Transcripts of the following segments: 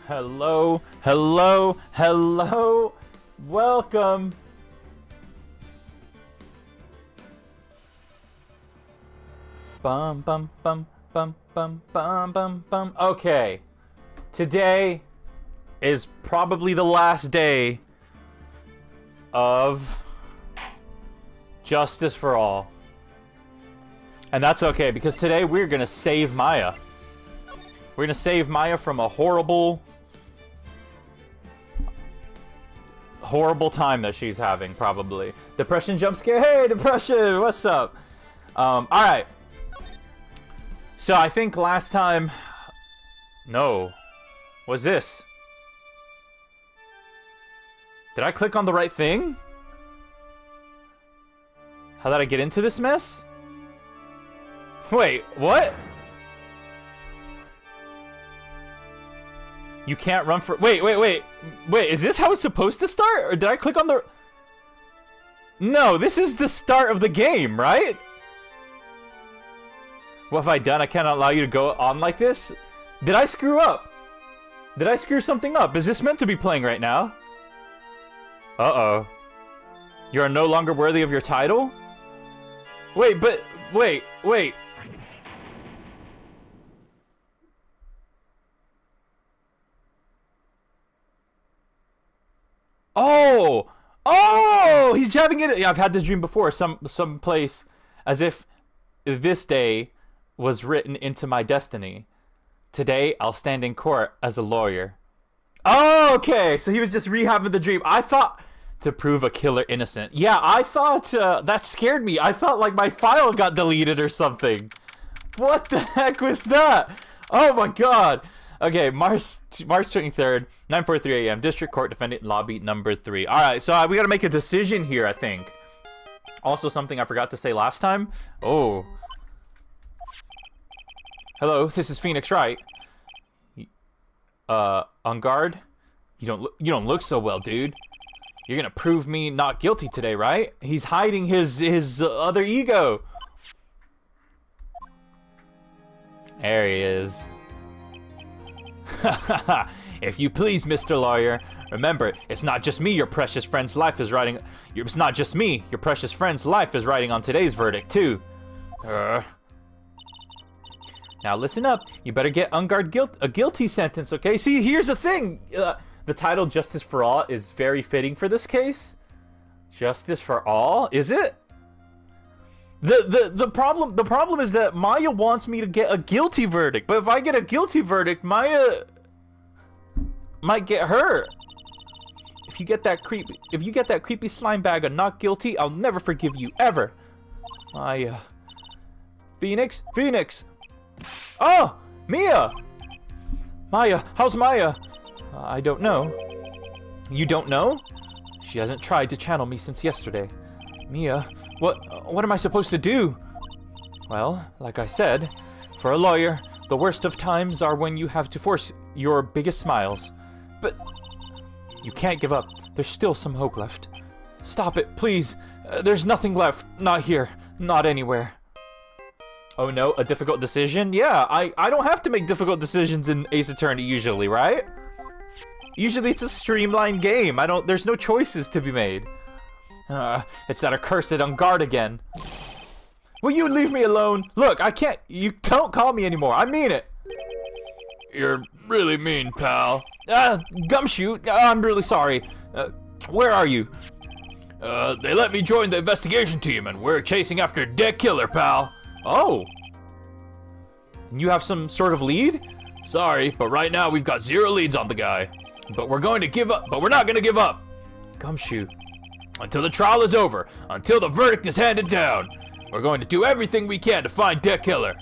Hello, hello, hello. Welcome. Bum bum bum bum bum bum bum bum. Okay. Today is probably the last day of Justice for All. And that's okay because today we're going to save Maya. We're going to save Maya from a horrible time that she's having, probably. Depression jump scare. Hey, Depression, what's up? Alright. So I think last time... No. What's this? Did I click on the right thing? How did I get into this mess? Wait, what? You can't run for... Wait, is this how it's supposed to start? Or did I click on the... No, this is the start of the game, right? What have I done? I cannot allow you to go on like this? Did I screw up? Did I screw something up? Is this meant to be playing right now? Uh-oh. You are no longer worthy of your title? Wait, but... Wait. Oh! He's jabbing it. Yeah, I've had this dream before. Some place as if this day was written into my destiny. Today, I'll stand in court as a lawyer. Oh, okay. So he was just rehabbing the dream. I thought to prove a killer innocent. Yeah, I thought that scared me. I thought like my file got deleted or something. What the heck was that? Oh my god. Okay, March 23rd, 9:43 a.m. District Court, defendant lobby number 3. All right, so we got to make a decision here, I think. Also, something I forgot to say last time. Oh. Hello, this is Phoenix, right? On guard? You don't look so well, dude. You're gonna prove me not guilty today, right? He's hiding his other ego. There he is. If you please, Mr. Lawyer, remember, it's not just me your precious friend's life is riding... It's not just me, your precious friend's life is riding on today's verdict, too. Now listen up, you better get unguard a guilty sentence, okay? See, here's the thing. The title, Justice for All, is very fitting for this case. Justice for All? Is it? The problem is that Maya wants me to get a guilty verdict, but if I get a guilty verdict, Maya might get hurt. If you get that creepy slime bag of not guilty, I'll never forgive you ever. Maya. Phoenix. Oh, Mia. Maya, how's Maya? I don't know. You don't know? She hasn't tried to channel me since yesterday. Mia, what am I supposed to do? Well, like I said, for a lawyer, the worst of times are when you have to force your biggest smiles. But you can't give up. There's still some hope left. Stop it, please. There's nothing left. Not here. Not anywhere. Oh no, a difficult decision? Yeah, I don't have to make difficult decisions in Ace Attorney usually, right? Usually it's a streamlined game. There's no choices to be made. It's that accursed on guard again. Will you leave me alone? Look, I can't. You don't call me anymore. I mean it. You're really mean, pal. Gumshoe, I'm really sorry. Where are you? They let me join the investigation team, and we're chasing after a dead killer, pal. Oh. You have some sort of lead? Sorry, but right now we've got 0 leads on the guy. But we're going to give up. But we're not going to give up. Gumshoe. Until the trial is over, until the verdict is handed down, we're going to do everything we can to find Dead Killer.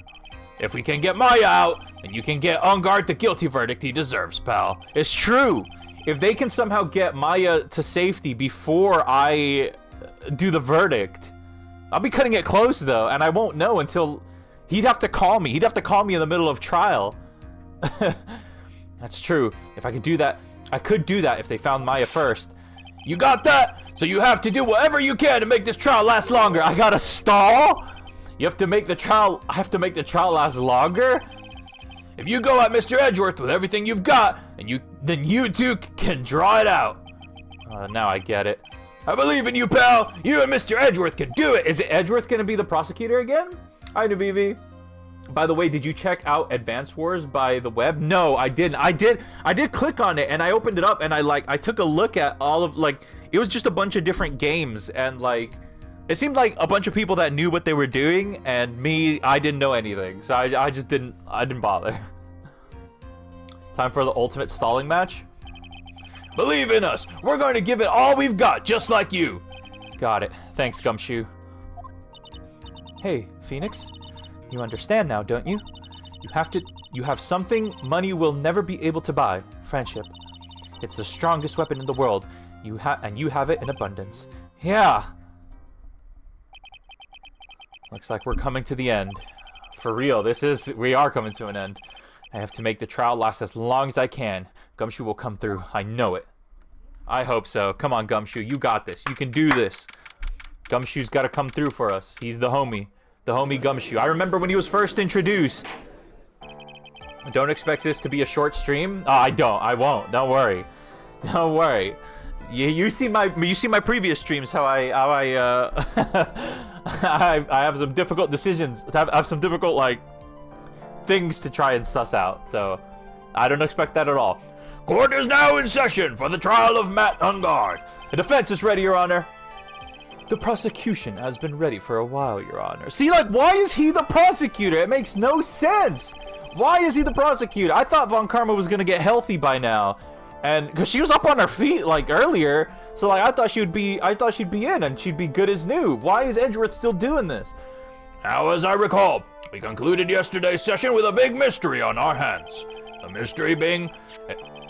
If we can get Maya out, then you can get on guard the guilty verdict he deserves, pal. It's true. If they can somehow get Maya to safety before I do the verdict, I'll be cutting it close, though, and I won't know until... He'd have to call me. He'd have to call me in the middle of trial. That's true. If I could do that, I could do that if they found Maya first. You got that? So you have to do whatever you can to make this trial last longer. I gotta stall? You have to make the trial... I have to make the trial last longer? If you go at Mr. Edgeworth with everything you've got, then you two can draw it out. Now I get it. I believe in you, pal. You and Mr. Edgeworth can do it. Is it Edgeworth gonna be the prosecutor again? Hi, Navivi. By the way, did you check out Advance Wars by the web? No, I didn't. I did click on it and I opened it up and I took a look at all of it was just a bunch of different games and it seemed like a bunch of people that knew what they were doing and me, I didn't know anything. So I didn't bother. Time for the ultimate stalling match. Believe in us. We're going to give it all we've got, just like you. Got it. Thanks, Gumshoe. Hey, Phoenix. You understand now, don't you? You have something money will never be able to buy. Friendship. It's the strongest weapon in the world. You have it in abundance. Yeah. Looks like we're coming to the end. For real, we are coming to an end. I have to make the trial last as long as I can. Gumshoe will come through. I know it. I hope so. Come on, Gumshoe. You got this. You can do this. Gumshoe's got to come through for us. He's the homie. The homie Gumshoe. I remember when he was first introduced. Don't expect this to be a short stream. I don't. I won't. Don't worry. Don't worry. You see my previous streams. How I I have some difficult decisions. I have some difficult things to try and suss out. So I don't expect that at all. Court is now in session for the trial of Matt Ungard. The defense is ready, Your Honor. The prosecution has been ready for a while, Your Honor. See, why is he the prosecutor? It makes no sense. Why is he the prosecutor? I thought Von Karma was gonna get healthy by now, and because she was up on her feet earlier, so I thought she'd be in and she'd be good as new. Why is Edgeworth still doing this? Now, as I recall, we concluded yesterday's session with a big mystery on our hands. The mystery being,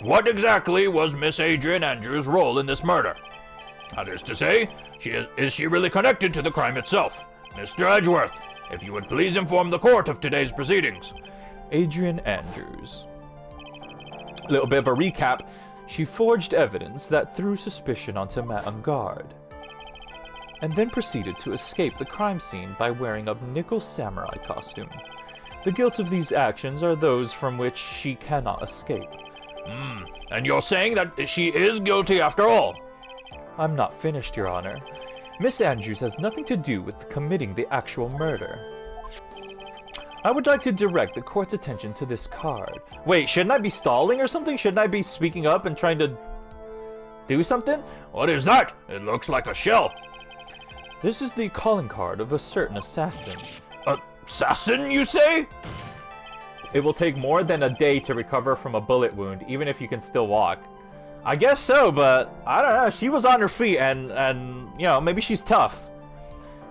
what exactly was Miss Adrian Andrews' role in this murder? That is to say, is she really connected to the crime itself? Mr. Edgeworth, if you would please inform the court of today's proceedings. Adrian Andrews. A little bit of a recap. She forged evidence that threw suspicion onto Matt Ungard, and then proceeded to escape the crime scene by wearing a nickel samurai costume. The guilt of these actions are those from which she cannot escape. And you're saying that she is guilty after all? I'm not finished, Your Honor. Miss Andrews has nothing to do with committing the actual murder. I would like to direct the court's attention to this card. Wait, shouldn't I be stalling or something? Shouldn't I be speaking up and trying to do something? What is that? It looks like a shell. This is the calling card of a certain assassin. Assassin, you say? It will take more than a day to recover from a bullet wound, even if you can still walk. I guess so, but I don't know. She was on her feet and maybe she's tough.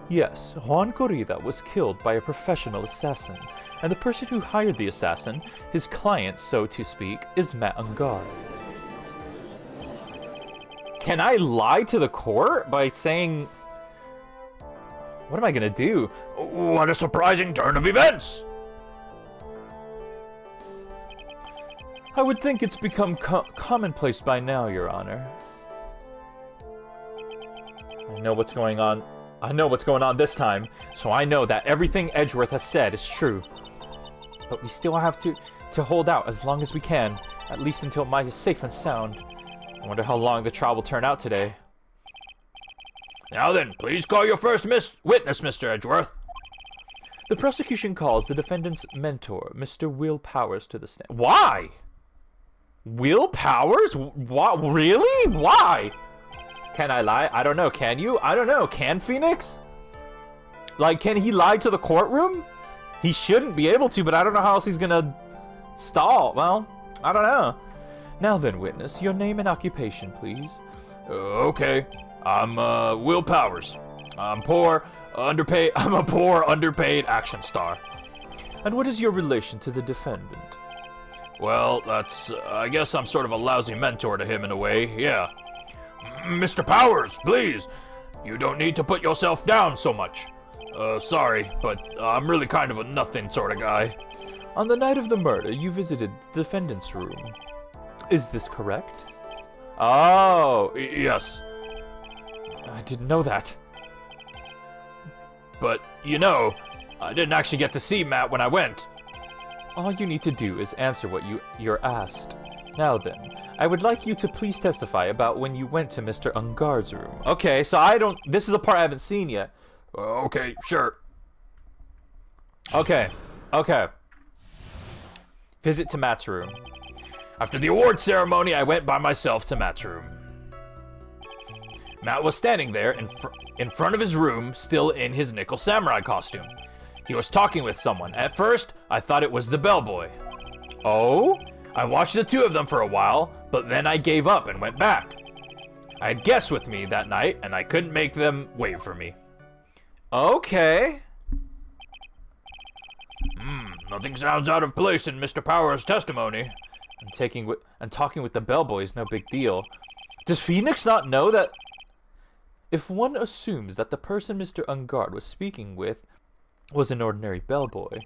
Yes, Juan Corrida was killed by a professional assassin, and the person who hired the assassin, his client, so to speak, is Matt Ungard. Can I lie to the court by saying... What am I gonna do? What a surprising turn of events! I would think it's become commonplace by now, Your Honor. I know what's going on. I know what's going on this time, so I know that everything Edgeworth has said is true. But we still have to hold out as long as we can, at least until Mike is safe and sound. I wonder how long the trial will turn out today. Now then, please call your first witness, Mr. Edgeworth. The prosecution calls the defendant's mentor, Mr. Will Powers, to the stand. Why? Will Powers? What? Really? Why? Can I lie? I don't know. Can you? I don't know. Can Phoenix? Can he lie to the courtroom? He shouldn't be able to, but I don't know how else he's gonna stall. Well, I don't know. Now then, witness, your name and occupation, please. Okay. I'm, Will Powers. I'm a poor, underpaid action star. And what is your relation to the defendant? Well, I guess I'm sort of a lousy mentor to him in a way, yeah. Mr. Powers, please. You don't need to put yourself down so much. Sorry, but I'm really kind of a nothing sort of guy. On the night of the murder, you visited the defendant's room. Is this correct? Oh, yes. I didn't know that. But, I didn't actually get to see Matt when I went. All you need to do is answer what you're asked. Now then, I would like you to please testify about when you went to Mr. Ungard's room. Okay, so this is the part I haven't seen yet. Okay, sure. Okay. Visit to Matt's room. After the award ceremony, I went by myself to Matt's room. Matt was standing there in front of his room, still in his nickel samurai costume. He was talking with someone. At first, I thought it was the bellboy. Oh? I watched the two of them for a while, but then I gave up and went back. I had guests with me that night, and I couldn't make them wait for me. Okay. Nothing sounds out of place in Mr. Power's testimony. And talking with the bellboy is no big deal. Does Phoenix not know that? If one assumes that the person Mr. Ungard was speaking with was an ordinary bellboy.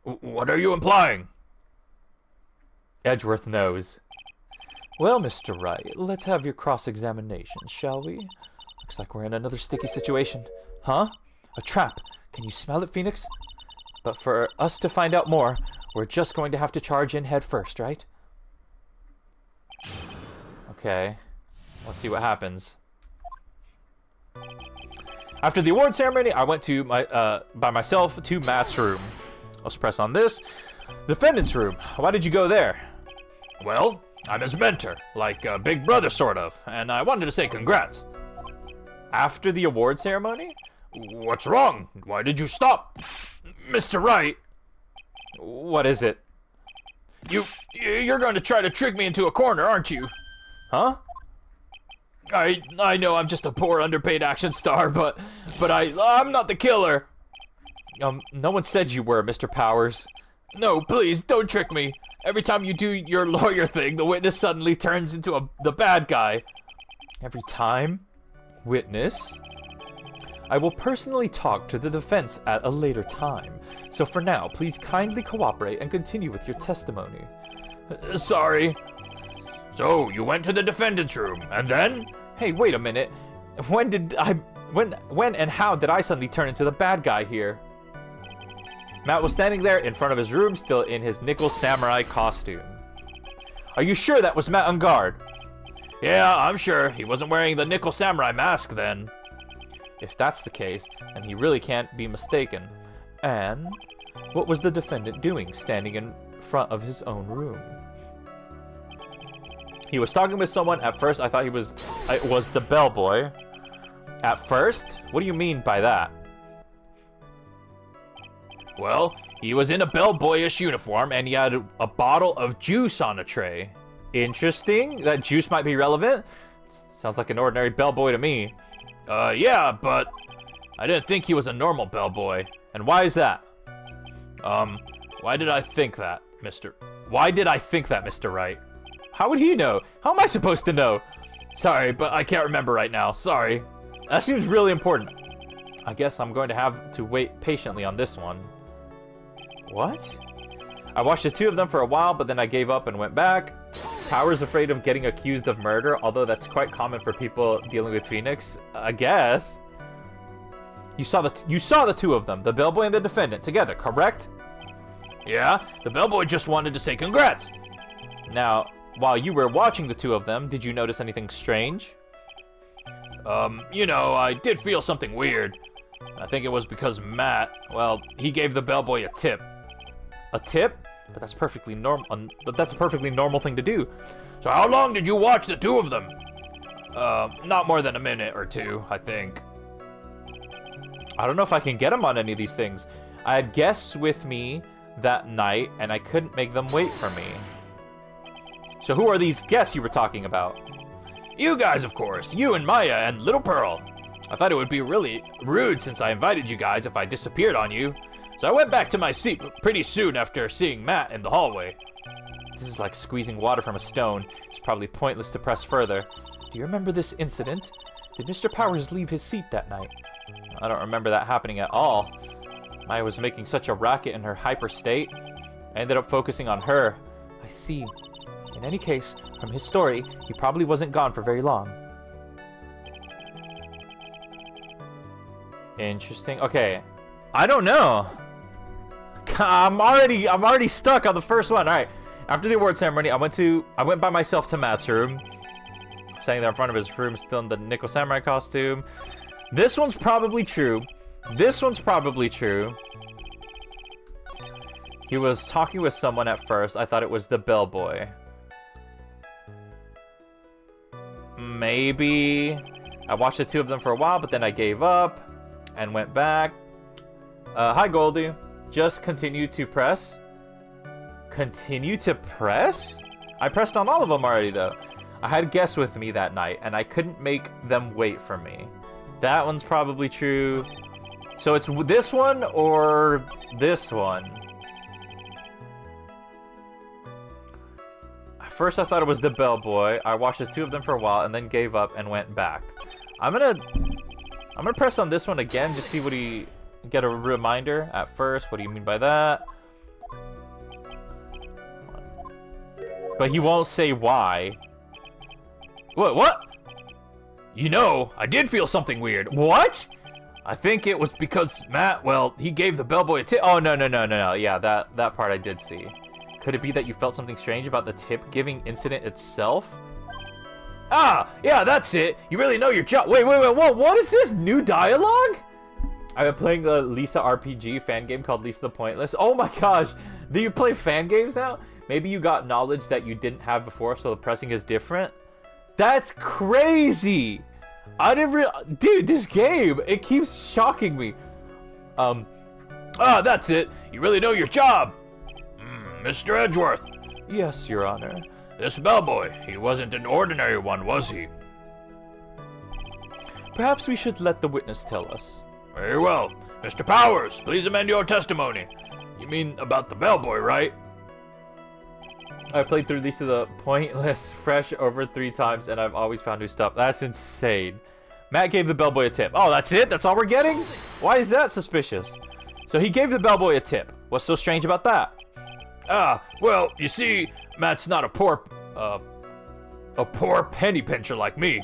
What are you implying? Edgeworth knows. Well, Mr. Wright, let's have your cross-examination, shall we? Looks like we're in another sticky situation. Huh? A trap. Can you smell it, Phoenix? But for us to find out more, we're just going to have to charge in head first, right? Okay. Let's see what happens. After the award ceremony, I went to by myself to Matt's room. Let's press on this. Defendant's room. Why did you go there? Well, I'm his mentor, like a big brother sort of, and I wanted to say congrats. After the award ceremony? What's wrong? Why did you stop? Mr. Wright. What is it? You're going to try to trick me into a corner, aren't you? Huh? I know I'm just a poor underpaid action star, but I'm not the killer. No one said you were, Mr. Powers. No, please, don't trick me. Every time you do your lawyer thing, the witness suddenly turns into the bad guy. Every time? Witness? I will personally talk to the defense at a later time. So for now, please kindly cooperate and continue with your testimony. Sorry. So, you went to the defendant's room, and then? Hey, wait a minute. When and how did I suddenly turn into the bad guy here? Matt was standing there in front of his room, still in his nickel samurai costume. Are you sure that was Matt Ungard? Yeah, I'm sure. He wasn't wearing the nickel samurai mask then. If that's the case, then he really can't be mistaken. And what was the defendant doing, standing in front of his own room? He was talking with someone. At first, I thought it was the bellboy. At first? What do you mean by that? Well, he was in a bellboyish uniform, and he had a bottle of juice on a tray. Interesting. That juice might be relevant. Sounds like an ordinary bellboy to me. Yeah, but I didn't think he was a normal bellboy. And why is that? Why did I think that, Mr. Wright? How would he know? How am I supposed to know? Sorry, but I can't remember right now. Sorry. That seems really important. I guess I'm going to have to wait patiently on this one. What? I watched the two of them for a while, but then I gave up and went back. Power's afraid of getting accused of murder, although that's quite common for people dealing with Phoenix. I guess. You saw the two of them, the bellboy and the defendant, together, correct? Yeah, the bellboy just wanted to say congrats. Now, while you were watching the two of them, did you notice anything strange? I did feel something weird. I think it was because Matt, well, he gave the bellboy a tip. A tip? But that's perfectly normal. But that's a perfectly normal thing to do. So how long did you watch the two of them? Not more than a minute or two, I think. I don't know if I can get him on any of these things. I had guests with me that night, and I couldn't make them wait for me. So who are these guests you were talking about? You guys, of course. You and Maya and Little Pearl. I thought it would be really rude since I invited you guys if I disappeared on you. So I went back to my seat pretty soon after seeing Matt in the hallway. This is like squeezing water from a stone. It's probably pointless to press further. Do you remember this incident? Did Mr. Powers leave his seat that night? I don't remember that happening at all. Maya was making such a racket in her hyper state. I ended up focusing on her. I see. In any case, from his story, he probably wasn't gone for very long. Interesting. Okay. I don't know. I'm already stuck on the first one. All right. After the award ceremony, I went by myself to Matt's room. Standing there in front of his room, still in the Nickel Samurai costume. This one's probably true. This one's probably true. He was talking with someone at first. I thought it was the bellboy. Maybe. I watched the two of them for a while, but then I gave up and went back. Hi, Goldie. Just continue to press. Continue to press? I pressed on all of them already, though. I had guests with me that night, and I couldn't make them wait for me. That one's probably true. So it's this one or this one? At first I thought it was the bellboy. I watched the two of them for a while and then gave up and went back. I'm gonna press on this one again, just see what he get a reminder at first. What do you mean by that? But he won't say why. What? You know, I did feel something weird. What? I think it was because Matt, well, he gave the bellboy a tip. Oh, no. Yeah, that part I did see. Could it be that you felt something strange about the tip-giving incident itself? Ah, yeah, that's it. You really know your job. Wait, what is this? New dialogue? I've been playing the Lisa RPG fan game called Lisa the Pointless. Oh my gosh, do you play fan games now? Maybe you got knowledge that you didn't have before, so the pressing is different? That's crazy! I didn't Dude, this game, it keeps shocking me. That's it. You really know your job. Mr. Edgeworth. Yes, Your Honor. This bellboy, he wasn't an ordinary one, was he? Perhaps we should let the witness tell us. Very well. Mr. Powers, please amend your testimony. You mean about the bellboy, right? I played through Lisa the Pointless fresh over 3 times, and I've always found new stuff. That's insane. Matt gave the bellboy a tip. Oh, that's it? That's all we're getting? Why is that suspicious? So he gave the bellboy a tip. What's so strange about that? Well, you see, Matt's not a poor penny pincher like me.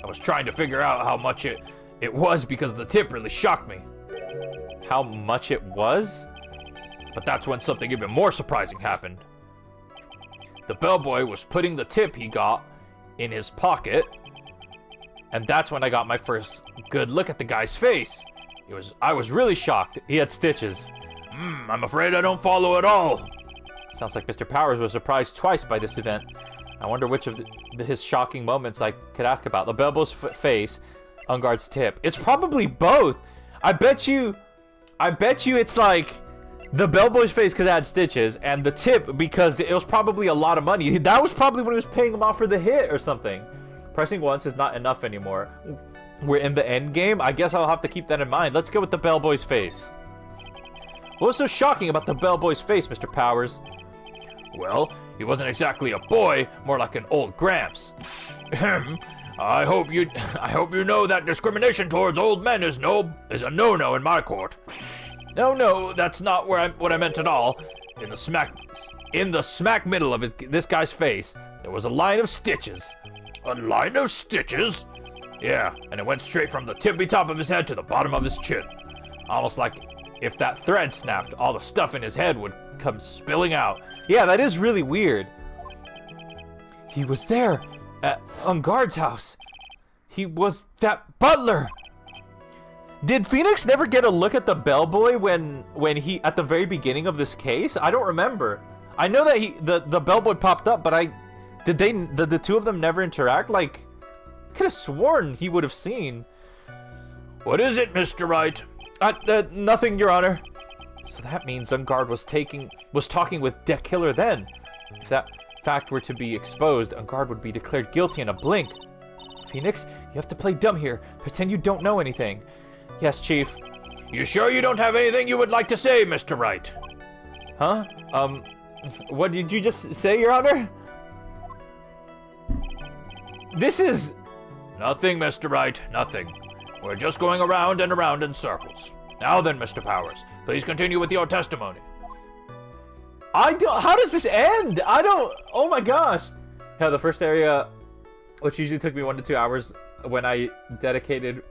I was trying to figure out how much it was because the tip really shocked me. How much it was? But that's when something even more surprising happened. The bellboy was putting the tip he got in his pocket, and that's when I got my first good look at the guy's face. I was really shocked. He had stitches. I'm afraid I don't follow at all. Sounds like Mr. Powers was surprised twice by this event. I wonder which of his shocking moments I could ask about. The bellboy's face, Unguard's tip. It's probably both. I bet you it's like the bellboy's face because it had stitches, and the tip because it was probably a lot of money. That was probably when he was paying him off for the hit or something. Pressing once is not enough anymore. We're in the end game. I guess I'll have to keep that in mind. Let's go with the bellboy's face. What was so shocking about the bellboy's face, Mr. Powers? Well, he wasn't exactly a boy, more like an old gramps. I hope you know that discrimination towards old men is a no-no in my court. No, that's not what I meant at all. In the smack middle of this guy's face, there was a line of stitches. A line of stitches? Yeah, and it went straight from the tippy top of his head to the bottom of his chin. Almost like if that thread snapped, all the stuff in his head would come spilling out. Yeah, that is really weird. He was there at Unguard's house. He was that butler. Did Phoenix never get a look at the bellboy when he at the very beginning of this case? I don't remember. I know that the bellboy popped up, but did the two of them never interact? Like, could have sworn he would have seen. What is it, Mr. Wright? Nothing, Your Honor. So that means Unguard was talking with Deck Killer then. If that fact were to be exposed, Unguard would be declared guilty in a blink. Phoenix, you have to play dumb here. Pretend you don't know anything. Yes, Chief. You sure you don't have anything you would like to say, Mr. Wright? Huh? What did you just say, Your Honor? This is... Nothing, Mr. Wright, nothing. We're just going around and around in circles. Now then, Mr. Powers, please continue with your testimony. How does this end? Oh my gosh. Yeah, the first area, which usually took me 1 to 2 hours when I dedicated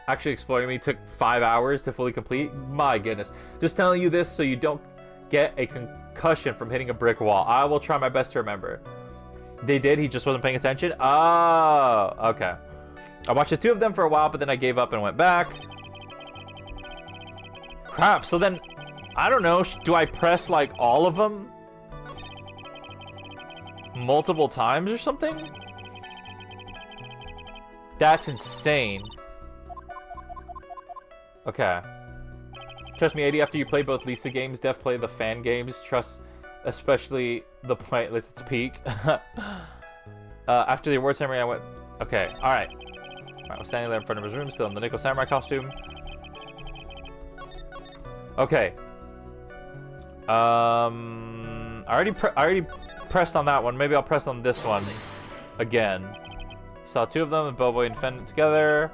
actually exploring me took 5 hours to fully complete. My goodness. Just telling you this so you don't get a concussion from hitting a brick wall. I will try my best to remember. They did, he just wasn't paying attention? Oh, okay. I watched the 2 of them for a while, but then I gave up and went back. Crap, so then, I don't know, do I press, like, all of them? Multiple times or something? That's insane. Okay. Trust me, A-Dee, after you play both Lisa games, def play the fan games. Trust, especially the pointless its peak. After the award ceremony, I went... Okay, alright. I was standing there in front of his room, still in the Nickel Samurai costume. Okay. I already pressed on that one. Maybe I'll press on this one again. Saw 2 of them, the Bellboy and Defendant together.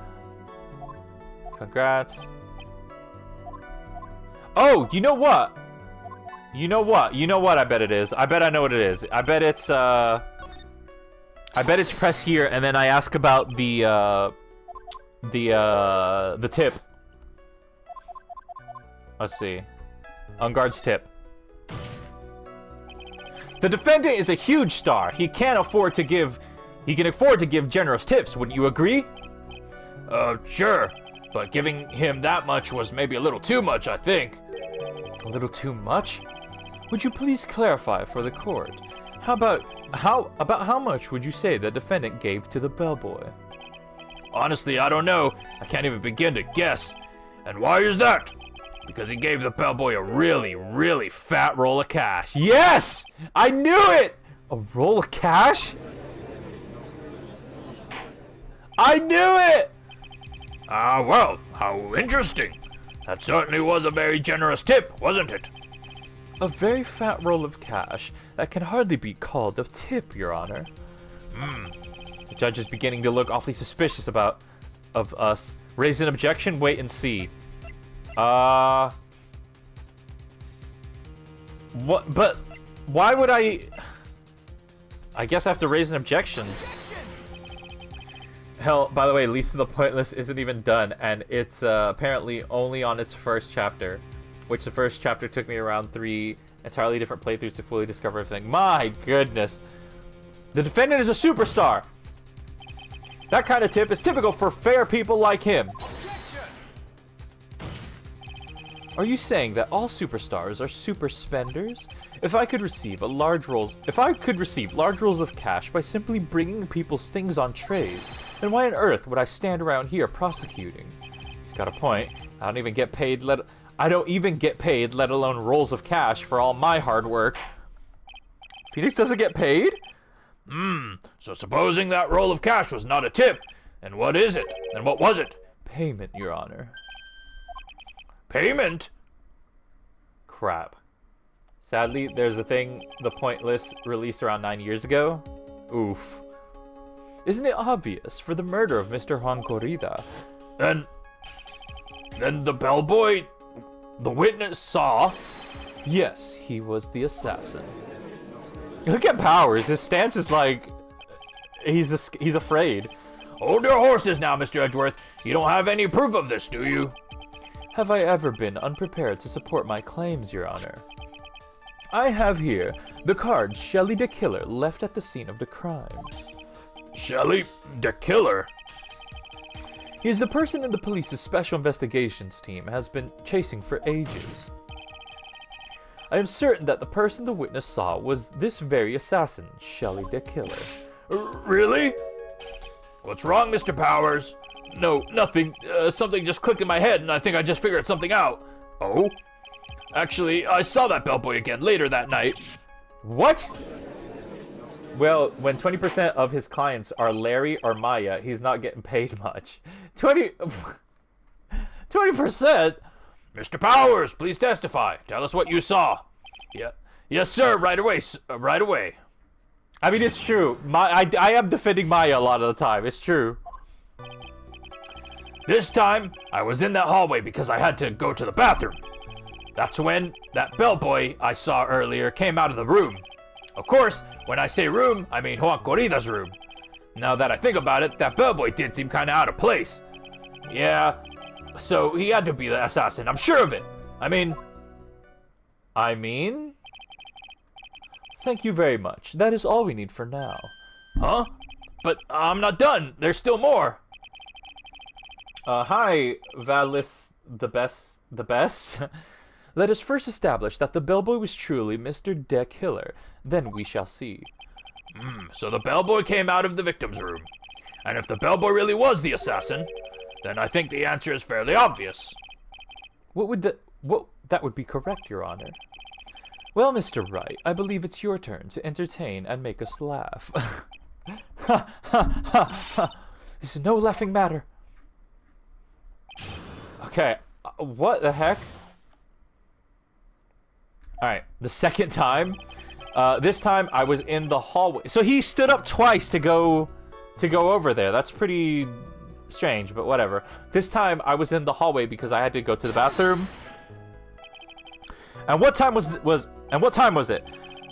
Congrats. Oh, you know what? You know what? You know what I bet it is. I bet I know what it is. I bet it's press here, and then I ask about the tip. Let's see. On guard's tip. The defendant is a huge star. He can afford to give generous tips, wouldn't you agree? Sure. But giving him that much was maybe a little too much, I think. A little too much? Would you please clarify for the court? About how much would you say the defendant gave to the bellboy? Honestly, I don't know. I can't even begin to guess. And why is that? Because he gave the bellboy a really, really fat roll of cash. Yes! I knew it! A roll of cash? I knew it! Well, how interesting. That certainly was a very generous tip, wasn't it? A very fat roll of cash that can hardly be called a tip, Your Honor. The judge is beginning to look awfully suspicious of us. Raise an objection? Wait and see. What? But why would I guess I have to raise an objection. Hell, by the way, Lisa the Pointless isn't even done, and it's apparently only on its first chapter, which the first chapter took me around 3 entirely different playthroughs to fully discover everything. My goodness. The defendant is a superstar. That kind of tip is typical for fair people like him. Are you saying that all superstars are super spenders? If I could receive large rolls of cash by simply bringing people's things on trays, then why on earth would I stand around here prosecuting? He's got a point. I don't even get paid, let alone rolls of cash for all my hard work. Phoenix doesn't get paid? So supposing that roll of cash was not a tip, and what is it? And what was it? Payment, Your Honor. Payment? Crap. Sadly, there's a thing the Pointless released around 9 years ago. Oof. Isn't it obvious? For the murder of Mr. Juan Corrida. Then the bellboy, the witness saw? Yes, he was the assassin. Look at Powers. His stance is like he's afraid. Hold your horses now, Mr. Edgeworth. You don't have any proof of this, do you? Have I ever been unprepared to support my claims, Your Honor? I have here the card Shelley the Killer left at the scene of the crime. Shelley the Killer? He is the person in the police's special investigations team has been chasing for ages. I am certain that the person the witness saw was this very assassin, Shelley the Killer. Really? What's wrong, Mr. Powers? No, nothing. Something just clicked in my head, and I think I just figured something out. Oh? Actually, I saw that bellboy again later that night. What? Well, when 20% of his clients are Larry or Maya, he's not getting paid much. 20%? Mr. Powers, please testify. Tell us what you saw. Yeah. Yes, sir. Right away. Right away. I mean, it's true. I am defending Maya a lot of the time. It's true. This time, I was in that hallway because I had to go to the bathroom. That's when that bellboy I saw earlier came out of the room. Of course, when I say room, I mean Juan Corrida's room. Now that I think about it, that bellboy did seem kind of out of place. Yeah, so he had to be the assassin. I'm sure of it. I mean... Thank you very much. That is all we need for now. Huh? But I'm not done. There's still more. Hi, Valis the best. Let us first establish that the bellboy was truly Mr. De Killer. Then we shall see. So the bellboy came out of the victim's room. And if the bellboy really was the assassin, then I think the answer is fairly obvious. That would be correct, Your Honor. Well, Mr. Wright, I believe it's your turn to entertain and make us laugh. Ha ha ha ha! This is no laughing matter. Okay, what the heck? Alright, the second time. This time I was in the hallway. So he stood up twice to go over there. That's pretty strange, but whatever. This time I was in the hallway because I had to go to the bathroom. And what time was it?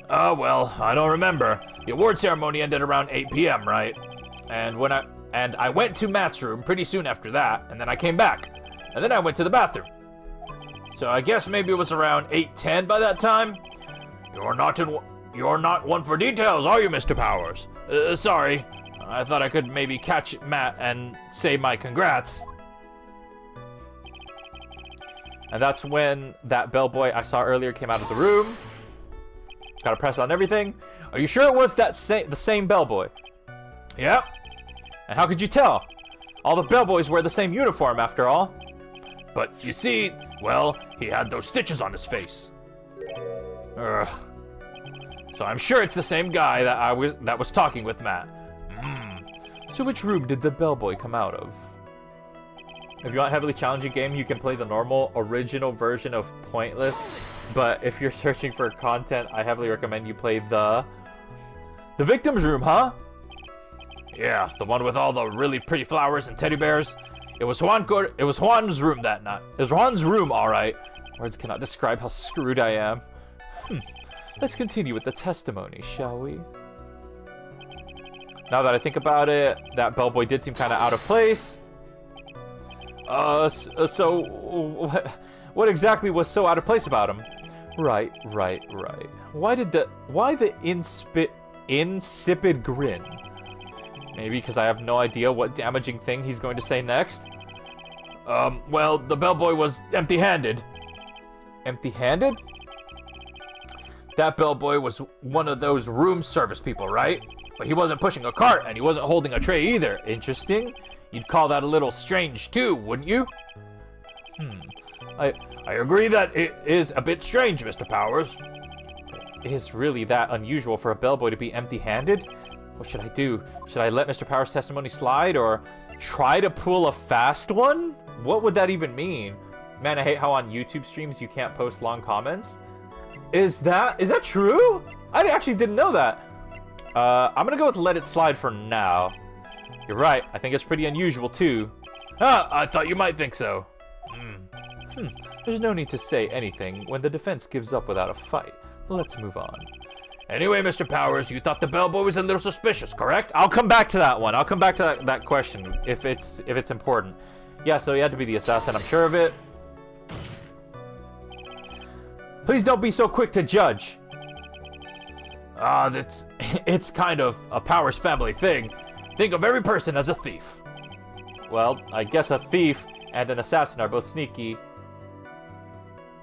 Well, I don't remember. The award ceremony ended around 8 p.m., right? And I went to Matt's room pretty soon after that, and then I came back. And then I went to the bathroom. So I guess maybe it was around 8:10 by that time. You're not one for details, are you, Mr. Powers? Sorry. I thought I could maybe catch Matt and say my congrats. And that's when that bellboy I saw earlier came out of the room. Gotta press on everything. Are you sure it was the same bellboy? Yep. And how could you tell? All the bellboys wear the same uniform after all. But you see, well, he had those stitches on his face. Ugh. So I'm sure it's the same guy that was talking with Matt. So which room did the bellboy come out of? If you want a heavily challenging game, you can play the normal, original version of Pointless. But if you're searching for content, I heavily recommend you play the victim's room, huh? Yeah, the one with all the really pretty flowers and teddy bears. It was Juan's room that night. It was Juan's room, all right. Words cannot describe how screwed I am. Let's continue with the testimony, shall we? Now that I think about it, that bellboy did seem kind of out of place. So what exactly was so out of place about him? Right. Why the insipid grin? Maybe because I have no idea what damaging thing he's going to say next. Well, the bellboy was empty-handed. Empty-handed? That bellboy was one of those room service people, right? But he wasn't pushing a cart, and he wasn't holding a tray either. Interesting. You'd call that a little strange, too, wouldn't you? I agree that it is a bit strange, Mr. Powers. Is really that unusual for a bellboy to be empty-handed? What should I do? Should I let Mr. Powers' testimony slide, or try to pull a fast one? What would that even mean? Man, I hate how on YouTube streams you can't post long comments. Is that true? I actually didn't know that. I'm gonna go with let it slide for now. You're right, I think it's pretty unusual too. I thought you might think so. There's no need to say anything when the defense gives up without a fight. Let's move on. Anyway, Mr. Powers, you thought the bellboy was a little suspicious, correct? I'll come back to that one. I'll come back to that question if it's important. Yeah, so he had to be the assassin, I'm sure of it. Please don't be so quick to judge. It's kind of a Powers family thing. Think of every person as a thief. Well, I guess a thief and an assassin are both sneaky.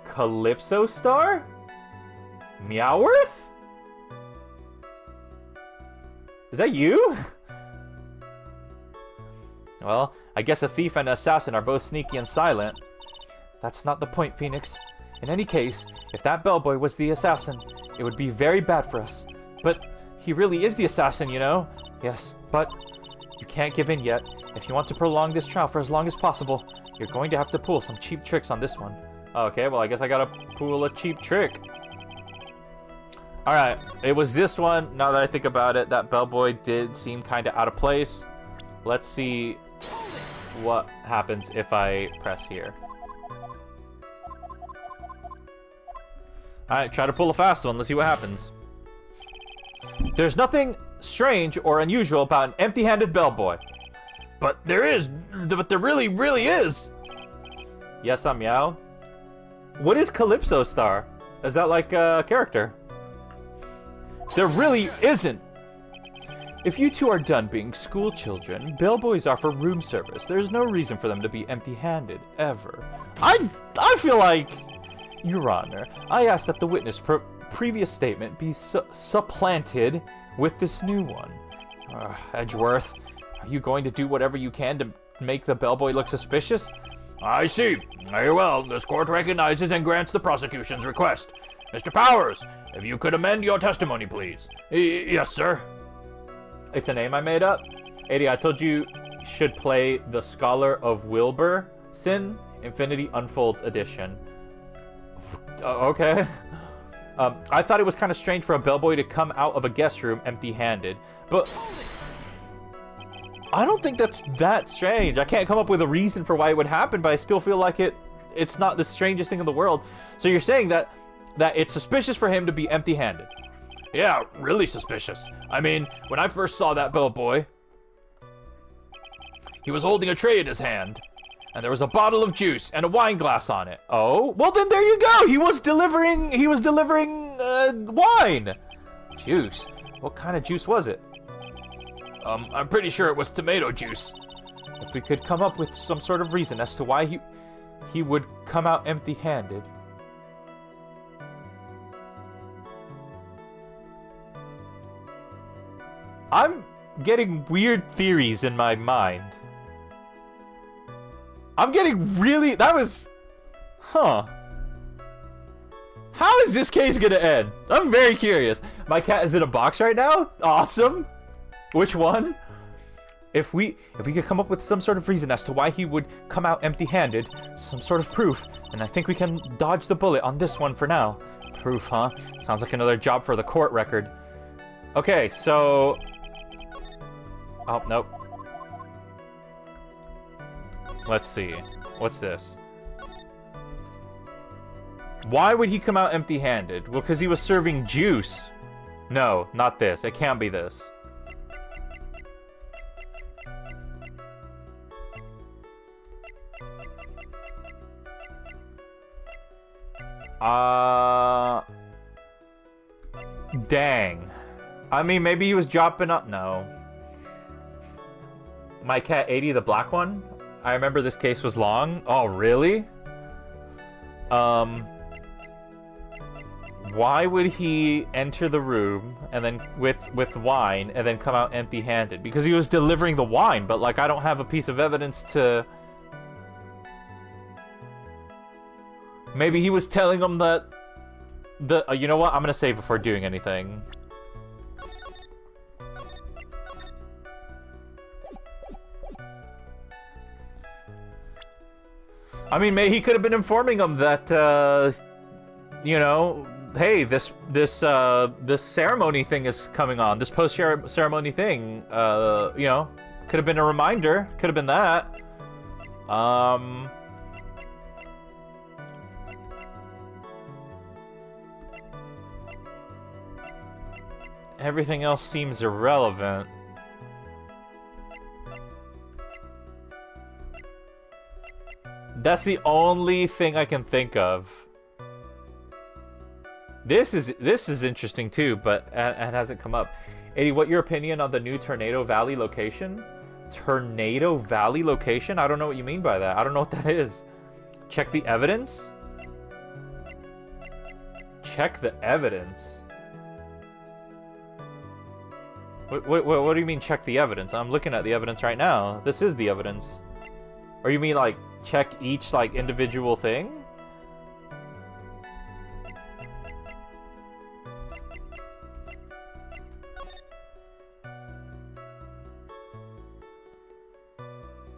Calypso Star? Meowworth? Is that you? Well, I guess a thief and an assassin are both sneaky and silent. That's not the point, Phoenix. In any case, if that bellboy was the assassin, it would be very bad for us. But he really is the assassin, you know? Yes, but you can't give in yet. If you want to prolong this trial for as long as possible, you're going to have to pull some cheap tricks on this one. Okay, well, I guess I gotta pull a cheap trick. Alright, it was this one. Now that I think about it, that bellboy did seem kind of out of place. Let's see what happens if I press here. Alright, try to pull a fast one. Let's see what happens. There's nothing strange or unusual about an empty-handed bellboy. But there really, really is. Yes, I'm Meow. What is Calypso Star? Is that like a character? There really isn't. If you two are done being school children, bellboys offer room service. There's no reason for them to be empty-handed, ever. I feel like, Your Honor, I ask that the witness previous statement be supplanted with this new one. Edgeworth, are you going to do whatever you can to make the bellboy look suspicious? I see. Very well. This court recognizes and grants the prosecution's request. Mr. Powers, if you could amend your testimony, please. Yes, sir. It's a name I made up. A-Dee, I told you should play The Scholar of Wilbursin, Infinity Unfolds Edition. Okay. I thought it was kind of strange for a bellboy to come out of a guest room empty-handed, but I don't think that's that strange. I can't come up with a reason for why it would happen, but I still feel like it's not the strangest thing in the world. So you're saying that it's suspicious for him to be empty-handed? Yeah, really suspicious. I mean, when I first saw that bellboy, he was holding a tray in his hand, and there was a bottle of juice and a wine glass on it. Oh, well then there you go. He was delivering wine. Juice. What kind of juice was it? I'm pretty sure it was tomato juice. If we could come up with some sort of reason as to why he would come out empty-handed. I'm getting weird theories in my mind. I'm getting really... That was... Huh. How is this case gonna end? I'm very curious. My cat is in a box right now? Awesome. Which one? If we could come up with some sort of reason as to why he would come out empty-handed, some sort of proof, then I think we can dodge the bullet on this one for now. Proof, huh? Sounds like another job for the court record. Okay, so... Oh, nope. Let's see. What's this? Why would he come out empty-handed? Well, because he was serving juice. No, not this. It can't be this. Dang. I mean, maybe he was dropping up. No. My cat, A-Dee, the black one? I remember this case was long. Oh, really? Why would he enter the room and then with wine and then come out empty-handed? Because he was delivering the wine, but like I don't have a piece of evidence to... Maybe he was telling him that you know what? I'm gonna save before doing anything. I mean, he could have been informing him that, you know, hey, this ceremony thing is coming on. This post-ceremony thing, you know, could have been a reminder. Could have been that. Everything else seems irrelevant. That's the only thing I can think of. This is interesting too, but it hasn't come up. A-Dee, what your opinion on the new Tornado Valley location? Tornado Valley location? I don't know what you mean by that. I don't know what that is. Check the evidence? Check the evidence? What do you mean check the evidence? I'm looking at the evidence right now. This is the evidence. Or you mean like check each like individual thing?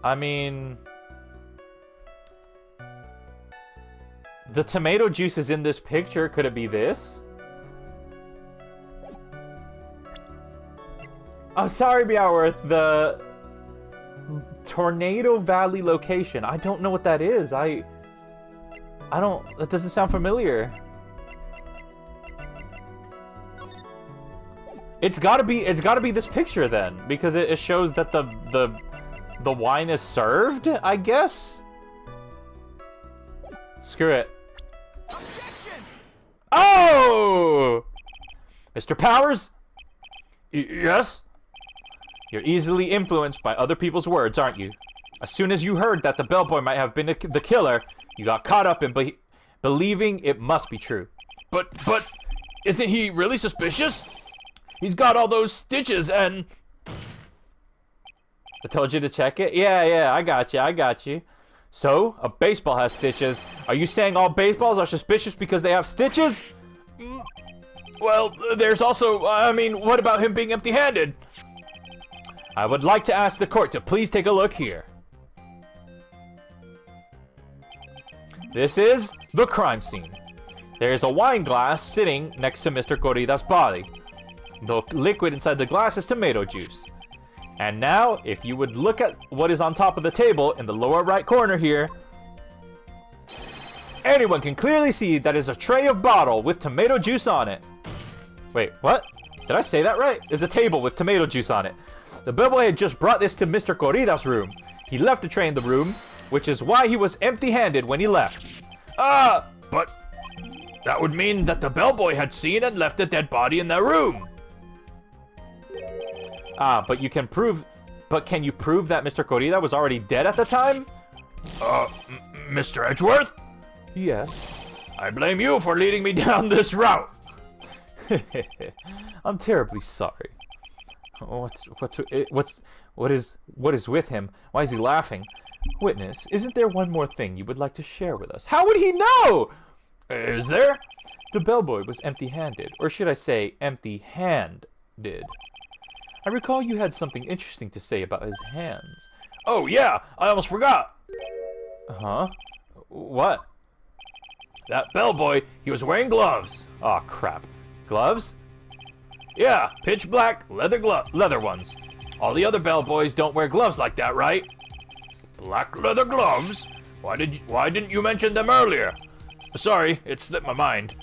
I mean, the tomato juice is in this picture. Could it be this? I'm sorry, Meowworth. The Tornado Valley location. I don't know what that is. I don't. That doesn't sound familiar. It's gotta be this picture then, because it shows that the The wine is served, I guess? Screw it. Objection! Oh! Mr. Powers? Yes? You're easily influenced by other people's words, aren't you? As soon as you heard that the bellboy might have been the killer, you got caught up in believing it must be true. But, isn't he really suspicious? He's got all those stitches and... I told you to check it? Yeah, I got you. So, a baseball has stitches. Are you saying all baseballs are suspicious because they have stitches? Well, there's also, what about him being empty-handed? I would like to ask the court to please take a look here. This is the crime scene. There is a wine glass sitting next to Mr. Corrida's body. The liquid inside the glass is tomato juice. And now, if you would look at what is on top of the table in the lower right corner here, anyone can clearly see that is a tray of bottle with tomato juice on it. Wait, what? Did I say that right? There's a table with tomato juice on it. The bellboy had just brought this to Mr. Corrida's room. He left the tray in the room, which is why he was empty-handed when he left. But that would mean that the bellboy had seen and left a dead body in their room. But can you prove that Mr. Corrida was already dead at the time? Mr. Edgeworth? Yes. I blame you for leading me down this route. I'm terribly sorry. What is with him? Why is he laughing? Witness, isn't there one more thing you would like to share with us? How would he know? Is there? The bellboy was empty-handed, or should I say empty-handed. I recall you had something interesting to say about his hands. Oh yeah, I almost forgot. Huh? What? That bellboy, he was wearing gloves. Aw, crap. Gloves? Yeah, pitch black leather ones. All the other bellboys don't wear gloves like that, right? Black leather gloves? Why didn't you mention them earlier? Sorry, it slipped my mind.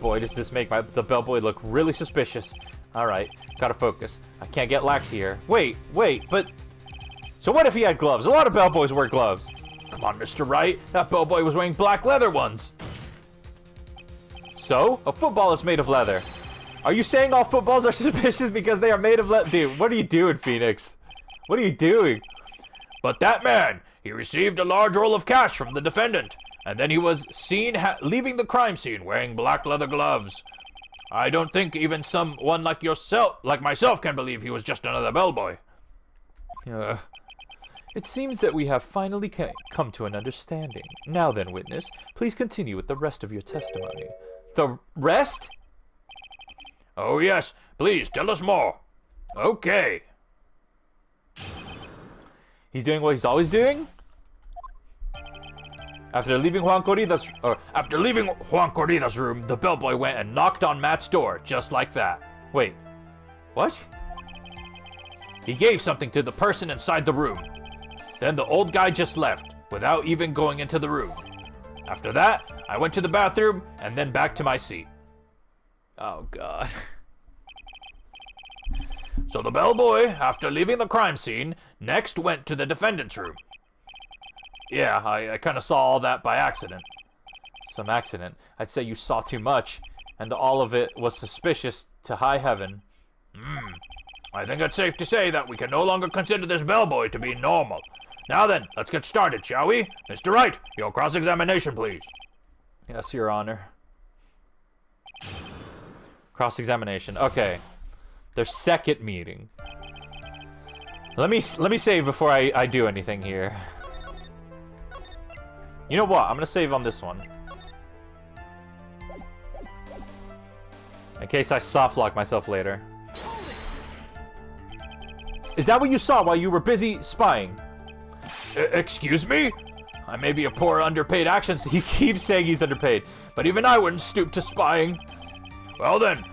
Boy, does this make the bellboy look really suspicious. Alright, gotta focus. I can't get lax here. Wait, but... So what if he had gloves? A lot of bellboys wear gloves. Come on, Mr. Wright. That bellboy was wearing black leather ones. So? A football is made of leather. Are you saying all footballs are suspicious because they are made of leather? Dude, what are you doing, Phoenix? What are you doing? But that man, he received a large roll of cash from the defendant, and then he was seen leaving the crime scene wearing black leather gloves. I don't think even someone like myself can believe he was just another bellboy. It seems that we have finally come to an understanding. Now then, witness, please continue with the rest of your testimony. The rest? Oh yes, please tell us more. Okay. He's doing what he's always doing? After leaving Juan Corrida's room, the bellboy went and knocked on Matt's door, just like that. Wait, what? He gave something to the person inside the room. Then the old guy just left, without even going into the room. After that, I went to the bathroom, and then back to my seat. Oh, God. So the bellboy, after leaving the crime scene, next went to the defendant's room. Yeah, I kind of saw all that by accident. Some accident. I'd say you saw too much, and all of it was suspicious to high heaven. I think it's safe to say that we can no longer consider this bellboy to be normal. Now then, let's get started, shall we? Mr. Wright, your cross-examination, please. Yes, Your Honor. Cross-examination. Okay. Their second meeting. Let me save before I do anything here. You know what? I'm gonna save on this one. In case I softlock myself later. Is that what you saw while you were busy spying? Excuse me? I may be a poor underpaid action. He keeps saying he's underpaid. But even I wouldn't stoop to spying. Well then,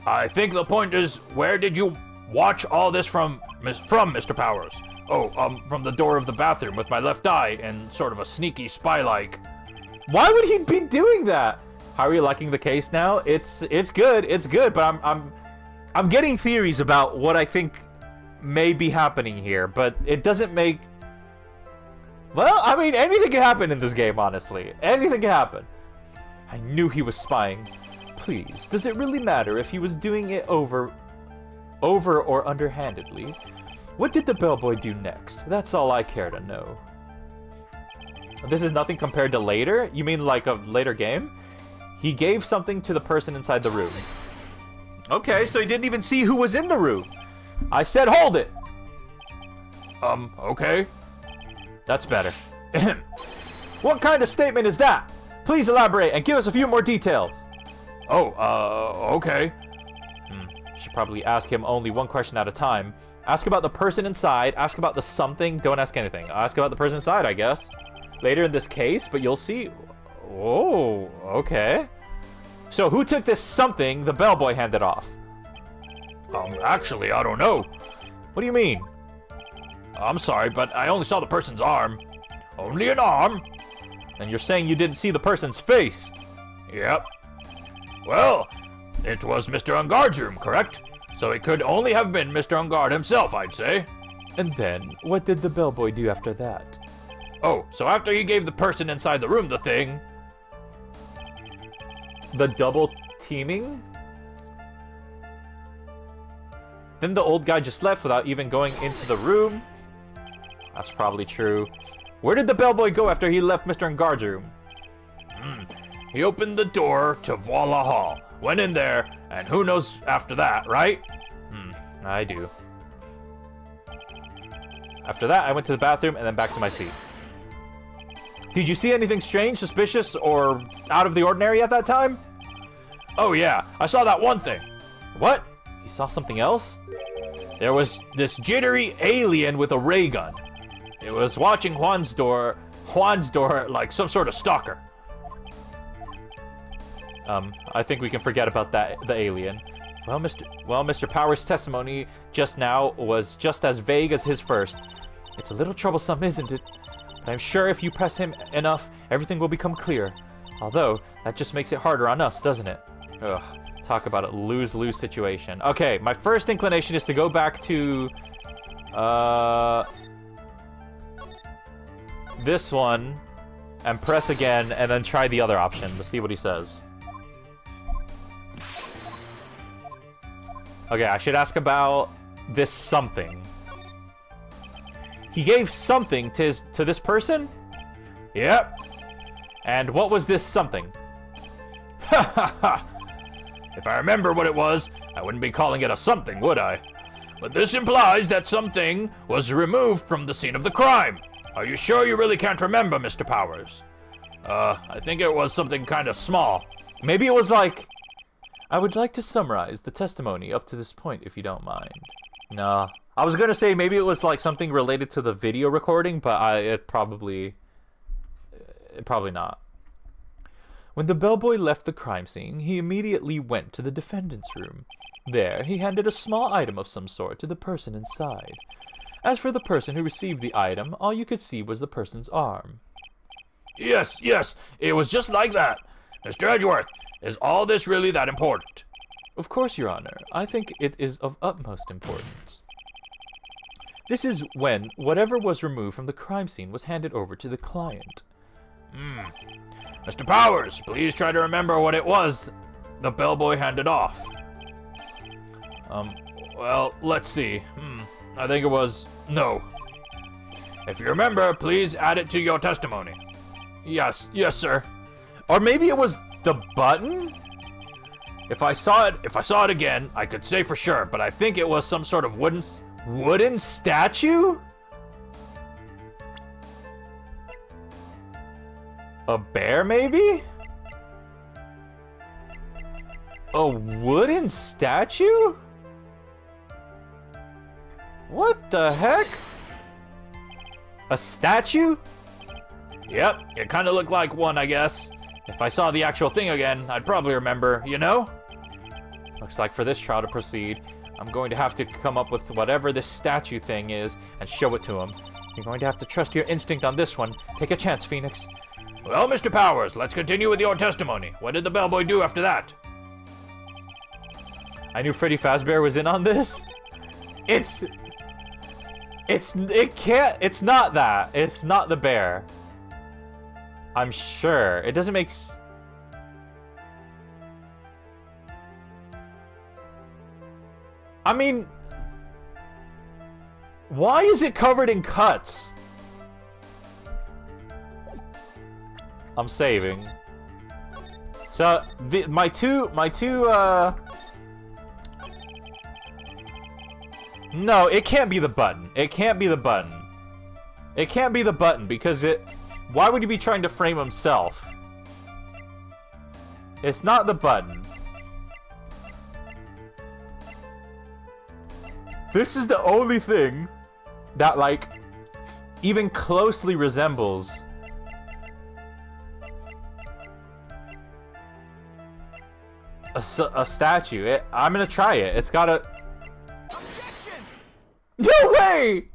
I think the point is, where did you watch all this from Mr. Powers? Oh, from the door of the bathroom with my left eye and sort of a sneaky spy-like. Why would he be doing that? How are you liking the case now? It's good, but I'm getting theories about what I think may be happening here, but it doesn't make... Well, I mean, anything can happen in this game, honestly. Anything can happen. I knew he was spying. Please, does it really matter if he was doing it over or underhandedly? What did the bellboy do next? That's all I care to know. This is nothing compared to later? You mean like a later game? He gave something to the person inside the room. Okay, so he didn't even see who was in the room. I said hold it! Okay. That's better. What kind of statement is that? Please elaborate and give us a few more details. Oh, okay. Should probably ask him only one question at a time. Ask about the person inside, ask about the something, don't ask anything. Ask about the person inside, I guess. Later in this case, but you'll see. Oh, okay. So who took this something the bellboy handed off? Actually, I don't know. What do you mean? I'm sorry, but I only saw the person's arm. Only an arm? And you're saying you didn't see the person's face? Yep. Well, it was Mr. Ungard's room, correct? So it could only have been Mr. Ungard himself, I'd say. And then, what did the bellboy do after that? Oh, so after he gave the person inside the room the thing... The double teaming? Then the old guy just left without even going into the room? That's probably true. Where did the bellboy go after he left Mr. Ungard's room? He opened the door to Voila Hall, went in there, and who knows after that, right? I do. After that, I went to the bathroom and then back to my seat. Did you see anything strange, suspicious, or out of the ordinary at that time? Oh yeah, I saw that one thing. What? You saw something else? There was this jittery alien with a ray gun. It was watching Juan's door like some sort of stalker. I think we can forget about that, the alien. Well, Mr. Power's testimony just now was just as vague as his first. It's a little troublesome, isn't it? But I'm sure if you press him enough, everything will become clear. Although, that just makes it harder on us, doesn't it? Ugh, talk about a lose-lose situation. Okay, my first inclination is to go back to... this one, and press again, and then try the other option. Let's see what he says. Okay, I should ask about this something. He gave something to this person? Yep. And what was this something? Ha ha ha! If I remember what it was, I wouldn't be calling it a something, would I? But this implies that something was removed from the scene of the crime. Are you sure you really can't remember, Mr. Powers? I think it was something kind of small. Maybe it was like... I would like to summarize the testimony up to this point, if you don't mind. No. I was gonna say maybe it was like something related to the video recording, but it probably not. When the bellboy left the crime scene, he immediately went to the defendant's room. There, he handed a small item of some sort to the person inside. As for the person who received the item, all you could see was the person's arm. Yes, it was just like that. Mr. Edgeworth, is all this really that important? Of course, Your Honor. I think it is of utmost importance. This is when whatever was removed from the crime scene was handed over to the client. Mr. Powers, please try to remember what it was the bellboy handed off. Well, let's see. I think it was... No. If you remember, please add it to your testimony. Yes, sir. Or maybe it was the button? If I saw it again, I could say for sure, but I think it was some sort of wooden statue? A bear, maybe? A wooden statue? What the heck? A statue? Yep, it kind of looked like one, I guess. If I saw the actual thing again, I'd probably remember, you know? Looks like for this trial to proceed, I'm going to have to come up with whatever this statue thing is and show it to him. You're going to have to trust your instinct on this one. Take a chance, Phoenix. Well, Mr. Powers, let's continue with your testimony. What did the bellboy do after that? I knew Freddy Fazbear was in on this. It's not that. It's not the bear. I'm sure. It doesn't make I mean, why is it covered in cuts? I'm saving. So my two no, it can't be the button. It can't be the button. It can't be the button because why would he be trying to frame himself? It's not the button. This is the only thing that, like, even closely resembles a statue. I'm gonna try it. It's gotta... Objection! No way!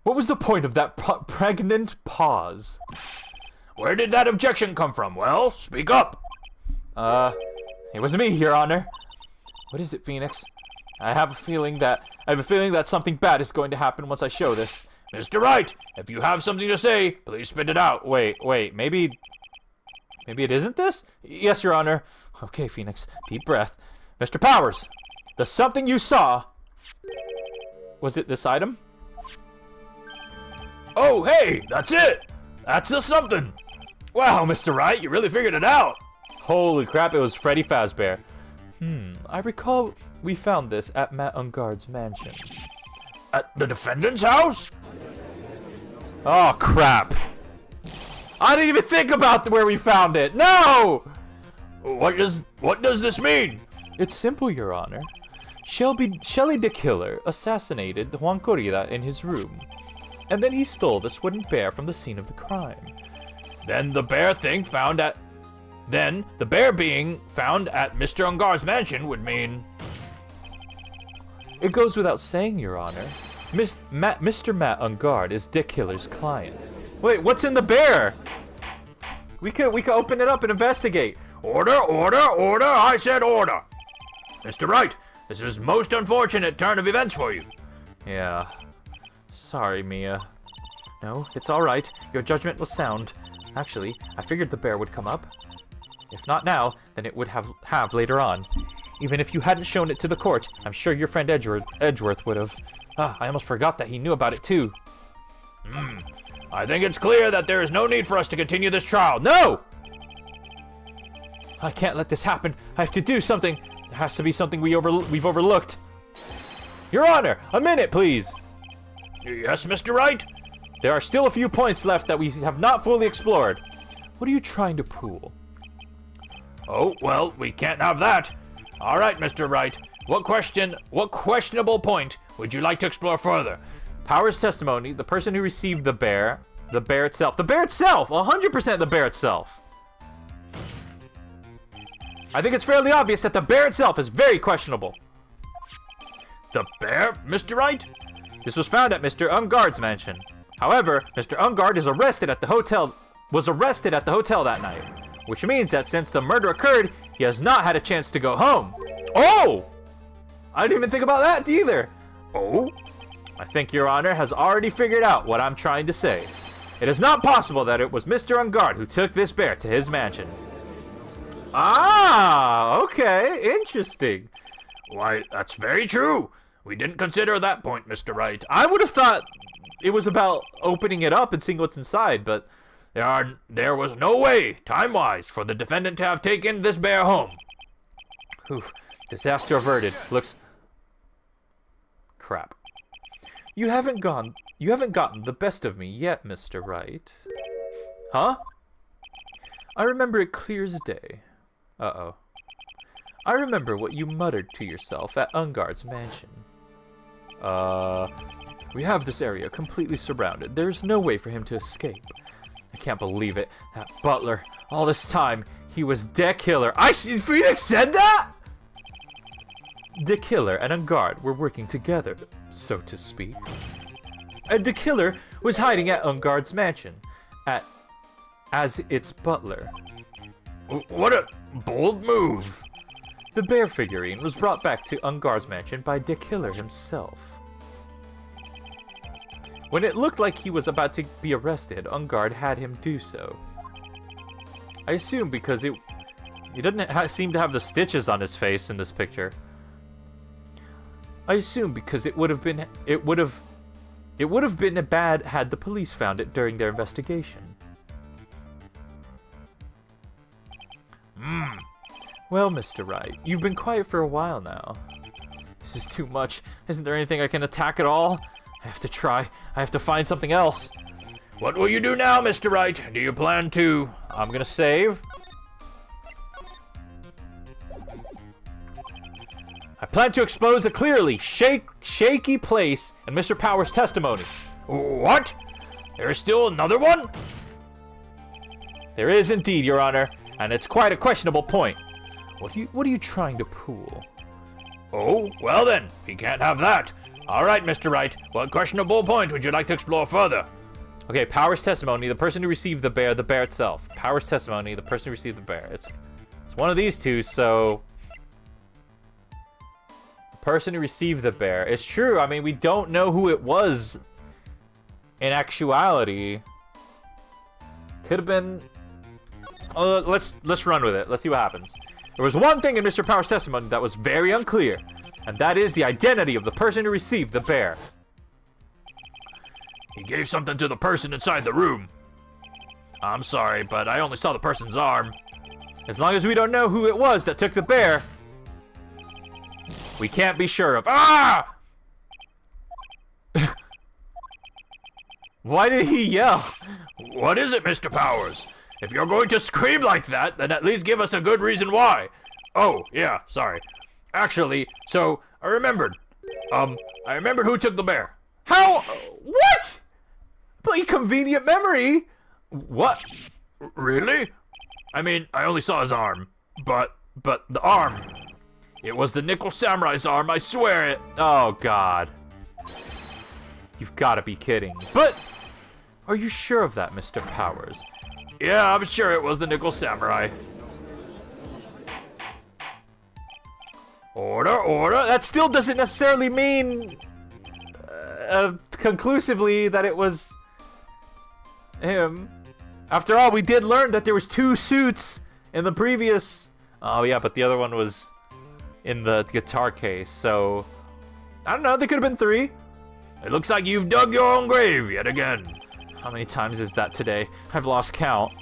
What was the point of that pregnant pause? Where did that objection come from? Well, speak up. It wasn't me, Your Honor. What is it, Phoenix? I have a feeling that something bad is going to happen once I show this. Mr. Wright, if you have something to say, please spit it out. Wait, maybe it isn't this? Yes, Your Honor. Okay, Phoenix, deep breath. Mr. Powers, the something you saw, was it this item? Oh, hey, that's it. That's the something. Wow, Mr. Wright, you really figured it out. Holy crap, it was Freddy Fazbear. I recall we found this at Matt Ungard's mansion. At the defendant's house? Oh, crap. I didn't even think about where we found it. No! What does this mean? It's simple, Your Honor. Shelley the Killer assassinated Juan Corrida in his room. And then he stole this wooden bear from the scene of the crime. Then the bear being found at Mr. Ungard's mansion would mean... It goes without saying, Your Honor. Mr. Matt Ungard is Dick Killer's client. Wait, what's in the bear? We could open it up and investigate. Order, I said order. Mr. Wright, this is most unfortunate turn of events for you. Yeah. Sorry, Mia. No, it's all right. Your judgment was sound. Actually, I figured the bear would come up. If not now, then it would have later on. Even if you hadn't shown it to the court, I'm sure your friend Edgeworth would have. I almost forgot that he knew about it too. I think it's clear that there is no need for us to continue this trial. No! I can't let this happen. I have to do something. There has to be something we've overlooked. Your Honor, a minute, please. Yes, Mr. Wright? There are still a few points left that we have not fully explored. What are you trying to pool? Oh, well, we can't have that. All right, Mr. Wright. What questionable point would you like to explore further? Powers' testimony, the person who received the bear itself. The bear itself! 100% the bear itself. I think it's fairly obvious that the bear itself is very questionable. The bear, Mr. Wright? This was found at Mr. Ungard's mansion. However, Mr. Ungard was arrested at the hotel that night. Which means that since the murder occurred, he has not had a chance to go home. Oh! I didn't even think about that either. Oh? I think Your Honor has already figured out what I'm trying to say. It is not possible that it was Mr. Ungard who took this bear to his mansion. Ah, okay, interesting. Why, that's very true. We didn't consider that point, Mr. Wright. I would have thought it was about opening it up and seeing what's inside, but... There was no way, time-wise, for the defendant to have taken this bear home. Whew, disaster averted. Looks... Crap. You haven't gotten the best of me yet, Mr. Wright. Huh? I remember it clear as day. Uh-oh. I remember what you muttered to yourself at Ungard's mansion. We have this area completely surrounded. There's no way for him to escape. I can't believe it. That butler, all this time, he was the killer. Phoenix said that? The killer and Ungard were working together, so to speak. And the killer was hiding at Ungard's mansion, as its butler. What a bold move. The bear figurine was brought back to Ungard's mansion by the killer himself. When it looked like he was about to be arrested, Ungard had him do so. I assume because he doesn't seem to have the stitches on his face in this picture. I assume because it would have been bad had the police found it during their investigation. Well, Mr. Wright, you've been quiet for a while now. This is too much. Isn't there anything I can attack at all? I have to try. I have to find something else. What will you do now, Mr. Wright? Do you plan to... I'm gonna save. I plan to expose a clearly shaky place in Mr. Power's testimony. What? There's still another one? There is indeed, Your Honor, and it's quite a questionable point. What are you trying to pull? Oh, well then, he can't have that. All right, Mr. Wright, what questionable point would you like to explore further? Okay, Power's testimony, the person who received the bear itself. Power's testimony, the person who received the bear. It's one of these two, so... The person who received the bear. It's true, I mean, we don't know who it was in actuality. Could have been... let's run with it. Let's see what happens. There was one thing in Mr. Power's testimony that was very unclear, and that is the identity of the person who received the bear. He gave something to the person inside the room. I'm sorry, but I only saw the person's arm. As long as we don't know who it was that took the bear, we can't be sure of. Ah! Why did he yell? What is it, Mr. Powers? If you're going to scream like that, then at least give us a good reason why. Oh, yeah, sorry. Actually, so, I remembered. I remembered who took the bear. How? What? Bloody convenient memory. What? Really? I mean, I only saw his arm. But the arm. It was the Nickel Samurai's arm, I swear it. Oh, God. You've got to be kidding. But, are you sure of that, Mr. Powers? Yeah, I'm sure it was the Nickel Samurai. Order, order. That still doesn't necessarily mean conclusively that it was him. After all, we did learn that there was 2 suits in the previous... Oh, yeah, but the other one was in the guitar case, so... I don't know, there could have been 3. It looks like you've dug your own grave yet again. How many times is that today? I've lost count.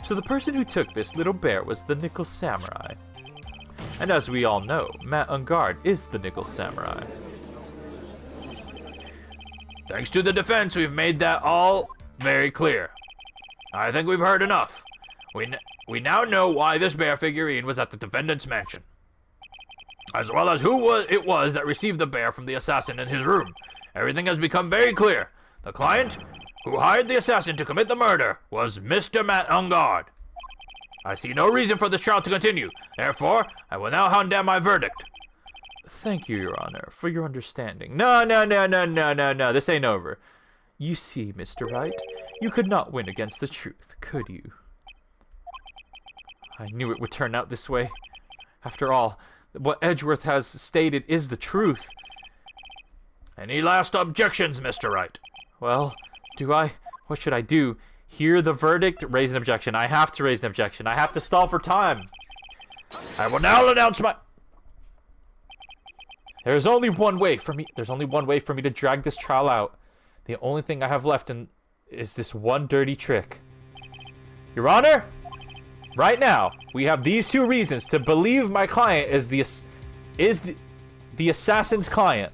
So the person who took this little bear was the Nickel Samurai. And as we all know, Matt Ungard is the Nickel Samurai. Thanks to the defense, we've made that all very clear. I think we've heard enough. We now know why this bear figurine was at the defendant's mansion. As well as who it was that received the bear from the assassin in his room. Everything has become very clear. The client who hired the assassin to commit the murder was Mr. Matt Ungard. I see no reason for this trial to continue. Therefore, I will now hand down my verdict. Thank you, Your Honor, for your understanding. No. This ain't over. You see, Mr. Wright, you could not win against the truth, could you? I knew it would turn out this way. After all, what Edgeworth has stated is the truth. Any last objections, Mr. Wright? Well, what should I do? Hear the verdict, raise an objection. I have to raise an objection. I have to stall for time. I will now announce my... There's only one way for me to drag this trial out. The only thing I have left is this one dirty trick. Your Honor, right now, we have these 2 reasons to believe my client is the assassin's client.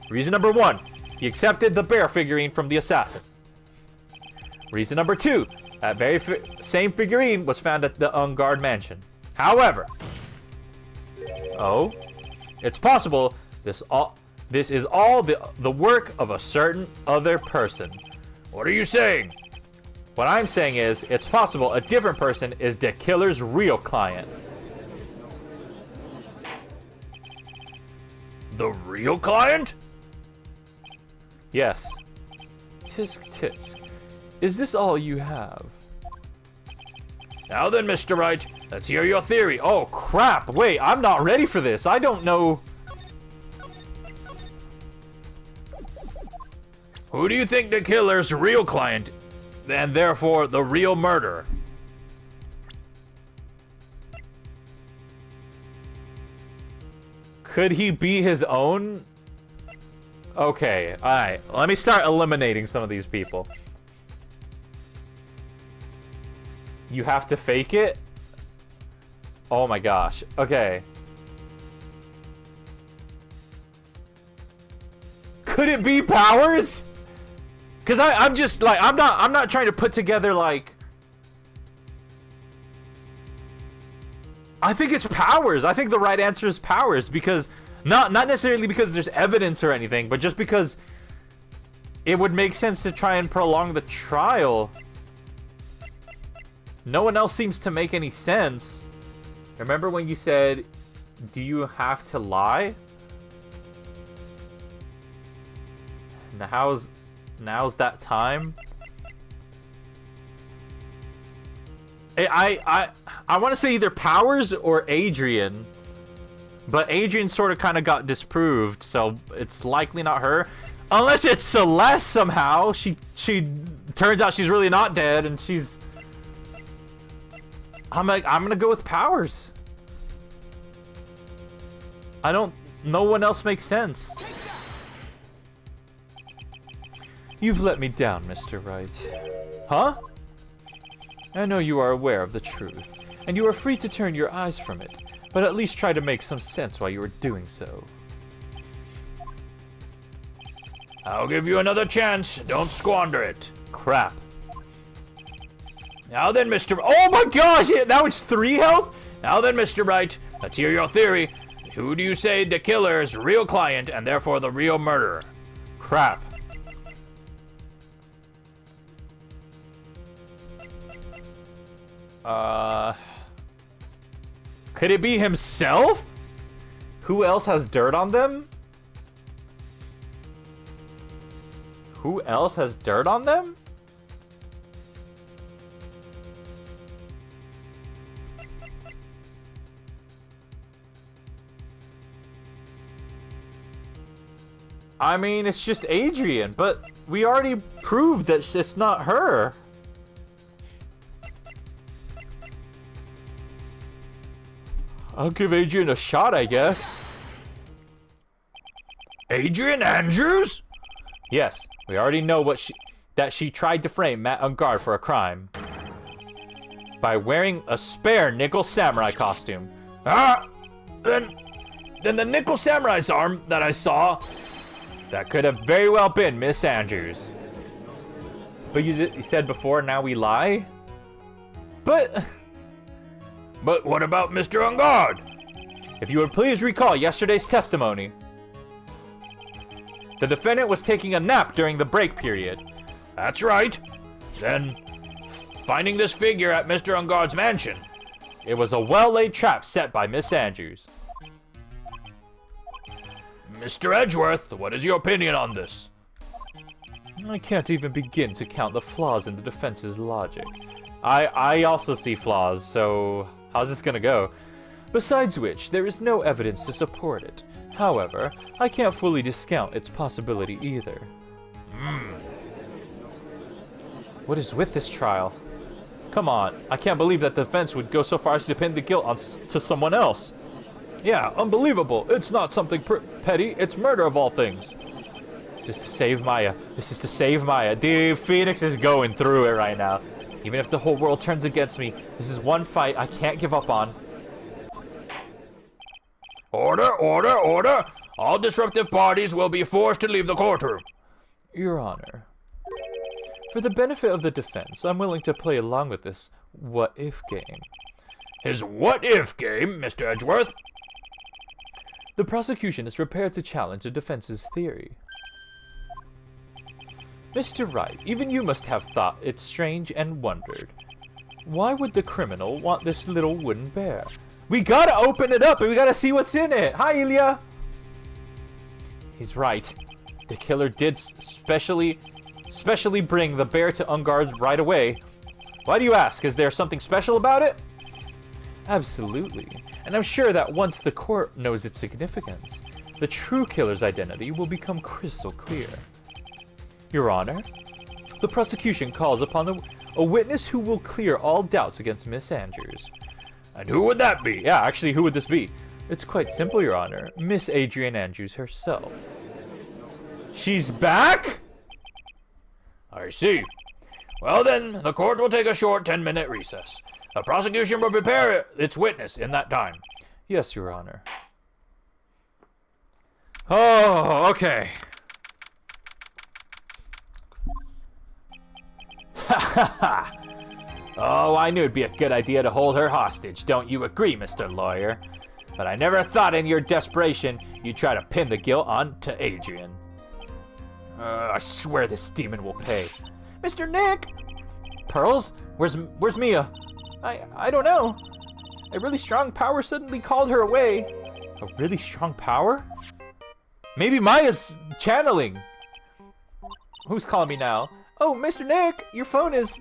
Reason number 1, he accepted the bear figurine from the assassin. Reason number 2, that very same figurine was found at the Ungard mansion. However, it's possible this is all the work of a certain other person. What are you saying? What I'm saying is, it's possible a different person is the killer's real client. The real client? Yes. Tisk tisk. Is this all you have? Now then, Mr. Wright, Let's hear your theory. Oh, crap. Wait, I'm not ready for this. I don't know. Who do you think the killer's real client, and therefore the real murderer? Could he be his own? Okay, alright. Let me start eliminating some of these people. You have to fake it? Oh my gosh. Okay. Could it be Powers? Cause I'm just like I'm not trying to put together like I think it's Powers. I think the right answer is Powers because not necessarily because there's evidence or anything, but just because it would make sense to try and prolong the trial. No one else seems to make any sense. Remember when you said, do you have to lie? Now's that time? I want to say either Powers or Adrian. But Adrian sort of kind of got disproved, so it's likely not her. Unless it's Celeste somehow. She turns out she's really not dead and she's... I'm gonna go with Powers. No one else makes sense. You've let me down, Mr. Wright. Huh? I know you are aware of the truth, and you are free to turn your eyes from it, but at least try to make some sense while you are doing so. I'll give you another chance. Don't squander it. Crap. Now then, Mr. Oh my gosh! Now it's 3 health? Now then, Mr. Wright, let's hear your theory. Who do you say the killer's real client and therefore the real murderer? Crap. Could it be himself? Who else has dirt on them? Who else has dirt on them? I mean, it's just Adrian, but we already proved that it's not her. I'll give Adrian a shot, I guess. Adrian Andrews? Yes, we already know that she tried to frame Matt Ungard for a crime by wearing a spare nickel samurai costume. Then the nickel samurai's arm that I saw, that could have very well been Miss Andrews. But you said before, now we lie? But what about Mr. Ungard? If you would please recall yesterday's testimony. The defendant was taking a nap during the break period. That's right. Then, finding this figure at Mr. Ungard's mansion. It was a well-laid trap set by Miss Andrews. Mr. Edgeworth, what is your opinion on this? I can't even begin to count the flaws in the defense's logic. I also see flaws, so how's this gonna go? Besides which, there is no evidence to support it. However, I can't fully discount its possibility either. What is with this trial? Come on, I can't believe that the defense would go so far as to pin the guilt to someone else. Yeah, unbelievable. It's not something petty, it's murder of all things. This is to save Maya. This is to save Maya. Dude, Phoenix is going through it right now. Even if the whole world turns against me, this is one fight I can't give up on. Order, order, order! All disruptive parties will be forced to leave the courtroom. Your Honor, for the benefit of the defense, I'm willing to play along with this what-if game. His what-if game, Mr. Edgeworth? The prosecution is prepared to challenge the defense's theory. Mr. Wright, even you must have thought it strange and wondered. Why would the criminal want this little wooden bear? We gotta open it up and we gotta see what's in it. Hi, Ilya. He's right. The killer did specially bring the bear to Ungard right away. Why do you ask? Is there something special about it? Absolutely. And I'm sure that once the court knows its significance, the true killer's identity will become crystal clear. Your Honor, the prosecution calls upon a witness who will clear all doubts against Miss Andrews. And who would that be? Yeah, actually, who would this be? It's quite simple, Your Honor. Miss Adrian Andrews herself. She's back? I see. Well then, the court will take a short 10-minute recess. The prosecution will prepare its witness in that time. Yes, Your Honor. Oh, okay. Ha ha ha! Oh, I knew it'd be a good idea to hold her hostage. Don't you agree, Mr. Lawyer? But I never thought in your desperation you'd try to pin the guilt on to Adrian. I swear this demon will pay. Mr. Nick! Pearls? Where's Mia? I don't know. A really strong power suddenly called her away. A really strong power? Maybe Maya's channeling. Who's calling me now? Oh, Mr. Nick, your phone is...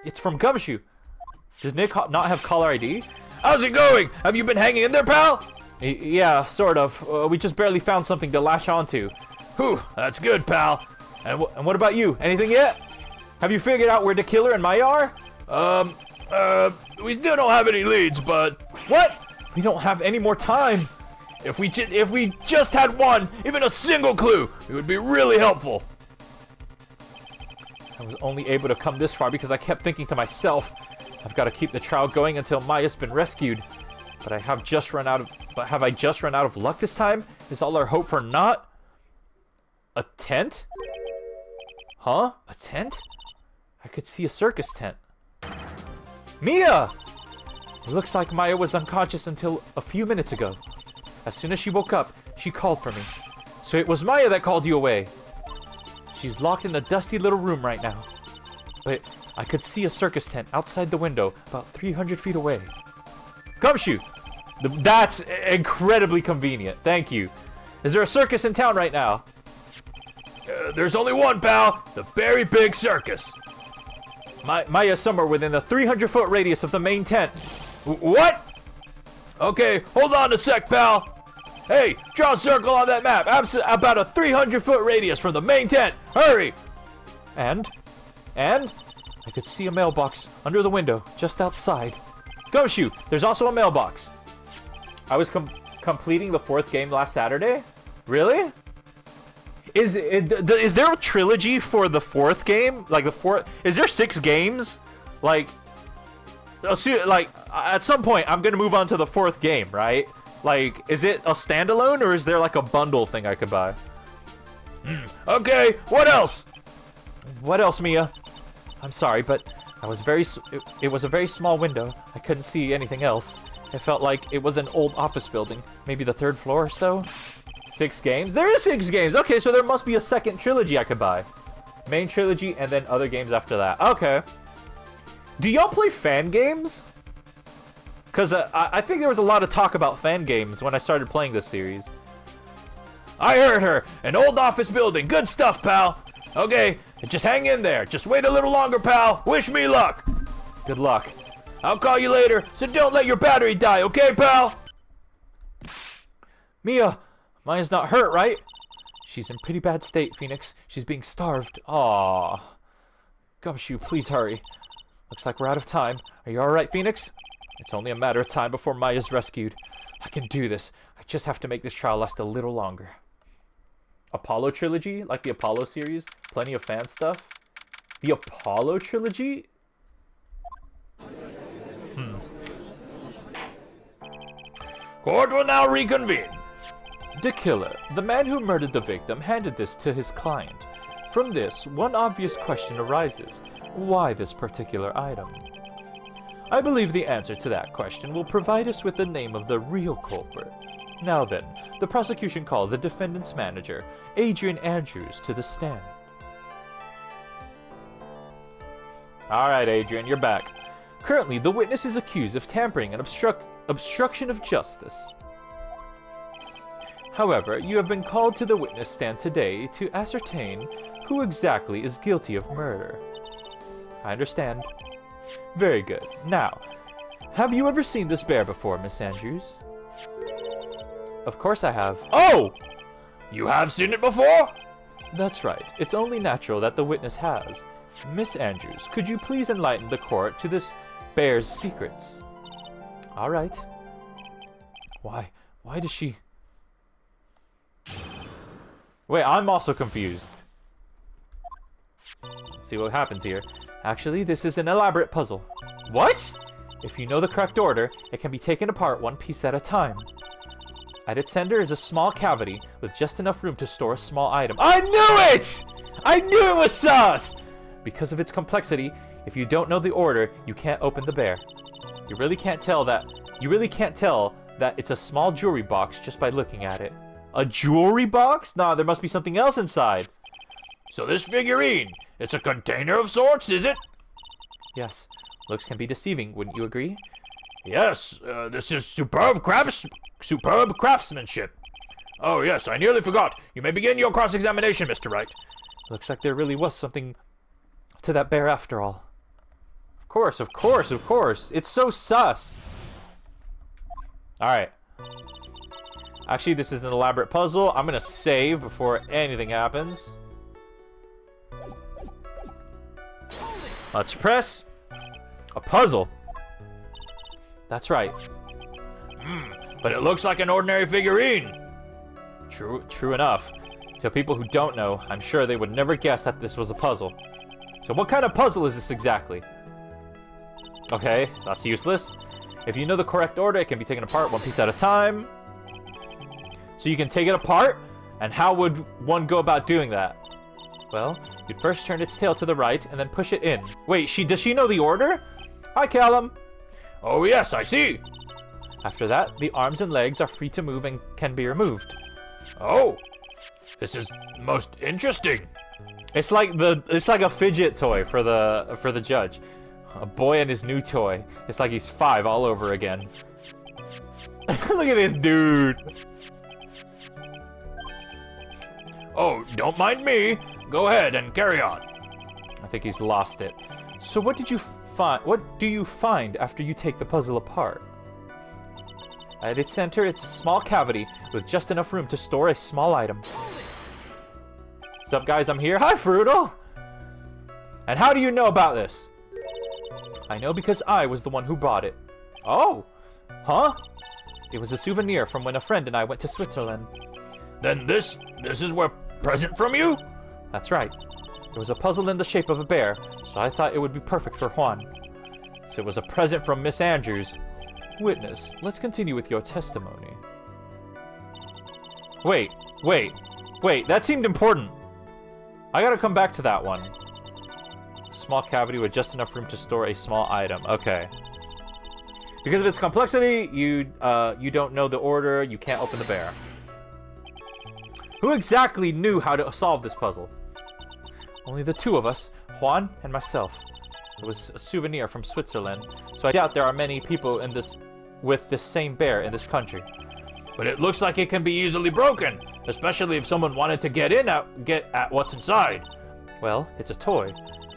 It's from Gumshoe. Does Nick not have caller ID? How's it going? Have you been hanging in there, pal? Yeah, sort of. We just barely found something to latch onto. Whew, that's good, pal. And what about you? Anything yet? Have you figured out where the killer and Maya are? We still don't have any leads, but... What? We don't have any more time. If we just had one, even a single clue, it would be really helpful. I was only able to come this far because I kept thinking to myself, I've got to keep the trial going until Maya's been rescued. But have I just run out of luck this time? Is all our hope for naught? A tent? Huh? A tent? I could see a circus tent. Mia! It looks like Maya was unconscious until a few minutes ago. As soon as she woke up, she called for me. So it was Maya that called you away. She's locked in a dusty little room right now. But I could see a circus tent outside the window, about 300 feet away. Gumshoe! That's incredibly convenient. Thank you. Is there a circus in town right now? There's only one, pal. The very big circus. Maya's somewhere within a 300-foot radius of the main tent. What? Okay, hold on a sec, pal. Hey, draw a circle on that map. About a 300-foot radius from the main tent. Hurry! And I could see a mailbox under the window, just outside. Gumshoe, there's also a mailbox. I was completing the 4th game last Saturday. Really? Is there a trilogy for the 4th game? Like the 4th? Is there 6 games? Like at some point I'm gonna move on to the 4th game, right? Like, is it a standalone or is there like a bundle thing I could buy? Okay, what else? What else, Mia? I'm sorry, but it was a very small window. I couldn't see anything else. It felt like it was an old office building, maybe the 3rd floor or so. 6 games? There is 6 games! Okay, so there must be a second trilogy I could buy. Main trilogy and then other games after that. Okay. Do y'all play fan games? Because I think there was a lot of talk about fan games when I started playing this series. I heard her! An old office building! Good stuff, pal! Okay, just hang in there. Just wait a little longer, pal. Wish me luck. Good luck. I'll call you later, so don't let your battery die, okay, pal? Mia! Maya's not hurt, right? She's in pretty bad state, Phoenix. She's being starved. Aww. Gumshoe, please hurry. Looks like we're out of time. Are you alright, Phoenix? It's only a matter of time before Maya's rescued. I can do this. I just have to make this trial last a little longer. Apollo trilogy? Like the Apollo series? Plenty of fan stuff? The Apollo trilogy? Court will now reconvene. The killer, the man who murdered the victim, handed this to his client. From this, one obvious question arises. Why this particular item? I believe the answer to that question will provide us with the name of the real culprit. Now then, the prosecution called the defendant's manager, Adrian Andrews, to the stand. Alright, Adrian, you're back. Currently, the witness is accused of tampering and obstruction of justice. However, you have been called to the witness stand today to ascertain who exactly is guilty of murder. I understand. Very good. Now, Have you ever seen this bear before, Miss Andrews? Of course I have. Oh! You have seen it before? That's right. It's only natural that the witness has. Miss Andrews, could you please enlighten the court to this bear's secrets? All right. Why? Why does she... Wait, I'm also confused. Let's see what happens here. Actually, this is an elaborate puzzle. What? If you know the correct order, it can be taken apart one piece at a time. At its center is a small cavity with just enough room to store a small item. I knew it! I knew it was sus! Because of its complexity, if you don't know the order, you can't open the bear. You really can't tell that it's a small jewelry box just by looking at it. A jewelry box? Nah, there must be something else inside. So this figurine, it's a container of sorts, is it? Yes. Looks can be deceiving, wouldn't you agree? Yes, this is superb craftsmanship. Oh yes, I nearly forgot. You may begin your cross-examination, Mr. Wright. Looks like there really was something to that bear after all. Of course, of course, of course. It's so sus. Alright. Actually, this is an elaborate puzzle. I'm gonna save before anything happens. Let's press. A puzzle. That's right. But it looks like an ordinary figurine. True enough. To people who don't know, I'm sure they would never guess that this was a puzzle. So what kind of puzzle is this exactly? Okay, that's useless. If you know the correct order, it can be taken apart one piece at a time. So you can take it apart? And how would one go about doing that? Well, you'd first turn its tail to the right and then push it in. Wait, does she know the order? Hi, Callum. Oh yes, I see. After that, the arms and legs are free to move and can be removed. Oh, this is most interesting. It's like a fidget toy for the judge. A boy and his new toy. It's like he's 5 all over again. Look at this dude. Oh, don't mind me. Go ahead and carry on. I think he's lost it. So what did you find? What do you find after you take the puzzle apart? At its center, it's a small cavity with just enough room to store a small item. What's up, guys? I'm here. Hi, Fruital! And how do you know about this? I know because I was the one who bought it. Oh! Huh? It was a souvenir from when a friend and I went to Switzerland. Then this is a present from you? That's right. It was a puzzle in the shape of a bear, so I thought it would be perfect for Juan. So it was a present from Miss Andrews. Witness, let's continue with your testimony. Wait, that seemed important. I gotta come back to that one. Small cavity with just enough room to store a small item. Okay. Because of its complexity, you don't know the order, you can't open the bear. Who exactly knew how to solve this puzzle? Only the two of us, Juan and myself. It was a souvenir from Switzerland, so I doubt there are many people with this same bear in this country. But it looks like it can be easily broken, especially if someone wanted to get at what's inside. Well, it's a toy,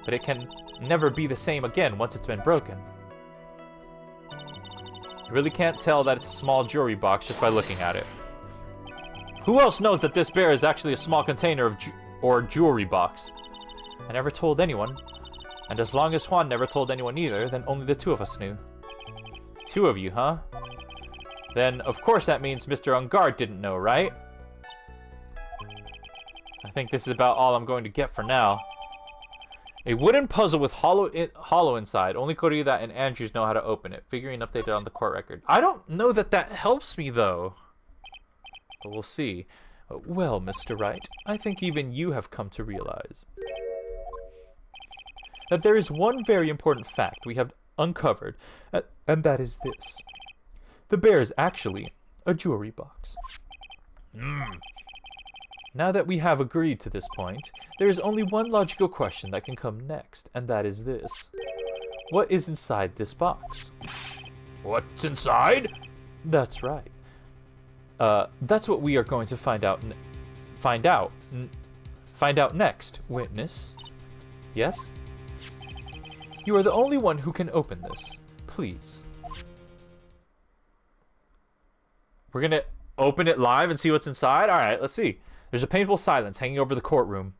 but it can never be the same again once it's been broken. You really can't tell that it's a small jewelry box just by looking at it. Who else knows that this bear is actually a small container of jewelry box? I never told anyone. And as long as Juan never told anyone either, then only the two of us knew. 2 of you, huh? Then, of course that means Mr. Ungard didn't know, right? I think this is about all I'm going to get for now. A wooden puzzle with hollow inside. Only Corrida and Andrews know how to open it. Figurine updated on the court record. I don't know that helps me, though. But we'll see. Well, Mr. Wright, I think even you have come to realize that there is one very important fact we have uncovered, and that is this. The bear is actually a jewelry box. Now that we have agreed to this point, there is only one logical question that can come next, and that is this. What is inside this box? What's inside? That's right. That's what we are going to find out next, witness. Yes? You are the only one who can open this. Please. We're gonna open it live and see what's inside? Alright, let's see. There's a painful silence hanging over the courtroom.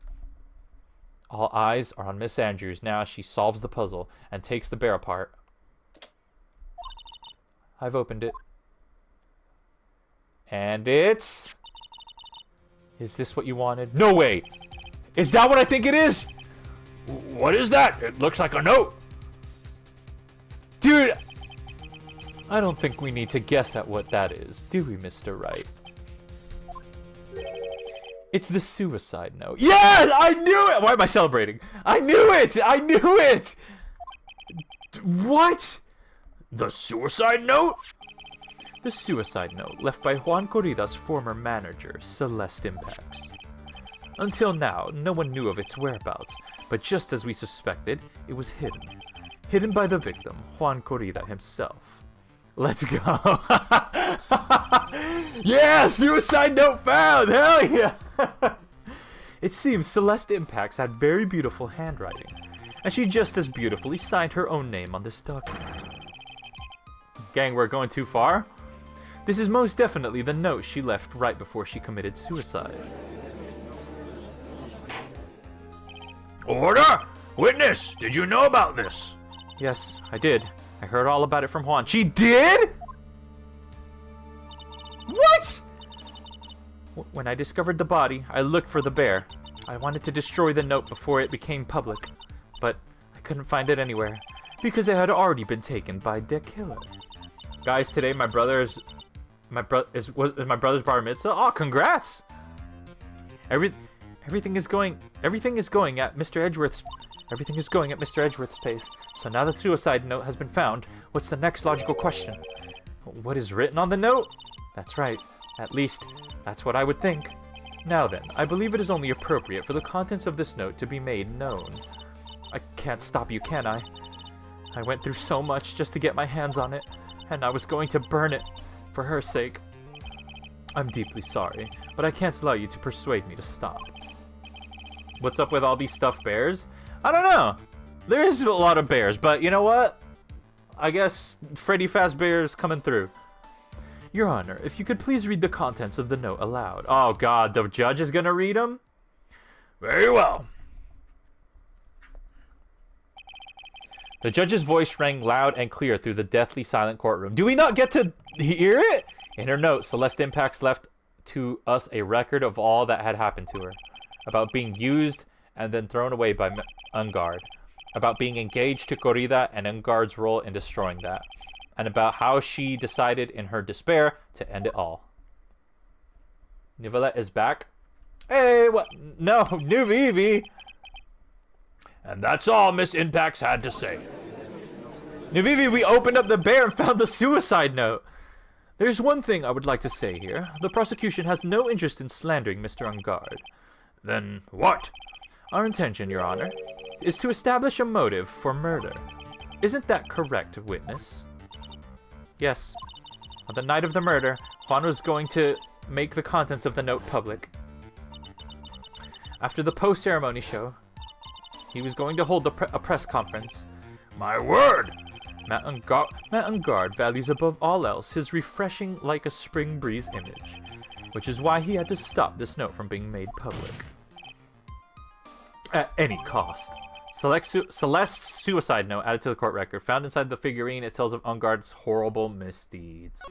All eyes are on Miss Andrews now as she solves the puzzle and takes the bear apart. I've opened it. And it's... Is this what you wanted? No way! Is that what I think it is? What is that? It looks like a note. Dude! I don't think we need to guess at what that is, do we, Mr. Wright? It's the suicide note. Yes! I knew it! Why am I celebrating? I knew it! I knew it! What? The suicide note? The suicide note left by Juan Corrida's former manager, Celeste Impacts. Until now, no one knew of its whereabouts, but just as we suspected, it was hidden. Hidden by the victim, Juan Corrida himself. Let's go. Yeah! Suicide note found! Hell yeah! It seems Celeste Impacts had very beautiful handwriting, and she just as beautifully signed her own name on this document. Gang, we're going too far? This is most definitely the note she left right before she committed suicide. Order! Witness, did you know about this? Yes, I did. I heard all about it from Juan. She did?! What?! When I discovered the body, I looked for the bear. I wanted to destroy the note before it became public, but I couldn't find it anywhere, because it had already been taken by the killer. Guys, today my brother's my brother's bar mitzvah. Oh, congrats! Everything is going at Mr. Edgeworth's pace. So now the suicide note has been found, what's the next logical question? What is written on the note? That's right. At least, that's what I would think. Now then, I believe it is only appropriate for the contents of this note to be made known. I can't stop you, can I? I went through so much just to get my hands on it, and I was going to burn it for her sake. I'm deeply sorry, but I can't allow you to persuade me to stop. What's up with all these stuffed bears? I don't know. There is a lot of bears, but you know what? I guess Freddy Fazbear's coming through. Your Honor, if you could please read the contents of the note aloud. Oh god, the judge is gonna read them? Very well. The judge's voice rang loud and clear through the deathly silent courtroom. Do we not get to hear it? In her note, Celeste Impacts left to us a record of all that had happened to her. About being used and then thrown away by Ungard. About being engaged to Corrida and Ungard's role in destroying that. And about how she decided in her despair to end it all. Nicolette is back. Hey, what? No, new Vivi. And that's all Miss Impacts had to say. New Vivi, we opened up the bear and found the suicide note. There's one thing I would like to say here. The prosecution has no interest in slandering Mr. Ungard. Then what? Our intention, Your Honor, is to establish a motive for murder. Isn't that correct, witness? Yes. On the night of the murder, Juan was going to make the contents of the note public. After the post-ceremony show, he was going to hold a press conference. My word! Matt Ungard values above all else his refreshing like a spring breeze image, which is why he had to stop this note from being made public. At any cost. Celeste's suicide note added to the court record. Found inside the figurine, it tells of Ungard's horrible misdeeds.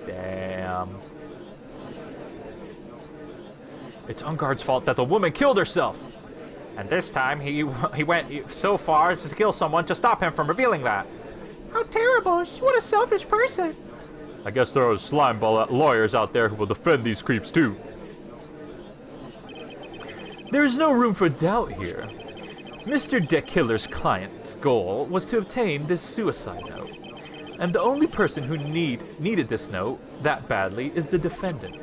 Damn. It's Ungard's fault that the woman killed herself. And this time, he went so far as to kill someone to stop him from revealing that. How terrible. What a selfish person. I guess there are slimeball lawyers out there who will defend these creeps too. There is no room for doubt here. Mr. Dekiller's client's goal was to obtain this suicide note. And the only person who needed this note that badly is the defendant.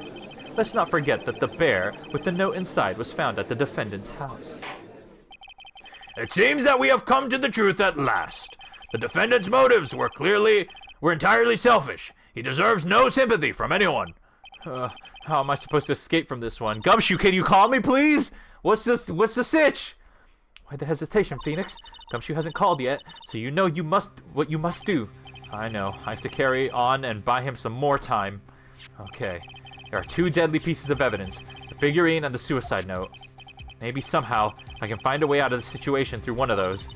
Let's not forget that the bear with the note inside was found at the defendant's house. It seems that we have come to the truth at last. The defendant's motives were entirely selfish. He deserves no sympathy from anyone. How am I supposed to escape from this one? Gumshoe, can you call me, please? What's the sitch? Why the hesitation, Phoenix? Gumshoe hasn't called yet, so you know what you must do. I know. I have to carry on and buy him some more time. Okay. There are two deadly pieces of evidence. The figurine and the suicide note. Maybe somehow I can find a way out of the situation through one of those.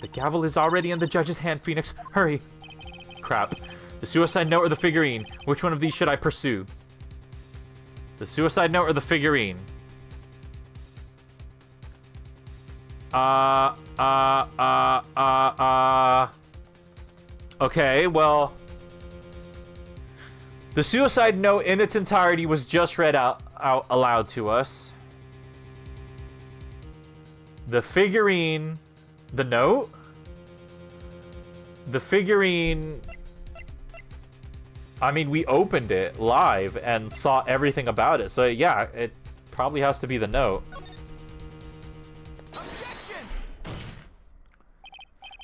The gavel is already in the judge's hand, Phoenix. Hurry. Crap. The suicide note or the figurine? Which one of these should I pursue? The suicide note or the figurine? Okay, well... The suicide note in its entirety was just read out aloud to us. The figurine... The note? The figurine... I mean, we opened it live and saw everything about it. So, yeah, it probably has to be the note. Objection!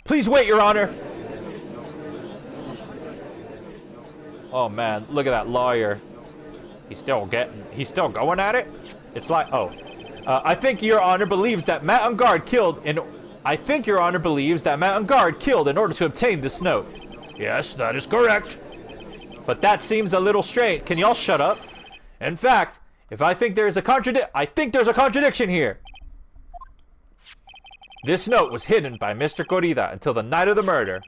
Please wait, Your Honor! Oh, man, look at that lawyer. He's still going at it? It's like, oh. I think Your Honor believes that Matt on guard killed in... I think Your Honor believes that Matt on guard killed in order to obtain this note. Yes, that is correct. But that seems a little strange. Can y'all shut up? In fact, if I think there's a contradiction here. This note was hidden by Mr. Corrida until the night of the murder.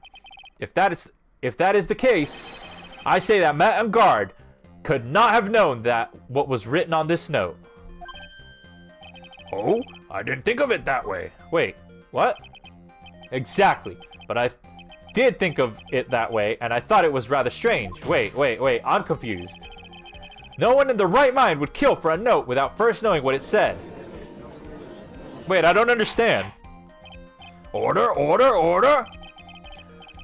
If that is the case, I say that Matt on guard could not have known that what was written on this note. Oh, I didn't think of it that way. Wait, what? Exactly. But I did think of it that way, and I thought it was rather strange. Wait, I'm confused. No one in the right mind would kill for a note without first knowing what it said. Wait, I don't understand. Order, order, order!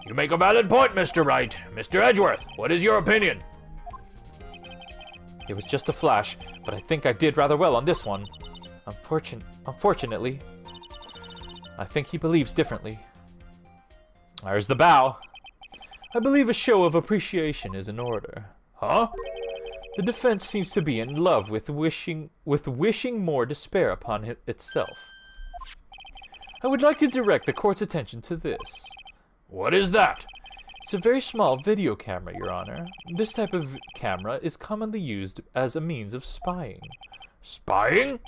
You make a valid point, Mr. Wright. Mr. Edgeworth, what is your opinion? It was just a flash, but I think I did rather well on this one. Unfortunately, I think he believes differently. There's the bow. I believe a show of appreciation is in order. Huh? The defense seems to be in love with wishing more despair upon itself. I would like to direct the court's attention to this. What is that? It's a very small video camera, Your Honor. This type of camera is commonly used as a means of spying. Spying?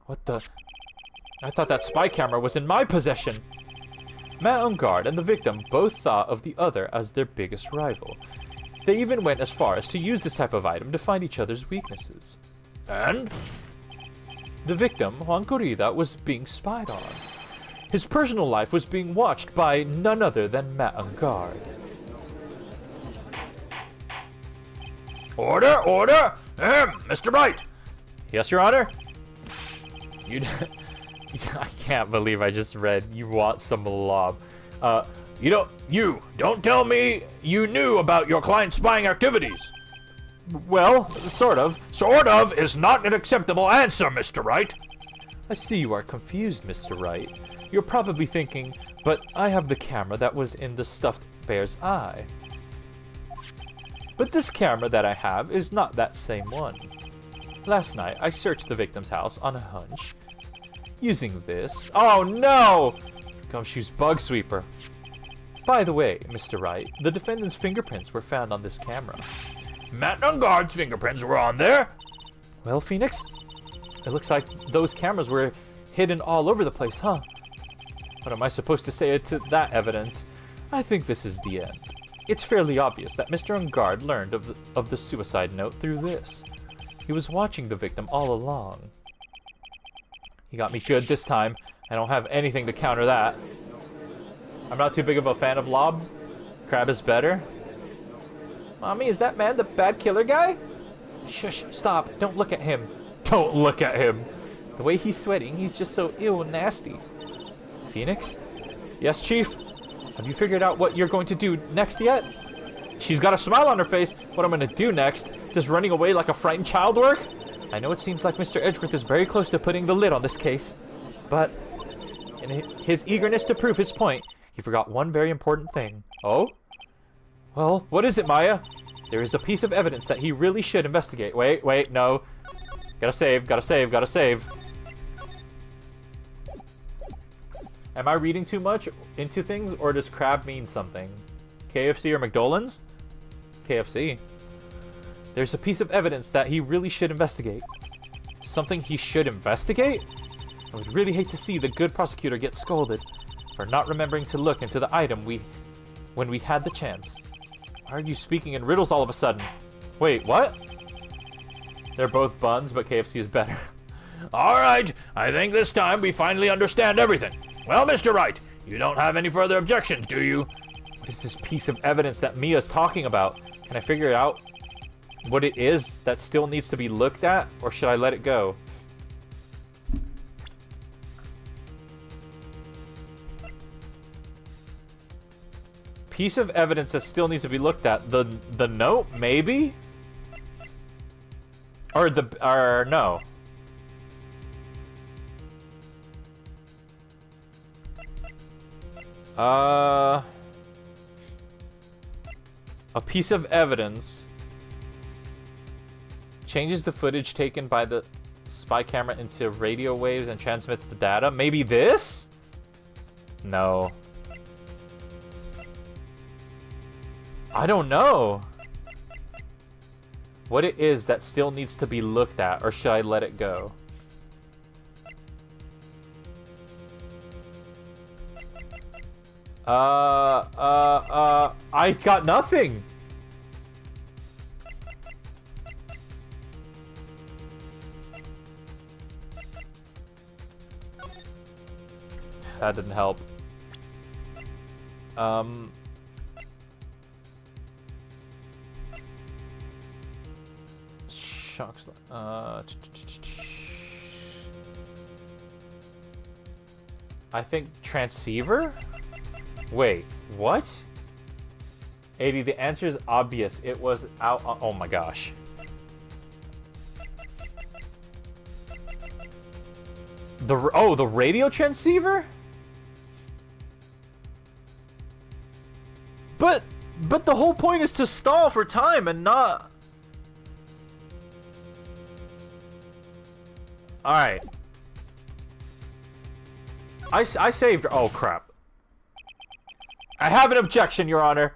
What the? I thought that spy camera was in my possession. Matt on guard and the victim both thought of the other as their biggest rival. They even went as far as to use this type of item to find each other's weaknesses. And? The victim, Juan Corrida, was being spied on. His personal life was being watched by none other than Matt on guard. Order, order! Mr. Wright! Yes, Your Honor? I can't believe I just read, you want some lob. You don't tell me you knew about your client's spying activities. Well, sort of. Sort of is not an acceptable answer, Mr. Wright. I see you are confused, Mr. Wright. You're probably thinking, but I have the camera that was in the stuffed bear's eye. But this camera that I have is not that same one. Last night, I searched the victim's house on a hunch. Using this... Oh, no! Gumshoe's bug sweeper. By the way, Mr. Wright, the defendant's fingerprints were found on this camera. Matt on guard's fingerprints were on there? Well, Phoenix, it looks like those cameras were hidden all over the place, huh? What am I supposed to say to that evidence? I think this is the end. It's fairly obvious that Mr. Ungard learned of the suicide note through this. He was watching the victim all along. He got me good this time. I don't have anything to counter that. I'm not too big of a fan of Lob. Crab is better. Mommy, is that man the bad killer guy? Shush, stop. Don't look at him. Don't look at him. The way he's sweating, he's just so ill and nasty. Phoenix? Yes, Chief? Have you figured out what you're going to do next yet? She's got a smile on her face. What I'm going to do next? Just running away like a frightened child work? I know it seems like Mr. Edgeworth is very close to putting the lid on this case. But in his eagerness to prove his point, he forgot one very important thing. Oh? Well, what is it, Maya? There is a piece of evidence that he really should investigate. Wait, no. Gotta save. Am I reading too much into things, or does crab mean something? KFC or McDonald's? KFC. There's a piece of evidence that he really should investigate. Something he should investigate? I would really hate to see the good prosecutor get scolded for not remembering to look into the item when we had the chance. Why are you speaking in riddles all of a sudden? Wait, what? They're both buns, but KFC is better. All right, I think this time we finally understand everything. Well, Mr. Wright, you don't have any further objections, do you? What is this piece of evidence that Mia's talking about? Can I figure out what it is that still needs to be looked at, or should I let it go? Piece of evidence that still needs to be looked at. The note, maybe? Or no. A piece of evidence changes the footage taken by the spy camera into radio waves and transmits the data. Maybe this? No. I don't know what it is that still needs to be looked at, or should I let it go? I got nothing. That didn't help. Shocks. I think transceiver? Wait, what? A-Dee, the answer is obvious. It was out. Oh my gosh. The radio transceiver? But the whole point is to stall for time and not. All right. I saved her. Oh crap. I have an objection, Your Honor.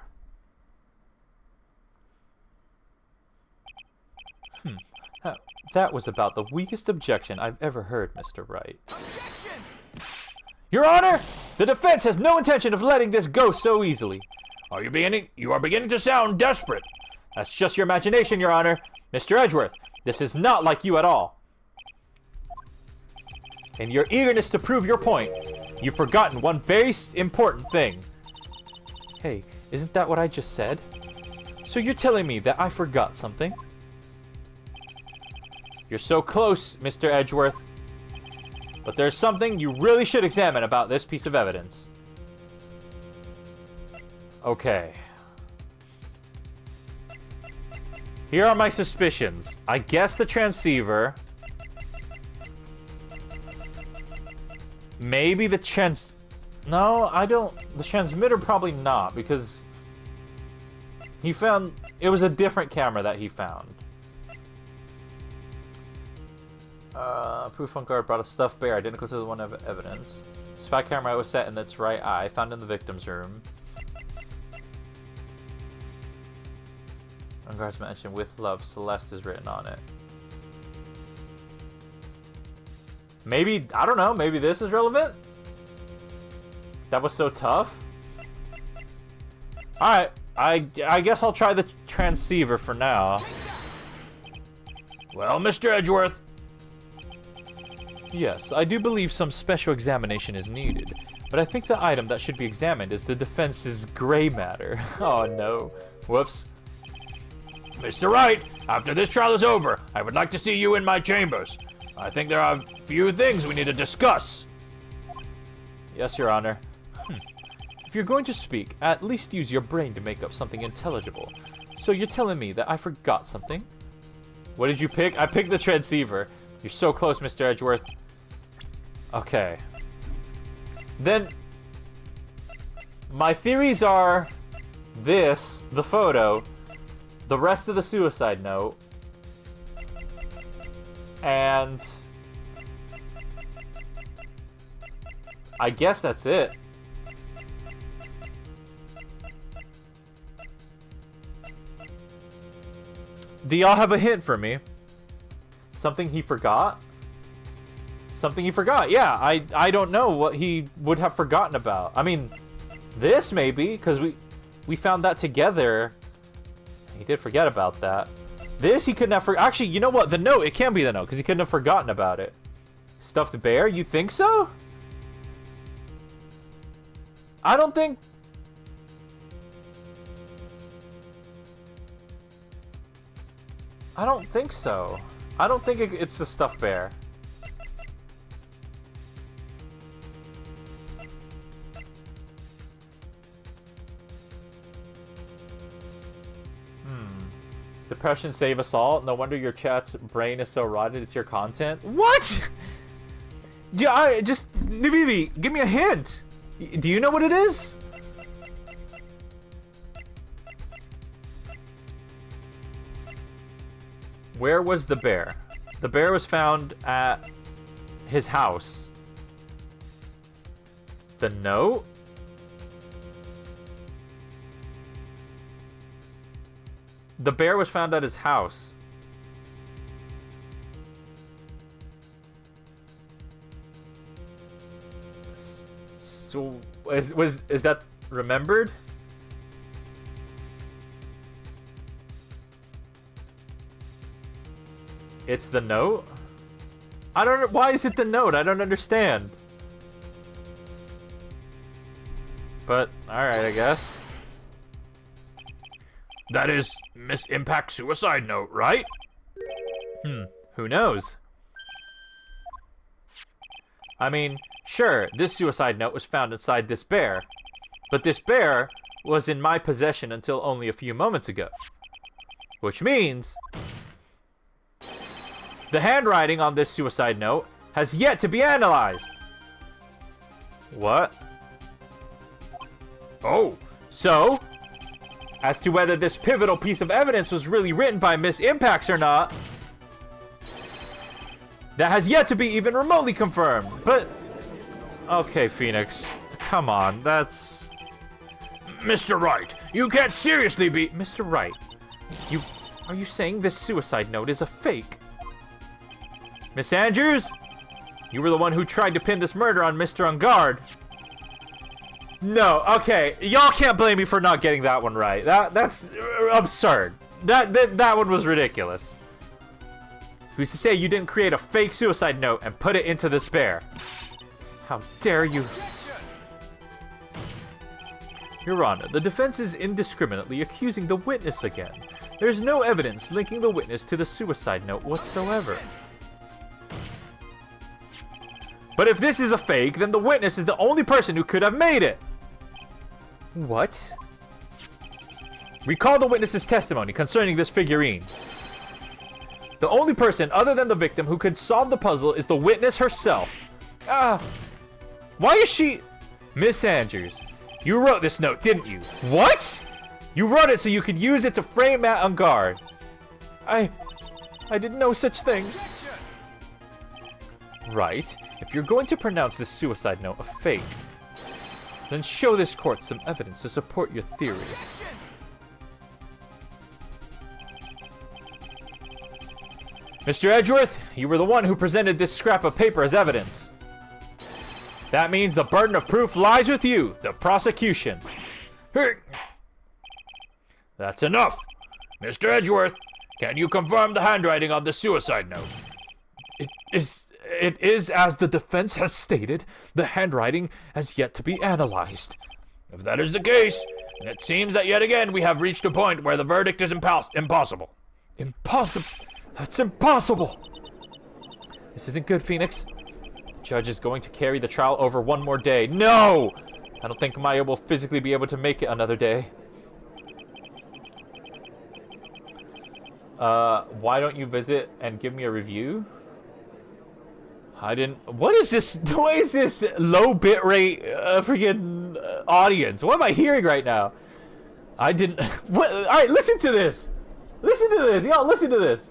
That was about the weakest objection I've ever heard, Mr. Wright. Objection! Your Honor, the defense has no intention of letting this go so easily. You are beginning to sound desperate. That's just your imagination, Your Honor. Mr. Edgeworth, this is not like you at all. In your eagerness to prove your point, you've forgotten one very important thing. Hey, isn't that what I just said? So you're telling me that I forgot something? You're so close, Mr. Edgeworth. But there's something you really should examine about this piece of evidence. Okay. Here are my suspicions. I guess the transceiver. Maybe the No, I don't. The transmitter probably not, because he found it was a different camera that he found. Proof phone card brought a stuffed bear identical to the one of evidence. Spy camera was set in its right eye, found in the victim's room. On guards mentioned with love, Celeste is written on it. Maybe, I don't know, maybe this is relevant? That was so tough? Alright, I guess I'll try the transceiver for now. Well, Mr. Edgeworth. Yes, I do believe some special examination is needed, but I think the item that should be examined is the defense's gray matter. Oh no. Whoops. Mr. Wright, after this trial is over, I would like to see you in my chambers. I think there are a few things we need to discuss. Yes, Your Honor. If you're going to speak, at least use your brain to make up something intelligible. So you're telling me that I forgot something? What did you pick? I picked the transceiver. You're so close, Mr. Edgeworth. Okay. Then, my theories are this, the photo, the rest of the suicide note, and I guess that's it. Do y'all have a hint for me? Something he forgot? Something he forgot. Yeah, I don't know what he would have forgotten about. I mean, this maybe, because we found that together. He did forget about that. This he couldn't have actually, you know what? The note, it can be the note, because he couldn't have forgotten about it. Stuffed bear? You think so? I don't think... I don't think so. I don't think it's the stuffed bear. Depression save us all. No wonder your chat's brain is so rotted. It's your content. What? Yeah, just Vivi, give me a hint. Do you know what it is? Where was the bear? The bear was found at his house. The note? The bear was found at his house. So is that remembered? It's the note? I don't know. Why is it the note? I don't understand. But alright, I guess. That is Miss Impact's suicide note, right? Who knows? I mean, sure, this suicide note was found inside this bear. But this bear was in my possession until only a few moments ago. Which means... the handwriting on this suicide note has yet to be analyzed. What? Oh. So... as to whether this pivotal piece of evidence was really written by Miss Impacts or not, that has yet to be even remotely confirmed. But, okay, Phoenix, come on, that's... Mr. Wright, you can't seriously be... Mr. Wright, are you saying this suicide note is a fake? Miss Andrews, you were the one who tried to pin this murder on Mr. Ungard. No, okay, y'all can't blame me for not getting that one right. That's absurd. That one was ridiculous. Who's to say you didn't create a fake suicide note and put it into this bear? How dare you? Your Honor, the defense is indiscriminately accusing the witness again. There's no evidence linking the witness to the suicide note whatsoever. But if this is a fake, then the witness is the only person who could have made it. What? Recall the witness's testimony concerning this figurine. The only person other than the victim who could solve the puzzle is the witness herself. Why is she... Miss Andrews, you wrote this note, didn't you? What? You wrote it so you could use it to frame Matt on guard. I didn't know such thing. Right. If you're going to pronounce this suicide note a fake, then show this court some evidence to support your theory. Mr. Edgeworth, you were the one who presented this scrap of paper as evidence. That means the burden of proof lies with you, the prosecution. That's enough. Mr. Edgeworth, can you confirm the handwriting on the suicide note? It is as the defense has stated. The handwriting has yet to be analyzed. If that is the case, then it seems that yet again we have reached a point where the verdict is impossible. Impossible? That's impossible! This isn't good, Phoenix. The judge is going to carry the trial over one more day. No! I don't think Maya will physically be able to make it another day. Why don't you visit and give me a review? What is this? What is this low bitrate freaking audience? What am I hearing right now? What? All right, listen to this. Listen to this. Y'all, listen to this.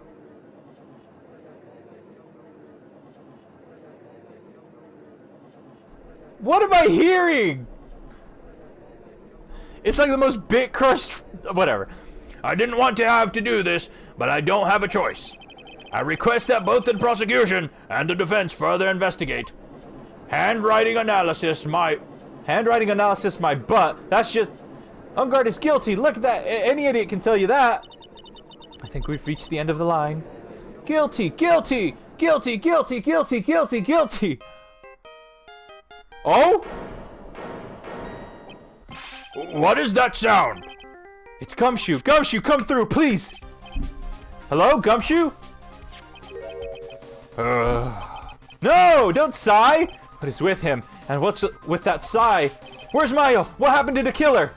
What am I hearing? It's like the most bit crushed. Whatever. I didn't want to have to do this, but I don't have a choice. I request that both the prosecution and the defense further investigate. Handwriting analysis, my butt. That's just... Unguard is guilty. Look at that. Any idiot can tell you that. I think we've reached the end of the line. Guilty, guilty, guilty, guilty, guilty, guilty, guilty. Oh? What is that sound? It's Gumshoe. Gumshoe, come through, please. Hello, Gumshoe? No, don't sigh. What is with him? And what's with that sigh? Where's Mayo? What happened to the killer?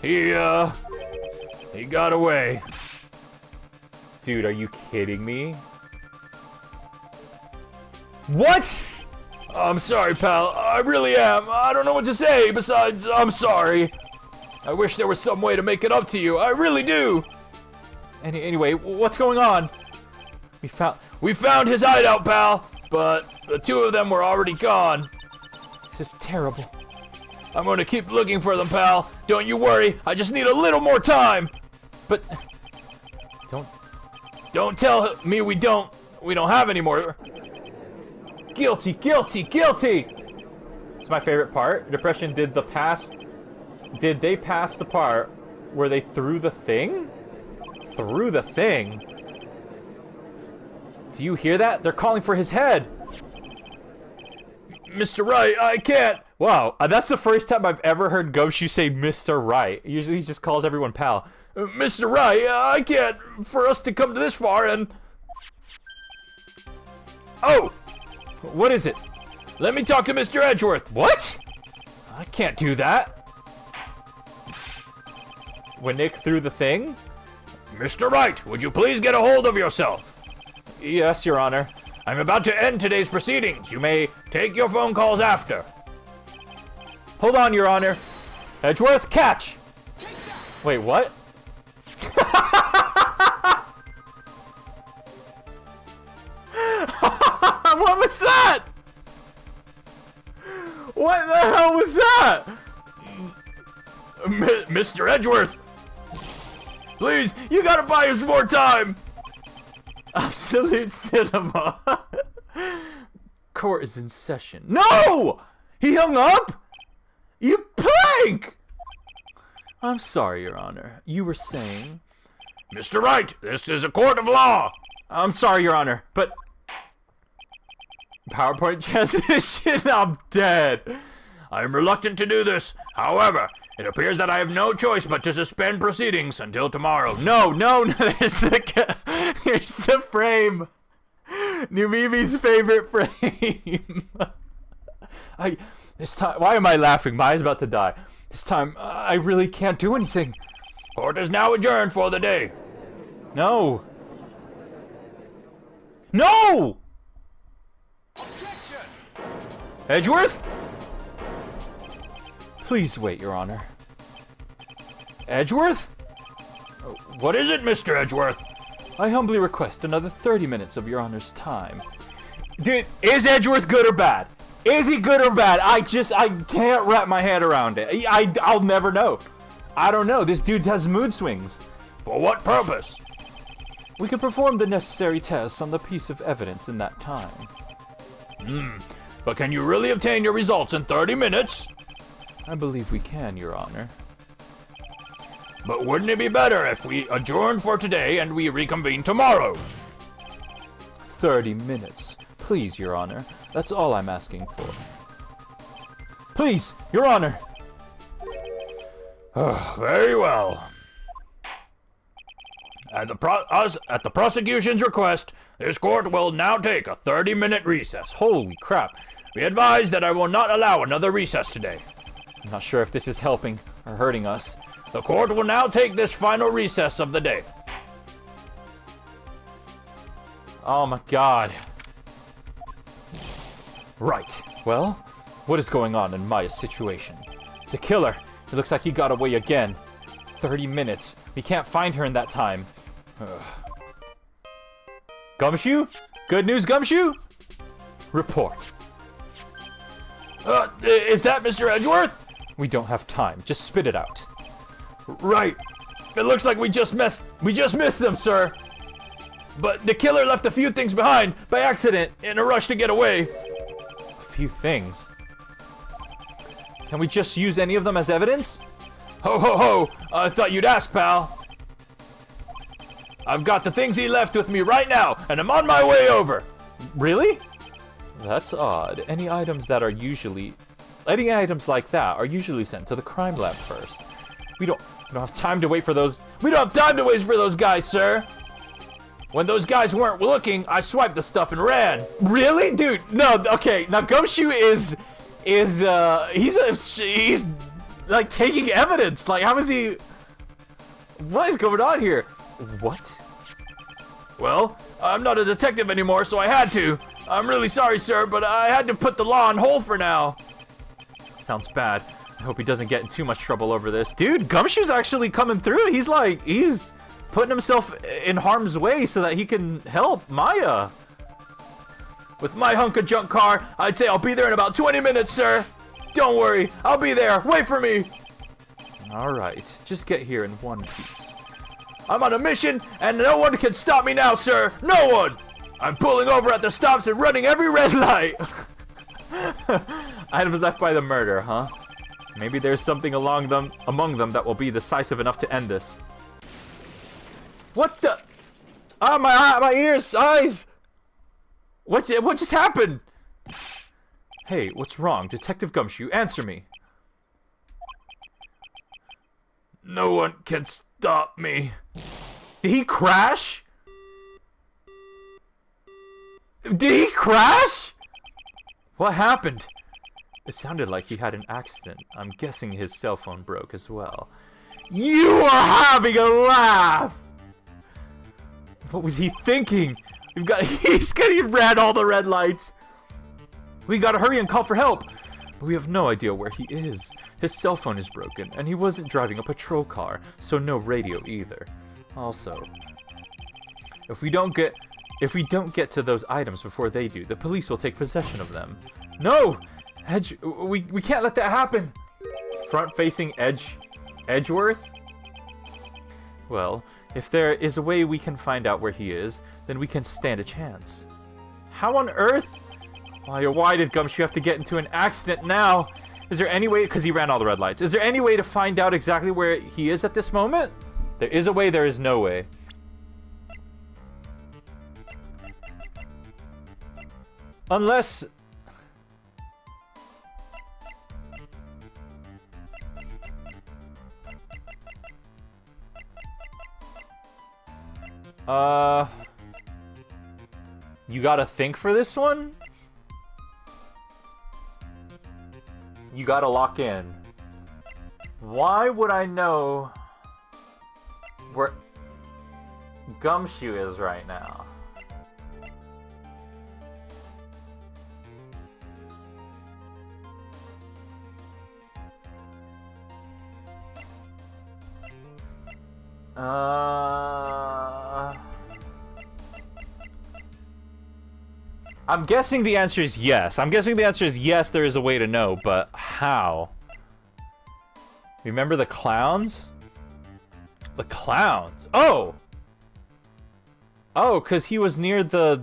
He got away. Dude, are you kidding me? What? I'm sorry, pal. I really am. I don't know what to say. Besides, I'm sorry. I wish there was some way to make it up to you. I really do. Anyway, what's going on? We found his hideout, pal. But the two of them were already gone. This is terrible. I'm going to keep looking for them, pal. Don't you worry. I just need a little more time. But Don't tell me we don't have any more. Guilty, guilty, guilty. It's my favorite part. Depression, did they pass the part where they threw the thing? Threw the thing? Do you hear that? They're calling for his head. Mr. Wright, I can't. Wow, that's the first time I've ever heard Gumshoe say Mr. Wright. Usually he just calls everyone pal. Mr. Wright, I can't. For us to come to this far and... Oh! What is it? Let me talk to Mr. Edgeworth. What? I can't do that. When Nick threw the thing? Mr. Wright, would you please get a hold of yourself? Yes, Your Honor. I'm about to end today's proceedings. You may take your phone calls after. Hold on, Your Honor. Edgeworth, catch! Wait, what? What was that? What the hell was that? Mr. Edgeworth! Please, you gotta buy us more time! Absolute cinema. Court is in session. No! He hung up? You plank! I'm sorry, Your Honor. You were saying... Mr. Wright, this is a court of law! I'm sorry, Your Honor, but... PowerPoint transition? I'm dead. I am reluctant to do this. However, it appears that I have no choice but to suspend proceedings until tomorrow. No, there's the frame. Numimi's favorite frame. This time, why am I laughing? My eye's about to die. This time, I really can't do anything. Court is now adjourned for the day. No. No! Objection! Edgeworth? Please wait, Your Honor. Edgeworth? What is it, Mr. Edgeworth? I humbly request another 30 minutes of Your Honor's time. Dude, is Edgeworth good or bad? Is he good or bad? I can't wrap my head around it. I'll never know. I don't know. This dude has mood swings. For what purpose? We can perform the necessary tests on the piece of evidence in that time. But can you really obtain your results in 30 minutes? I believe we can, Your Honor. But wouldn't it be better if we adjourn for today and we reconvene tomorrow? 30 minutes. Please, Your Honor. That's all I'm asking for. Please, Your Honor! Very well. At the prosecution's request, this court will now take a 30-minute recess. Holy crap. Be advised that I will not allow another recess today. I'm not sure if this is helping or hurting us. The court will now take this final recess of the day. Oh my god. Right. Well, what is going on in Maya's situation? The killer. It looks like he got away again. 30 minutes. We can't find her in that time. Ugh. Gumshoe? Good news, Gumshoe? Report. Is that Mr. Edgeworth? We don't have time. Just spit it out. Right. It looks like we just missed them, sir. But the killer left a few things behind by accident in a rush to get away. A few things. Can we just use any of them as evidence? Ho ho ho! I thought you'd ask, pal. I've got the things he left with me right now, and I'm on my way over. Really? That's odd. Any items like that are usually sent to the crime lab first. We don't have time to wait for those. We don't have time to wait for those guys, sir. When those guys weren't looking, I swiped the stuff and ran. Really, dude? No. Okay. Now Gumshoe is he's like taking evidence. Like, how is he? What is going on here? What? Well, I'm not a detective anymore, so I had to. I'm really sorry, sir, but I had to put the law on hold for now. Sounds bad. I hope he doesn't get in too much trouble over this. Dude, Gumshoe's actually coming through. He's putting himself in harm's way so that he can help Maya. With my hunk of junk car, I'd say I'll be there in about 20 minutes, sir. Don't worry, I'll be there. Wait for me. All right, just get here in one piece. I'm on a mission, and no one can stop me now, sir. No one. I'm pulling over at the stops and running every red light. Items left by the murder, huh? Maybe there's something among them that will be decisive enough to end this. What the? Ah, my ears, eyes. What just happened? Hey, what's wrong? Detective Gumshoe, answer me. No one can stop me. Did he crash? Did he crash? What happened? It sounded like he had an accident. I'm guessing his cell phone broke as well. You are having a laugh! What was he thinking? He's getting red, all the red lights. We gotta hurry and call for help. But we have no idea where he is. His cell phone is broken, and he wasn't driving a patrol car, so no radio either. Also, if we don't get to those items before they do, the police will take possession of them. No! We can't let that happen! Front-facing Edgeworth? Well, if there is a way we can find out where he is, then we can stand a chance. How on earth? Why did Gumshoe have to get into an accident now? Is there any way, because he ran all the red lights, is there any way to find out exactly where he is at this moment? There is a way, there is no way. Unless... You gotta think for this one? You gotta lock in. Why would I know where Gumshoe is right now? I'm guessing the answer is yes. There is a way to know, but how? Remember the clowns? The clowns. Oh! Oh, because he was near the...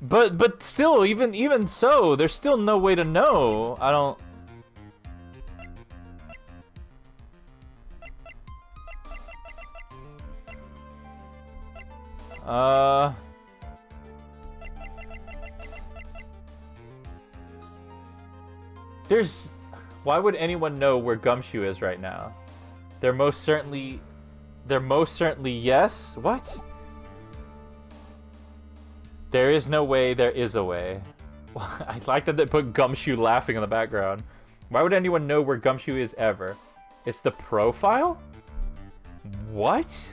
But still, even so, there's still no way to know. I don't... Why would anyone know where Gumshoe is right now? They're most certainly yes? What? There is no way, there is a way. I like that they put Gumshoe laughing in the background. Why would anyone know where Gumshoe is ever? It's the profile? What?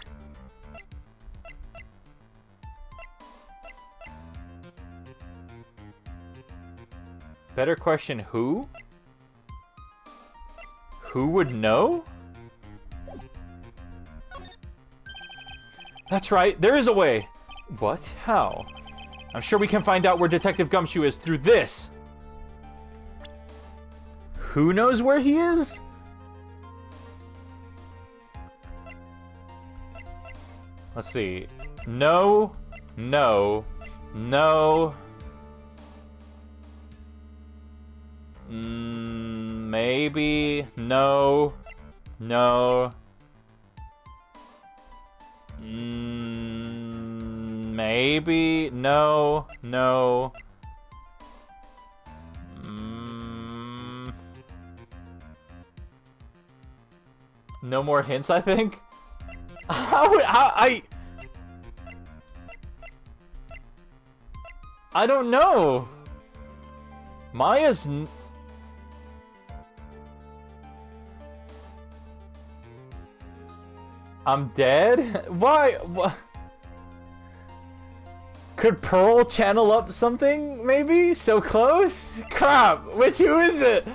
Better question, who? Who would know? That's right, there is a way. What? How? I'm sure we can find out where Detective Gumshoe is through this. Who knows where he is? Let's see. No, no, no. Maybe. No, no. Maybe. No, no. No more hints, I think. I don't know. Maya's. I'm dead? Why? What? Could Pearl channel up something, maybe? So close? Crap! Who is it?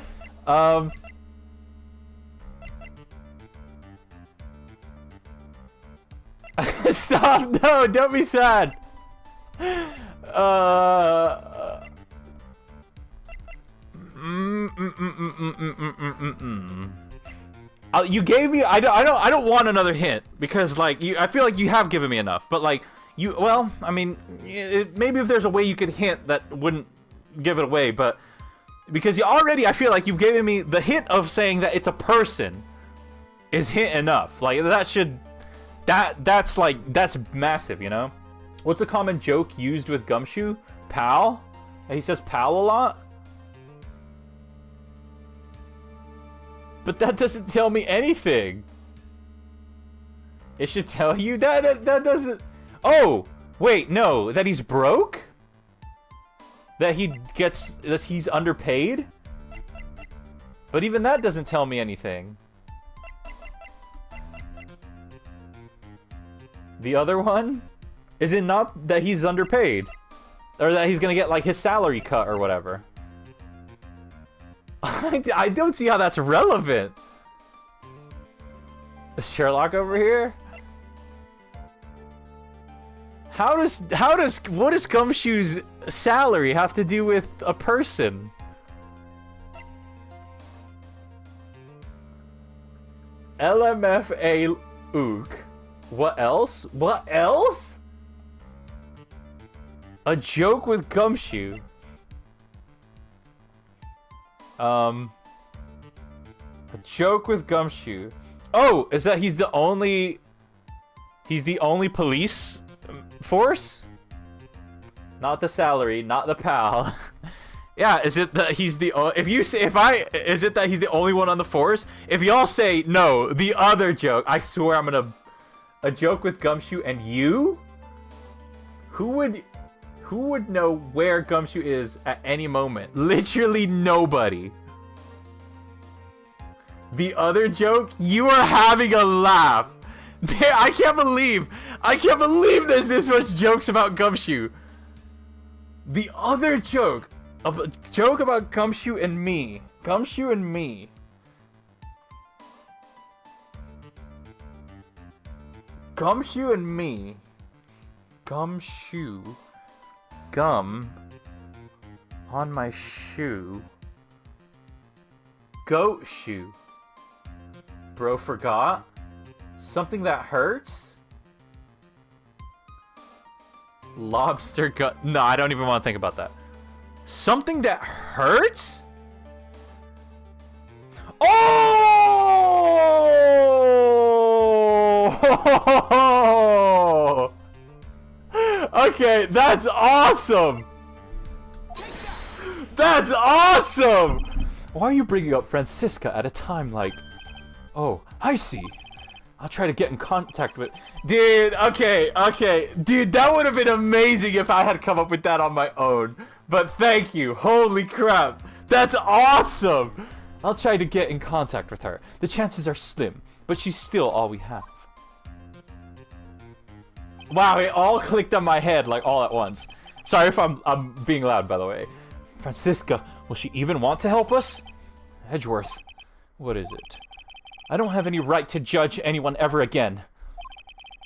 Stop! No, don't be sad. You gave me. I don't want another hint because like I feel like you have given me enough. But like you, well, I mean, maybe if there's a way you could hint that wouldn't give it away, but because you already, I feel like you've given me the hint of saying that it's a person is hint enough. Like that should. That's massive, you know? What's a common joke used with Gumshoe? Pal? He says pal a lot? But that doesn't tell me anything. It should tell you that doesn't... Oh! Wait, no. That he's broke? That he's underpaid? But even that doesn't tell me anything. The other one? Is it not that he's underpaid? Or that he's gonna get, like, his salary cut or whatever? I don't see how that's relevant. Is Sherlock over here? What does Gumshoe's salary have to do with a person? LMFA ook. What else? What else? A joke with Gumshoe. A joke with Gumshoe. Oh, is that he's the only police force? Not the salary, not the pal. Yeah, is it that he's the is it that he's the only one on the force? If y'all say no, the other joke, I swear I'm gonna. A joke with Gumshoe and you? Who would know where Gumshoe is at any moment? Literally nobody. The other joke? You are having a laugh. I can't believe there's this much jokes about Gumshoe. The other joke. A joke about Gumshoe and me. Gumshoe and me. Gumshoe and me. Gumshoe. Gum. On my shoe. Goat shoe. Bro forgot? Something that hurts? Lobster gut. No, I don't even want to think about that. Something that hurts? Oh! Okay, that's awesome! That's awesome! Why are you bringing up Francisca at a time like... Oh, I see. I'll try to get in contact with... Dude, okay. Dude, that would have been amazing if I had come up with that on my own. But thank you. Holy crap. That's awesome! I'll try to get in contact with her. The chances are slim, but she's still all we have. Wow, it all clicked on my head like all at once. Sorry if I'm being loud, by the way. Francisca, will she even want to help us? Edgeworth, what is it? I don't have any right to judge anyone ever again.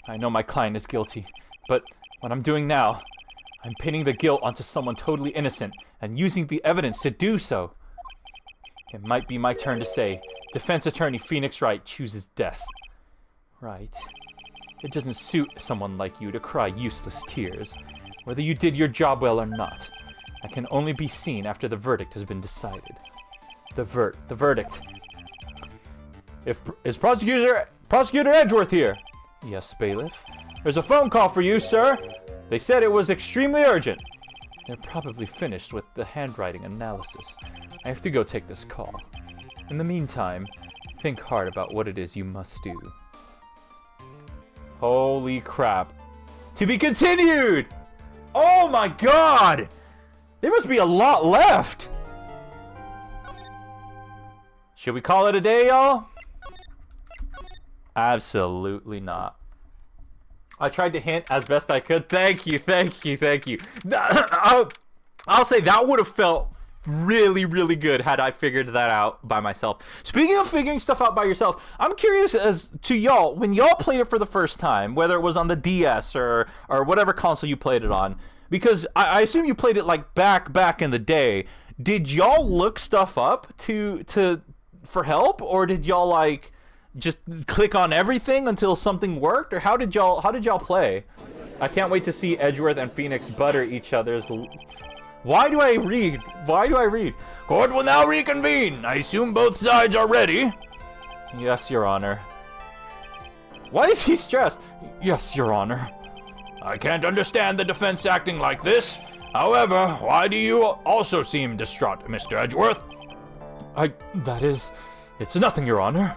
I know my client is guilty, but what I'm doing now, I'm pinning the guilt onto someone totally innocent and using the evidence to do so. It might be my turn to say, Defense Attorney Phoenix Wright chooses death. Right. It doesn't suit someone like you to cry useless tears, whether you did your job well or not. That can only be seen after the verdict has been decided. The verdict. Is Prosecutor Edgeworth here? Yes, bailiff. There's a phone call for you, sir. They said it was extremely urgent. They're probably finished with the handwriting analysis. I have to go take this call. In the meantime, think hard about what it is you must do. Holy crap. To be continued! Oh my god! There must be a lot left! Should we call it a day, y'all? Absolutely not. I tried to hint as best I could. Thank you. I'll say that would have felt really, really good had I figured that out by myself. Speaking of figuring stuff out by yourself, I'm curious as to y'all, when y'all played it for the first time, whether it was on the DS or whatever console you played it on, because I assume you played it like back in the day. Did y'all look stuff up for help, or did y'all like just click on everything until something worked, or how did y'all play? I can't wait to see Edgeworth and Phoenix butter each other's. Why do I read? Court will now reconvene. I assume both sides are ready. Yes, Your Honor. Why is he stressed? Yes, Your Honor. I can't understand the defense acting like this. However, why do you also seem distraught, Mr. Edgeworth? It's nothing, Your Honor.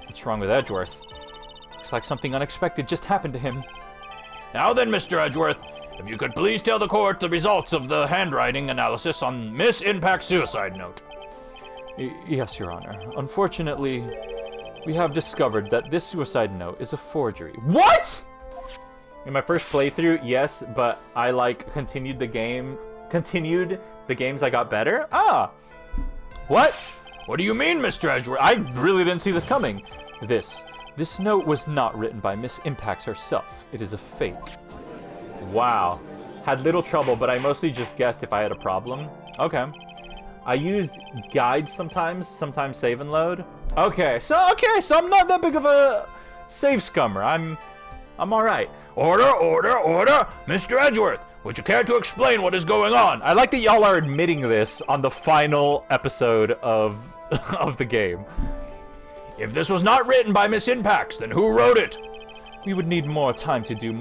What's wrong with Edgeworth? Looks like something unexpected just happened to him. Now then, Mr. Edgeworth, if you could please tell the court the results of the handwriting analysis on Miss Impact's suicide note. Yes, Your Honor. Unfortunately, we have discovered that this suicide note is a forgery. What?! In my first playthrough, yes, but I continued the games I got better? Ah! What? What do you mean, Mr. Edgeworth? I really didn't see this coming. This note was not written by Miss Impacts herself. It is a fake. Wow. Had little trouble, but I mostly just guessed if I had a problem. Okay. I used guides sometimes save and load. Okay, so I'm not that big of a save scummer. I'm alright. Order! Mr. Edgeworth, would you care to explain what is going on? I like that y'all are admitting this on the final episode of the game. If this was not written by Miss Impacts, then who wrote it? We would need more time to do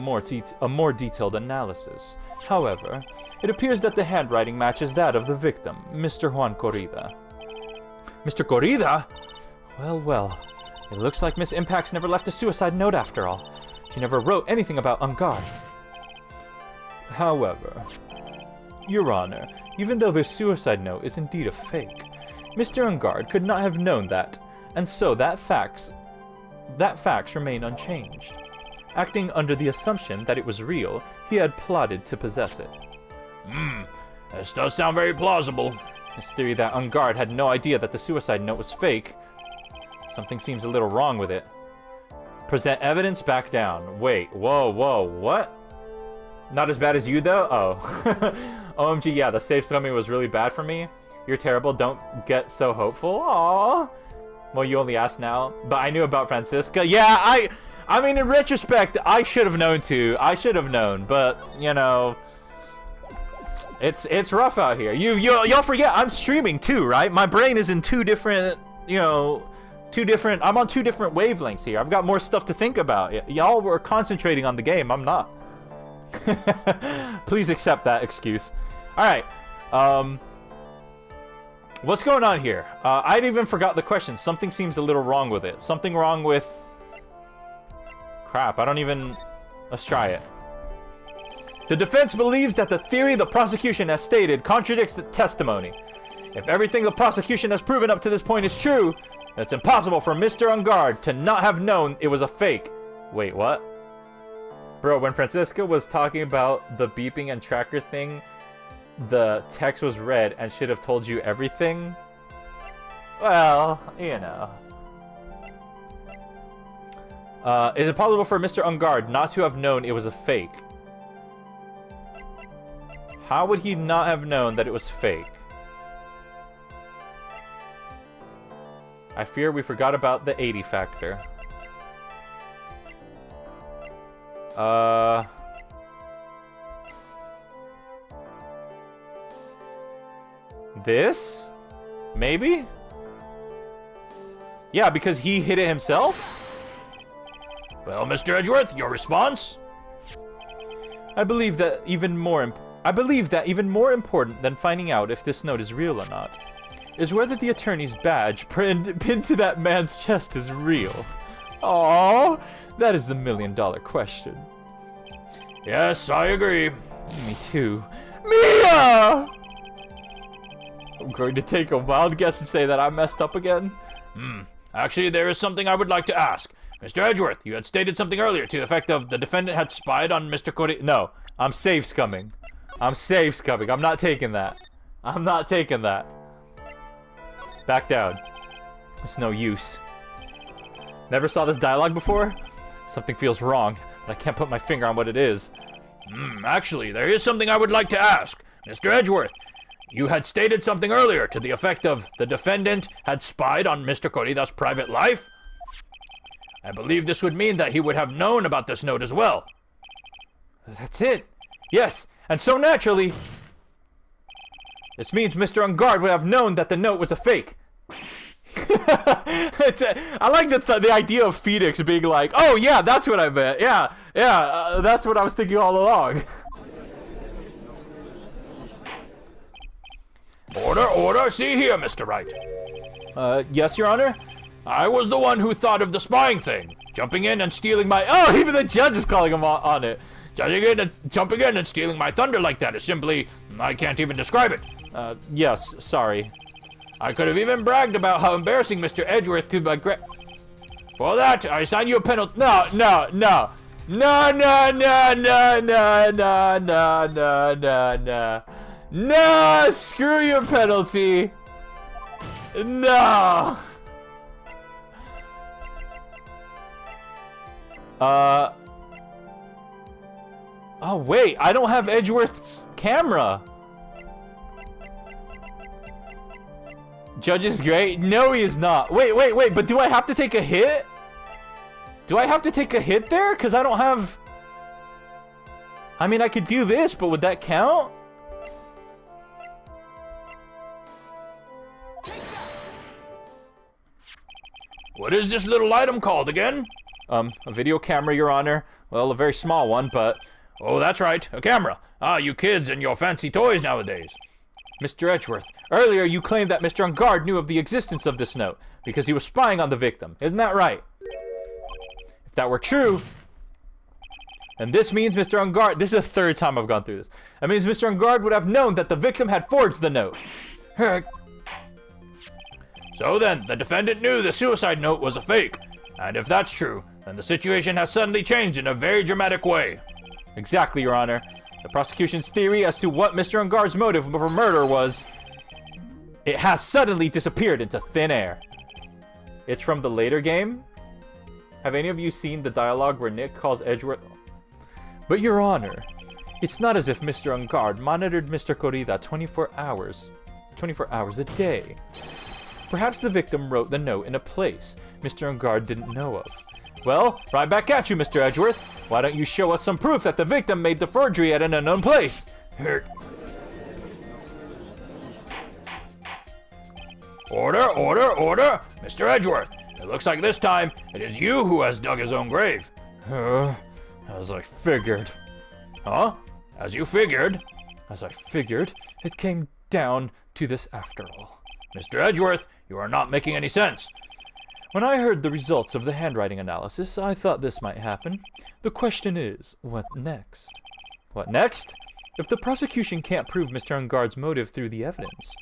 a more detailed analysis. However, it appears that the handwriting matches that of the victim, Mr. Juan Corrida. Mr. Corrida? Well. It looks like Miss Impacts never left a suicide note after all. She never wrote anything about Ungard. However, Your Honor, even though this suicide note is indeed a fake, Mr. Ungard could not have known that, and so that facts remain unchanged. Acting under the assumption that it was real, he had plotted to possess it. This does sound very plausible. His theory that Ungard had no idea that the suicide note was fake. Something seems a little wrong with it. Present evidence, back down. Wait, whoa, what? Not as bad as you, though? Oh. OMG, yeah, the safe scumming was really bad for me. You're terrible, don't get so hopeful. Aww. Well, you only asked now. But I knew about Francisca. Yeah, I mean, in retrospect, I should have known too. But, you know, it's rough out here. Y'all forget, I'm streaming too, right? My brain is in two different, I'm on two different wavelengths here. I've got more stuff to think about. Y'all were concentrating on the game. I'm not. Please accept that excuse. All right. What's going on here? I'd even forgot the question. Something seems a little wrong with it. Something wrong with... Crap, let's try it. The defense believes that the theory the prosecution has stated contradicts the testimony. If everything the prosecution has proven up to this point is true, then it's impossible for Mr. Ungard to not have known it was a fake. Wait, what? Bro, when Francisca was talking about the beeping and tracker thing, the text was red and should have told you everything? Well, you know. Is it possible for Mr. Ungard not to have known it was a fake? How would he not have known that it was fake? I fear we forgot about the A-Dee factor. This? Maybe? Yeah, because he hit it himself? Well, Mr. Edgeworth, your response? I believe that even more important than finding out if this note is real or not is whether the attorney's badge pinned to that man's chest is real. Aww, that is the million-dollar question. Yes, I agree. Me too. Mia! I'm going to take a wild guess and say that I messed up again. Actually, there is something I would like to ask. Mr. Edgeworth, you had stated something earlier to the effect of the defendant had spied on Mr. Cody. No, I'm safe scumming. I'm safe scumming. I'm not taking that. I'm not taking that. Back down. It's no use. Never saw this dialogue before? Something feels wrong, but I can't put my finger on what it is. Actually, there is something I would like to ask. Mr. Edgeworth, you had stated something earlier to the effect of the defendant had spied on Mr. Corrida's private life. I believe this would mean that he would have known about this note as well. That's it. Yes, and so naturally, this means Mr. Ungard would have known that the note was a fake. I like the idea of Phoenix being like, oh yeah, that's what I meant. Yeah, that's what I was thinking all along. Order, see here, Mr. Wright. Yes, Your Honor? I was the one who thought of the spying thing. Jumping in and stealing my... Oh, even the judge is calling him on it. Jumping in and stealing my thunder like that is simply... I can't even describe it. Yes, sorry. I could have even bragged about how embarrassing Mr. Edgeworth to my For that, I assign you a penalty. No. No, screw your penalty. No. Oh, wait. I don't have Edgeworth's camera. Judge is great. No, he is not. Wait. But do I have to take a hit? Do I have to take a hit there? Because I don't have... I mean, I could do this, but would that count? What is this little item called again? A video camera, Your Honor. Well, a very small one, but... Oh, that's right, a camera. Ah, you kids and your fancy toys nowadays. Mr. Edgeworth, earlier you claimed that Mr. Ungard knew of the existence of this note because he was spying on the victim. Isn't that right? If that were true, then this means Mr. Ungard... This is the third time I've gone through this. That means Mr. Ungard would have known that the victim had forged the note. So then, the defendant knew the suicide note was a fake. And if that's true, then the situation has suddenly changed in a very dramatic way. Exactly, Your Honor. The prosecution's theory as to what Mr. Ungard's motive for murder was, it has suddenly disappeared into thin air. It's from the later game? Have any of you seen the dialogue where Nick calls Edgeworth? But Your Honor, it's not as if Mr. Ungard monitored Mr. Corrida 24 hours a day. Perhaps the victim wrote the note in a place Mr. Ungard didn't know of. Well, right back at you, Mr. Edgeworth. Why don't you show us some proof that the victim made the forgery at an unknown place? Order! Mr. Edgeworth, it looks like this time it is you who has dug his own grave. As I figured. Huh? As you figured? As I figured, it came down to this after all. Mr. Edgeworth, you are not making any sense. When I heard the results of the handwriting analysis, I thought this might happen. The question is, what next? What next? If the prosecution can't prove Mr. Ungard's motive through the evidence,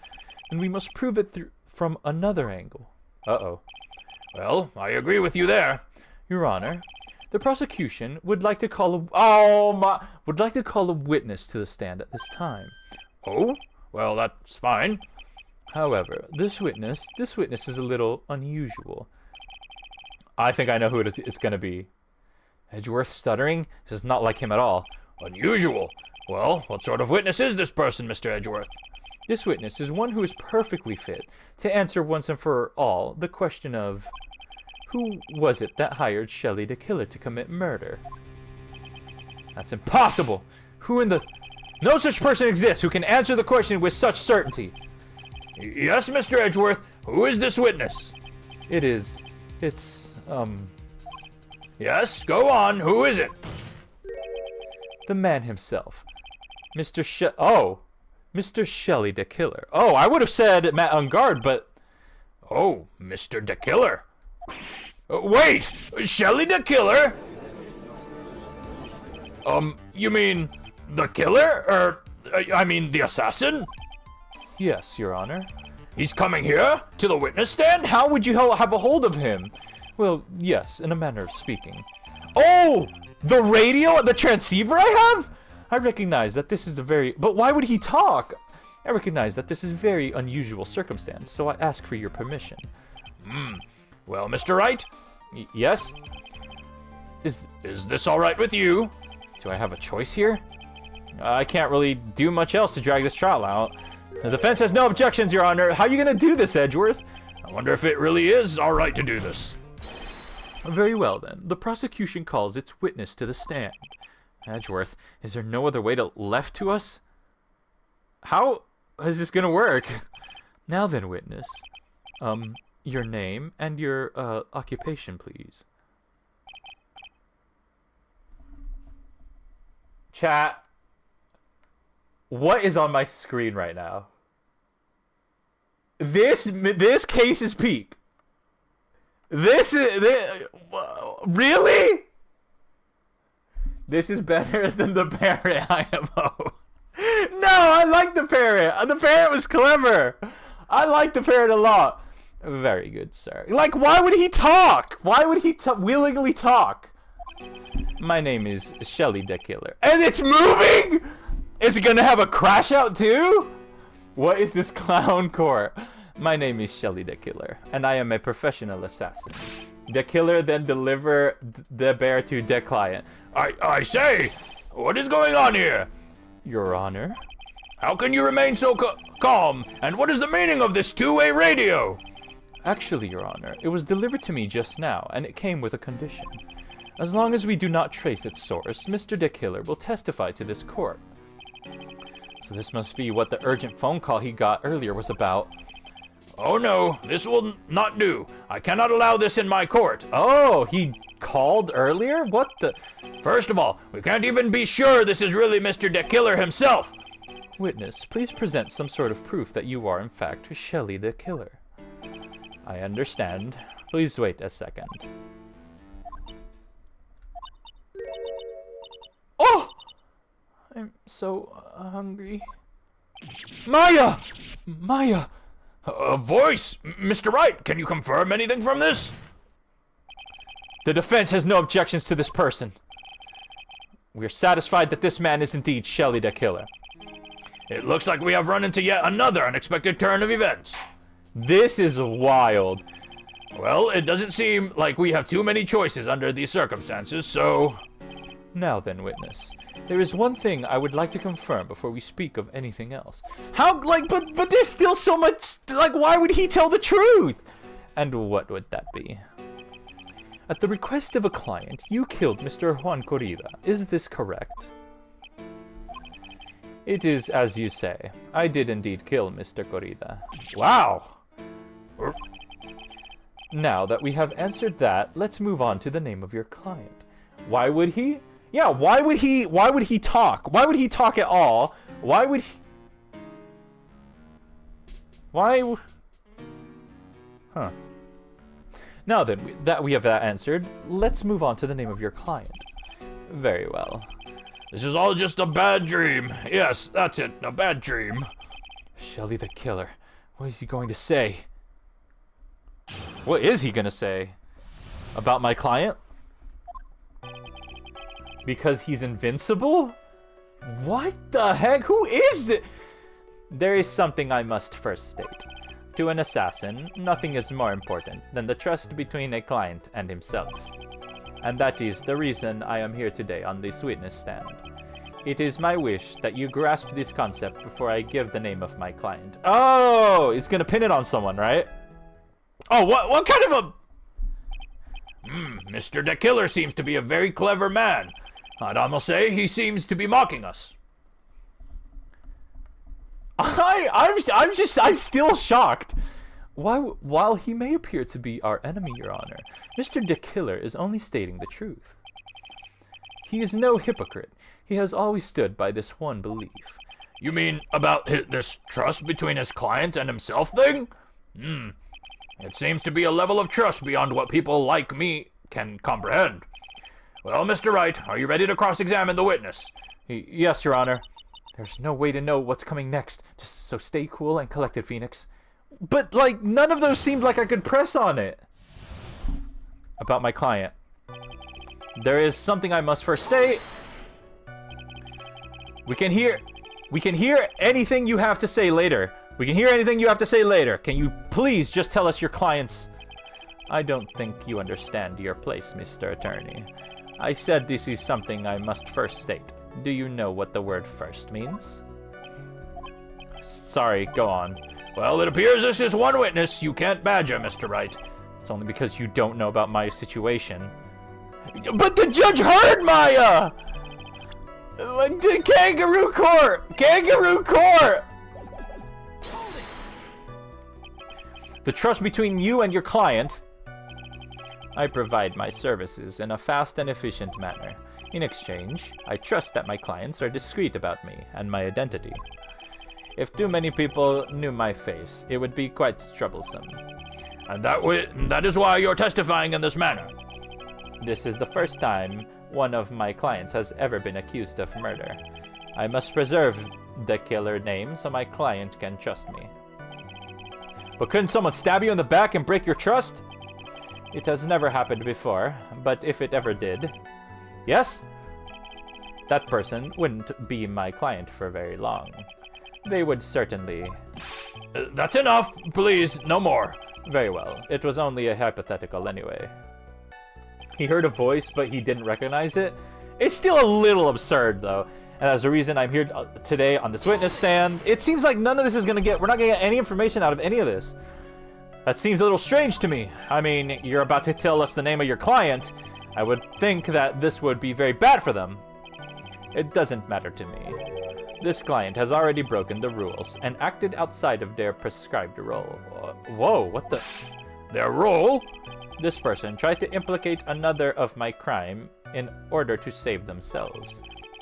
then we must prove it from another angle. Uh-oh. Well, I agree with you there. Your Honor, the prosecution would like to call a witness to the stand at this time. Oh? Well, that's fine. However, this witness is a little unusual. I think I know who it's going to be. Edgeworth stuttering? This is not like him at all. Unusual? Well, what sort of witness is this person, Mr. Edgeworth? This witness is one who is perfectly fit to answer once and for all the question of who was it that hired Shelley the killer to commit murder? That's impossible. Who in the... No such person exists who can answer the question with such certainty. Yes, Mr. Edgeworth. Who is this witness? It's, Yes, go on. Who is it? the man himself. Mr. Shelley the Killer. Oh, I would have said Matt on guard, but... Oh, Mr. the Killer. Wait! Shelley the Killer? You mean the killer? Or, I mean the assassin? Yes, Your Honor. He's coming here? To the witness stand? How would you have a hold of him? Well, yes, in a manner of speaking. Oh! The radio? The transceiver I have? I recognize that this is the very... But why would he talk? I recognize that this is very unusual circumstance, so I ask for your permission. Well, Mr. Wright? Yes? Is this all right with you? Do I have a choice here? I can't really do much else to drag this trial out. The defense has no objections, Your Honor. How are you gonna do this, Edgeworth? I wonder if it really is all right to do this. Very well, then. The prosecution calls its witness to the stand. Edgeworth, is there no other way left to us? How is this gonna work? Now then, witness. Your name and your, occupation, please. Chat. What is on my screen right now? This case is peak. This really? This is better than the parrot IMO. No, I like the parrot. The parrot was clever. I like the parrot a lot. Very good, sir. Like, why would he talk? Why would he willingly talk? My name is Shelley the Killer. And it's moving? Is it gonna have a crash out too? What is this clown court? My name is Shelley the Killer, and I am a professional assassin. The killer then deliver the bear to the client. I say, what is going on here? Your Honor? How can you remain so calm? And what is the meaning of this two-way radio? Actually, Your Honor, it was delivered to me just now, and it came with a condition. As long as we do not trace its source, Mr. the Killer will testify to this court. So this must be what the urgent phone call he got earlier was about. Oh no, this will not do. I cannot allow this in my court. Oh, he called earlier? What the... First of all, we can't even be sure this is really Mr. the Killer himself. Witness, please present some sort of proof that you are, in fact, Shelley the Killer. I understand. Please wait a second. Oh! I'm so hungry. Maya! Maya! A voice! Mr. Wright, can you confirm anything from this? The defense has no objections to this person. We are satisfied that this man is indeed Shelley the Killer. It looks like we have run into yet another unexpected turn of events. This is wild. Well, it doesn't seem like we have too many choices under these circumstances, so... Now then, witness. There is one thing I would like to confirm before we speak of anything else. How, like, but there's still so much, like, why would he tell the truth? And what would that be? At the request of a client, you killed Mr. Juan Corrida. Is this correct? It is as you say. I did indeed kill Mr. Corrida. Wow! Now that we have answered that, let's move on to the name of your client. Why would he? Yeah, why would he talk? Why would he talk at all? Why would he... Why... Huh. Now then, that we have that answered, let's move on to the name of your client. Very well. This is all just a bad dream. Yes, that's it, a bad dream. Shelley the Killer. What is he going to say? What is he gonna say? About my client? Because he's invincible? What the heck? Who is this? There is something I must first state. To an assassin, nothing is more important than the trust between a client and himself. And that is the reason I am here today on this witness stand. It is my wish that you grasp this concept before I give the name of my client. Oh, it's gonna pin it on someone, right? Oh, what kind of a... Mr. the Killer seems to be a very clever man. I'd almost say he seems to be mocking us. I'm still shocked. While he may appear to be our enemy, Your Honor, Mr. De Killer is only stating the truth. He is no hypocrite. He has always stood by this one belief. You mean about this trust between his client and himself thing? It seems to be a level of trust beyond what people like me can comprehend. Well, Mr. Wright, are you ready to cross-examine the witness? Yes, Your Honor. There's no way to know what's coming next, just so stay cool and collected, Phoenix. But, like, none of those seemed like I could press on it. About my client. There is something I must first state. We can hear anything you have to say later. We can hear anything you have to say later. Can you please just tell us your client's... I don't think you understand your place, Mr. Attorney. I said this is something I must first state. Do you know what the word first means? Sorry, go on. Well, it appears this is one witness you can't badger, Mr. Wright. It's only because you don't know about my situation. But the judge heard Maya! The kangaroo court! Kangaroo court! The trust between you and your client. I provide my services in a fast and efficient manner. In exchange, I trust that my clients are discreet about me and my identity. If too many people knew my face, it would be quite troublesome. And that is why you're testifying in this manner. This is the first time one of my clients has ever been accused of murder. I must preserve the killer name so my client can trust me. But couldn't someone stab you in the back and break your trust? It has never happened before, but if it ever did... Yes? That person wouldn't be my client for very long. They would certainly... That's enough, please, no more. Very well. It was only a hypothetical anyway. He heard a voice, but he didn't recognize it. It's still a little absurd, though. And that's the reason I'm here today on this witness stand. It seems like none of this is gonna get... We're not gonna get any information out of any of this. That seems a little strange to me. I mean, you're about to tell us the name of your client. I would think that this would be very bad for them. It doesn't matter to me. This client has already broken the rules and acted outside of their prescribed role. Whoa, what the... Their role? This person tried to implicate another of my crime in order to save themselves.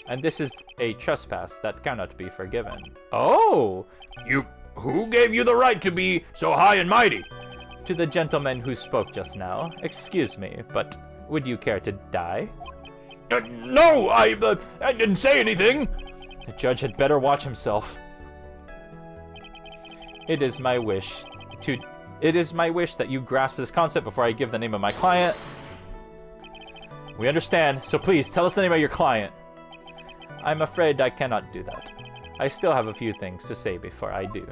And this is a trespass that cannot be forgiven. Oh! Who gave you the right to be so high and mighty? To the gentleman who spoke just now, excuse me, but would you care to die? No, I didn't say anything. The judge had better watch himself. It is my wish that you grasp this concept before I give the name of my client. We understand, so please tell us the name of your client. I'm afraid I cannot do that. I still have a few things to say before I do.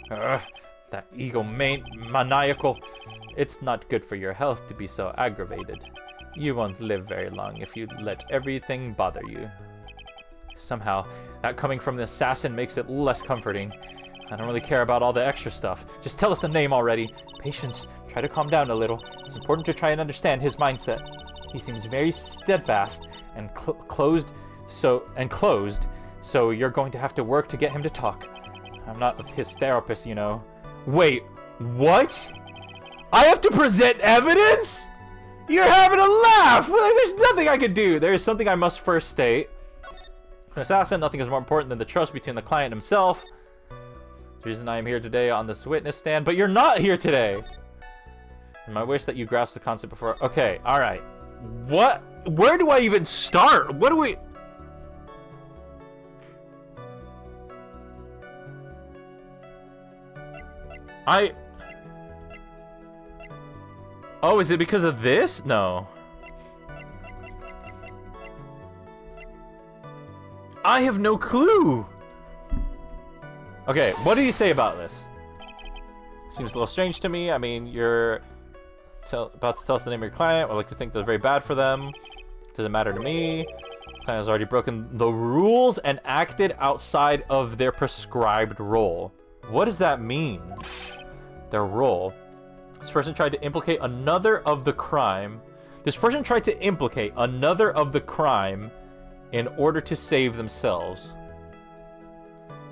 That maniacal. It's not good for your health to be so aggravated. You won't live very long if you let everything bother you. Somehow, that coming from the assassin makes it less comforting. I don't really care about all the extra stuff. Just tell us the name already. Patience, try to calm down a little. It's important to try and understand his mindset. He seems very steadfast and closed, so you're going to have to work to get him to talk. I'm not his therapist, you know. Wait, what? I have to present evidence? You're having a laugh! There's nothing I can do. There is something I must first state. An assassin, nothing is more important than the trust between the client and himself. The reason I am here today on this witness stand, but you're not here today. And I wish that you grasp the concept before. Okay, alright. What? Where do I even start? What do we... Oh, is it because of this? No. I have no clue. Okay, what do you say about this? Seems a little strange to me. I mean, you're about to tell us the name of your client. I'd like to think that's very bad for them. Doesn't matter to me. The client has already broken the rules and acted outside of their prescribed role. What does that mean? Their role. This person tried to implicate another of the crime. This person tried to implicate another of the crime in order to save themselves.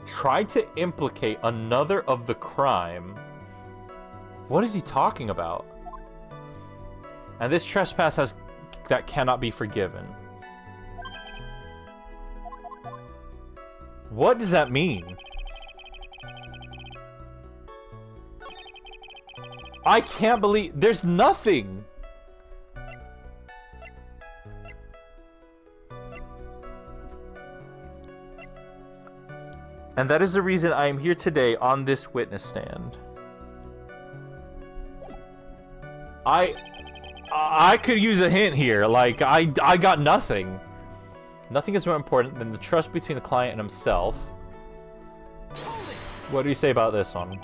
Tried to implicate another of the crime. What is he talking about? And this trespass that cannot be forgiven. What does that mean? I can't believe there's nothing. And that is the reason I am here today on this witness stand. I could use a hint here. Like, I got nothing. Nothing is more important than the trust between the client and himself. What do you say about this one?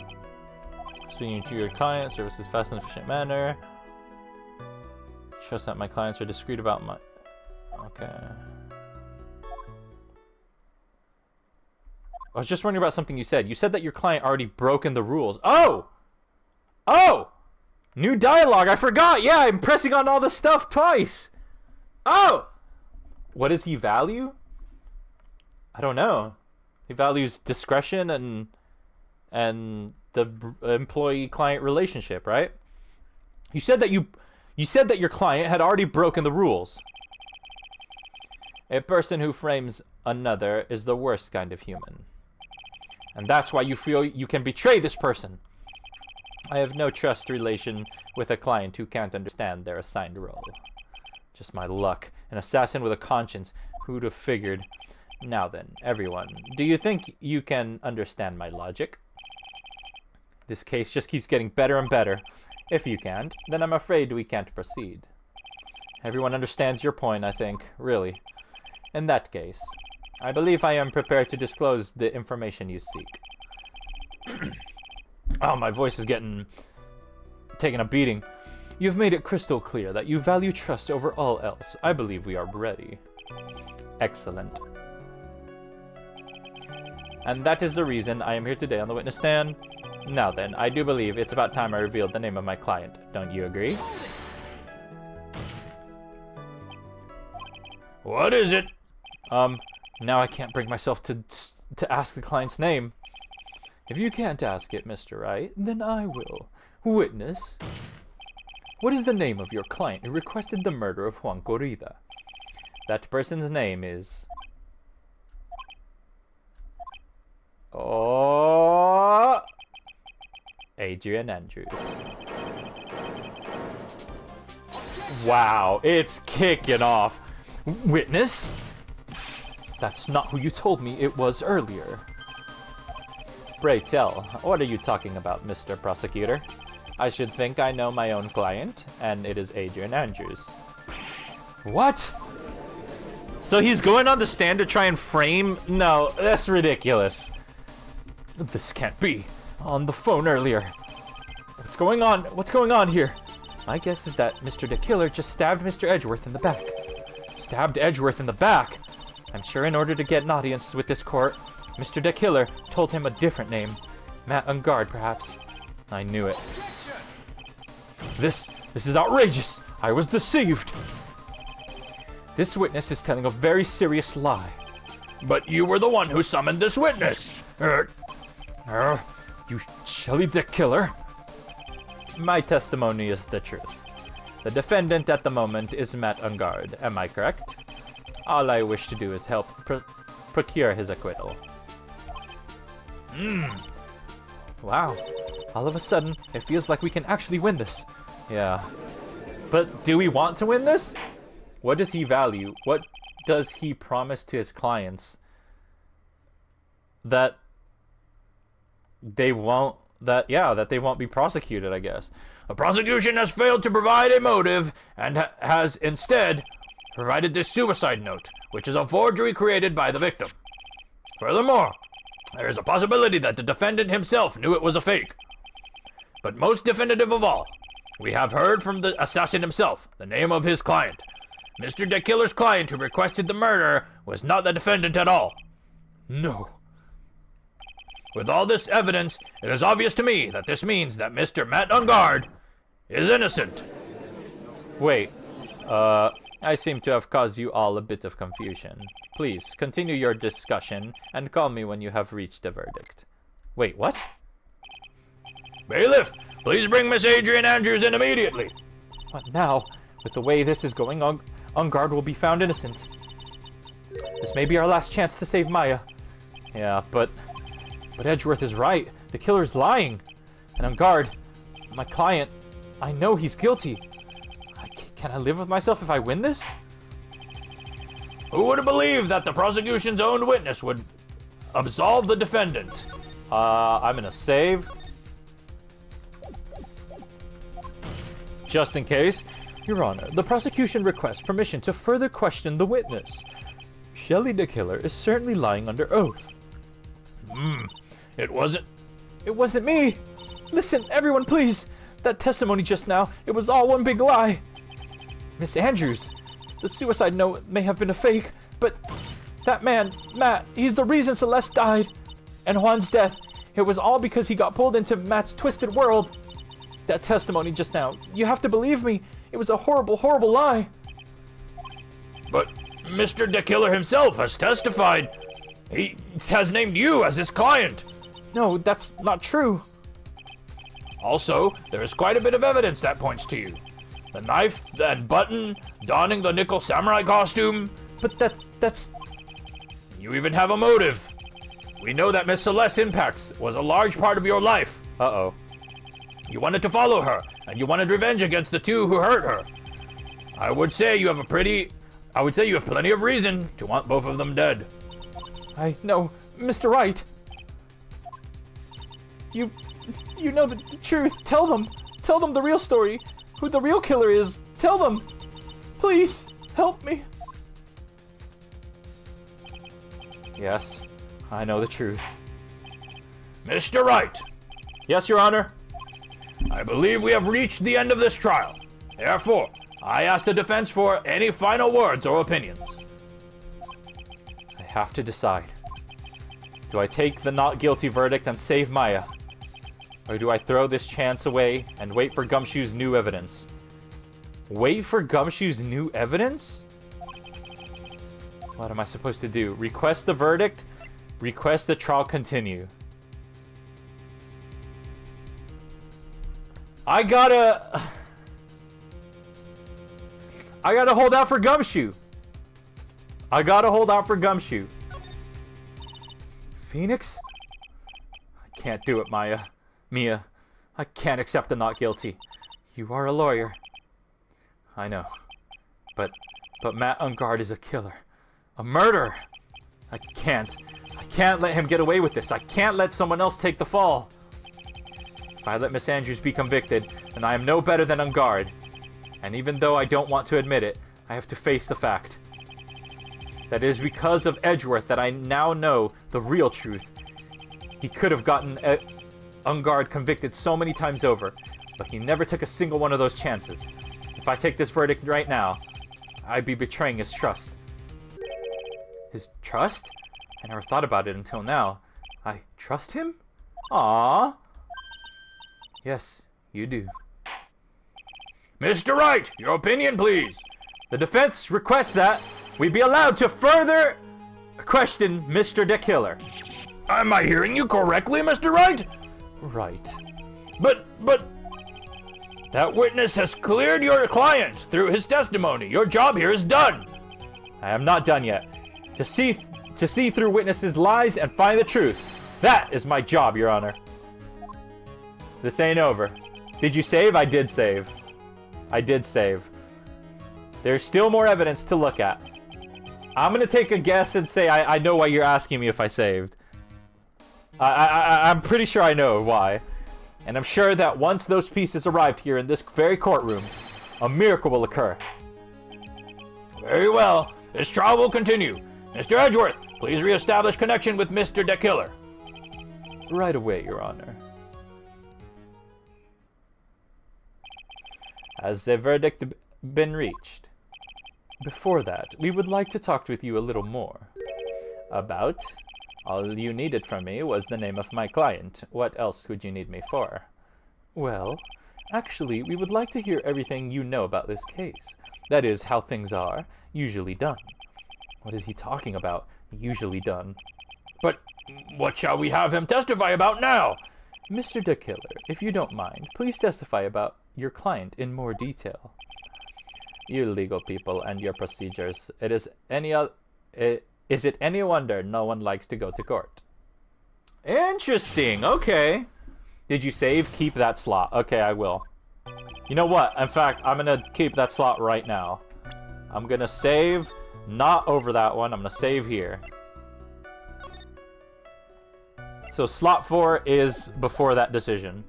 Speaking to your client, services fast and efficient manner. Trust that my clients are discreet about my... Okay. I was just wondering about something you said. You said that your client already broken the rules. Oh! Oh! New dialogue. I forgot. Yeah, I'm pressing on all the stuff twice. Oh! What does he value? I don't know. He values discretion and the employee-client relationship, right? You said that your client had already broken the rules. A person who frames another is the worst kind of human. And that's why you feel you can betray this person. I have no trust relation with a client who can't understand their assigned role. Just my luck. An assassin with a conscience. Who'd have figured? Now then, everyone, do you think you can understand my logic? This case just keeps getting better and better. If you can't, then I'm afraid we can't proceed. Everyone understands your point, I think, really. In that case, I believe I am prepared to disclose the information you seek. Oh, my voice is taking a beating. You've made it crystal clear that you value trust over all else. I believe we are ready. Excellent. And that is the reason I am here today on the witness stand. Now then, I do believe it's about time I revealed the name of my client. Don't you agree? What is it? Now I can't bring myself to ask the client's name. If you can't ask it, Mr. Wright, then I will. Witness. What is the name of your client who requested the murder of Juan Corrida? That person's name is... Oh... Adrian Andrews. Wow, it's kicking off. Witness? That's not who you told me it was earlier. Pray tell, what are you talking about, Mr. Prosecutor? I should think I know my own client, and it is Adrian Andrews. What? So he's going on the stand to try and frame? No, that's ridiculous. This can't be. On the phone earlier. What's going on? What's going on here? My guess is that Mr. the Killer just stabbed Mr. Edgeworth in the back. Stabbed Edgeworth in the back? I'm sure in order to get an audience with this court, Mr. the Killer told him a different name. Matt Ungard, perhaps. I knew it. This is outrageous. I was deceived. This witness is telling a very serious lie. But you were the one who summoned this witness. You Shelly the Killer? My testimony is the truth. The defendant at the moment is Matt Ungard. Am I correct? All I wish to do is help procure his acquittal. Wow. All of a sudden, it feels like we can actually win this. Yeah. But do we want to win this? What does he value? What does he promise to his clients? That they won't be prosecuted, I guess. The prosecution has failed to provide a motive and has instead provided this suicide note, which is a forgery created by the victim. Furthermore, there is a possibility that the defendant himself knew it was a fake. But most definitive of all, we have heard from the assassin himself the name of his client. Mr. the Killer's client who requested the murder was not the defendant at all. No. With all this evidence, it is obvious to me that this means that Mr. Matt Ungard is innocent. Wait. I seem to have caused you all a bit of confusion. Please, continue your discussion, and call me when you have reached a verdict. Wait, what? Bailiff, please bring Miss Adrian Andrews in immediately. What now? With the way this is going, Ungard will be found innocent. This may be our last chance to save Maya. Yeah, but Edgeworth is right. The killer's lying. And Ungard, my client, I know he's guilty. Can I live with myself if I win this? Who would have believed that the prosecution's own witness would absolve the defendant? I'm gonna save. Just in case. Your Honor, the prosecution requests permission to further question the witness. Shelley the killer is certainly lying under oath. It wasn't... It wasn't me! Listen, everyone, please! That testimony just now, it was all one big lie! Miss Andrews, the suicide note may have been a fake, but that man, Matt, he's the reason Celeste died. And Juan's death, it was all because he got pulled into Matt's twisted world. That testimony just now, you have to believe me, it was a horrible, horrible lie. But Mr. the Killer himself has testified. He has named you as his client. No, that's not true. Also, there is quite a bit of evidence that points to you. The knife and button, donning the nickel samurai costume. But that's... You even have a motive. We know that Miss Celeste Impacts was a large part of your life. Uh-oh. You wanted to follow her, and you wanted revenge against the two who hurt her. I would say you have plenty of reason to want both of them dead. I know, Mr. Wright. You know the truth. Tell them the real story. Who the real killer is. Tell them. Please, help me. Yes, I know the truth. Mr. Wright. Yes, Your Honor. I believe we have reached the end of this trial. Therefore, I ask the defense for any final words or opinions. I have to decide. Do I take the not guilty verdict and save Maya? Or do I throw this chance away and wait for Gumshoe's new evidence? Wait for Gumshoe's new evidence? What am I supposed to do? Request the verdict? Request the trial continue. I gotta hold out for Gumshoe. I gotta hold out for Gumshoe. Phoenix? I can't do it, Mia. I can't accept the not guilty. You are a lawyer. I know. But Matt Ungard is a killer. A murderer. I can't let him get away with this. I can't let someone else take the fall. If I let Miss Andrews be convicted, then I am no better than Ungard. And even though I don't want to admit it, I have to face the fact that it is because of Edgeworth that I now know the real truth. He could have gotten Ungard convicted so many times over, but he never took a single one of those chances. If I take this verdict right now, I'd be betraying his trust. His trust? I never thought about it until now. I trust him? Aww. Yes, you do. Mr. Wright, your opinion, please. The defense requests that we be allowed to further question Mr. the Killer. Am I hearing you correctly, Mr. Wright? Right. But that witness has cleared your client through his testimony. Your job here is done. I am not done yet. To see through witnesses' lies and find the truth. That is my job, Your Honor. This ain't over. Did you save? I did save. I did save. There's still more evidence to look at. I'm gonna take a guess and say I know why you're asking me if I saved. I'm pretty sure I know why. And I'm sure that once those pieces arrived here in this very courtroom, a miracle will occur. Very well. This trial will continue. Mr. Edgeworth, please reestablish connection with Mr. the Killer. Right away, Your Honor. Has the verdict been reached? Before that, we would like to talk with you a little more. About? All you needed from me was the name of my client. What else would you need me for? Well, Actually, we would like to hear everything you know about this case. That is, how things are usually done. What is he talking about? Usually done. But what shall we have him testify about now? Mr. the Killer, if you don't mind, please testify about your client in more detail. You legal people and your procedures. Is it any wonder no one likes to go to court? Interesting. Okay. Did you save? Keep that slot. Okay, I will. You know what? In fact, I'm gonna keep that slot right now. I'm gonna save, not over that one. I'm gonna save here. So slot 4 is before that decision.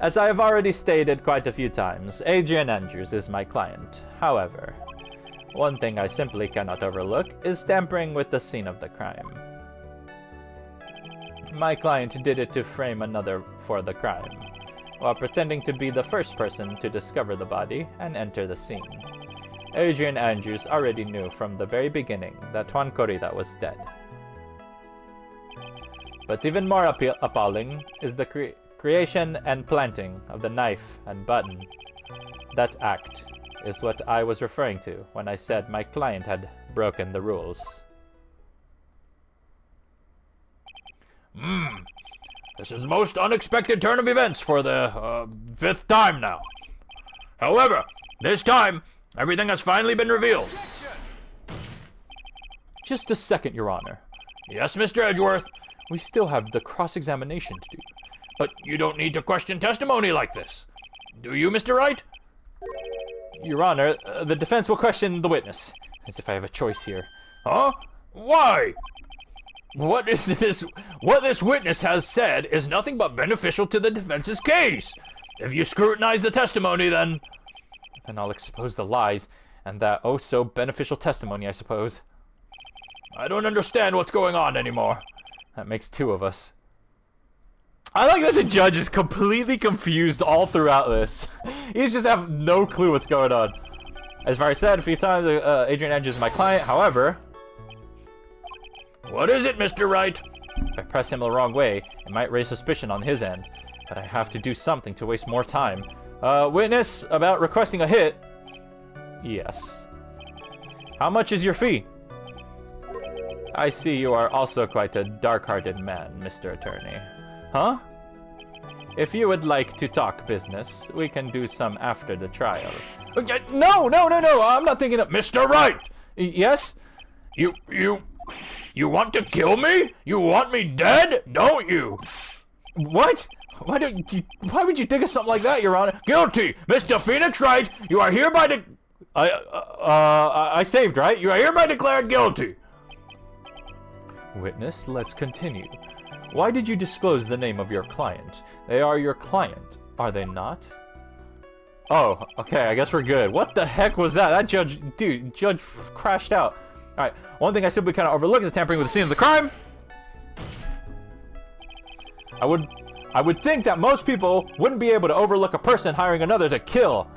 As I have already stated quite a few times, Adrian Andrews is my client. However, one thing I simply cannot overlook is tampering with the scene of the crime. My client did it to frame another for the crime, while pretending to be the first person to discover the body and enter the scene. Adrian Andrews already knew from the very beginning that Juan Corrida was dead. But even more appalling is the creation and planting of the knife and button. That act is what I was referring to when I said my client had broken the rules. This is most unexpected turn of events for the 5th time now. However, this time, everything has finally been revealed. Objection! Just a second, Your Honor. Yes, Mr. Edgeworth, We still have the cross-examination to do. but you don't need to question testimony like this. Do you, Mr. Wright? Your Honor, the defense will question the witness. As if I have a choice here. Huh? Why? What this witness has said is nothing but beneficial to the defense's case. If you scrutinize the testimony, then I'll expose the lies and that oh-so beneficial testimony, I suppose. I don't understand what's going on anymore. That makes 2 of us. I like that the judge is completely confused all throughout this. He's just have no clue what's going on. As far as I said a few times, Adrian Andrews is my client. However, What is it, Mr. Wright? if I press him the wrong way, it might raise suspicion on his end. But I have to do something to waste more time. Witness, about requesting a hit. Yes. How much is your fee? I see you are also quite a dark-hearted man, Mr. Attorney. Huh? If you would like to talk business, we can do some after the trial. No, I'm not thinking of... Mr. Wright! Yes? You want to kill me? You want me dead, don't you? What? Why would you think of something like that, Your Honor? Guilty! Mr. Phoenix Wright, you are hereby I saved, right? you are hereby declared guilty. Witness, let's continue. Why did you disclose the name of your client? They are your client, are they not? Oh, okay, I guess we're good. What the heck was that? That judge crashed out. Alright, one thing I simply kind of overlooked is tampering with the scene of the crime. I would think that most people wouldn't be able to overlook a person hiring another to kill.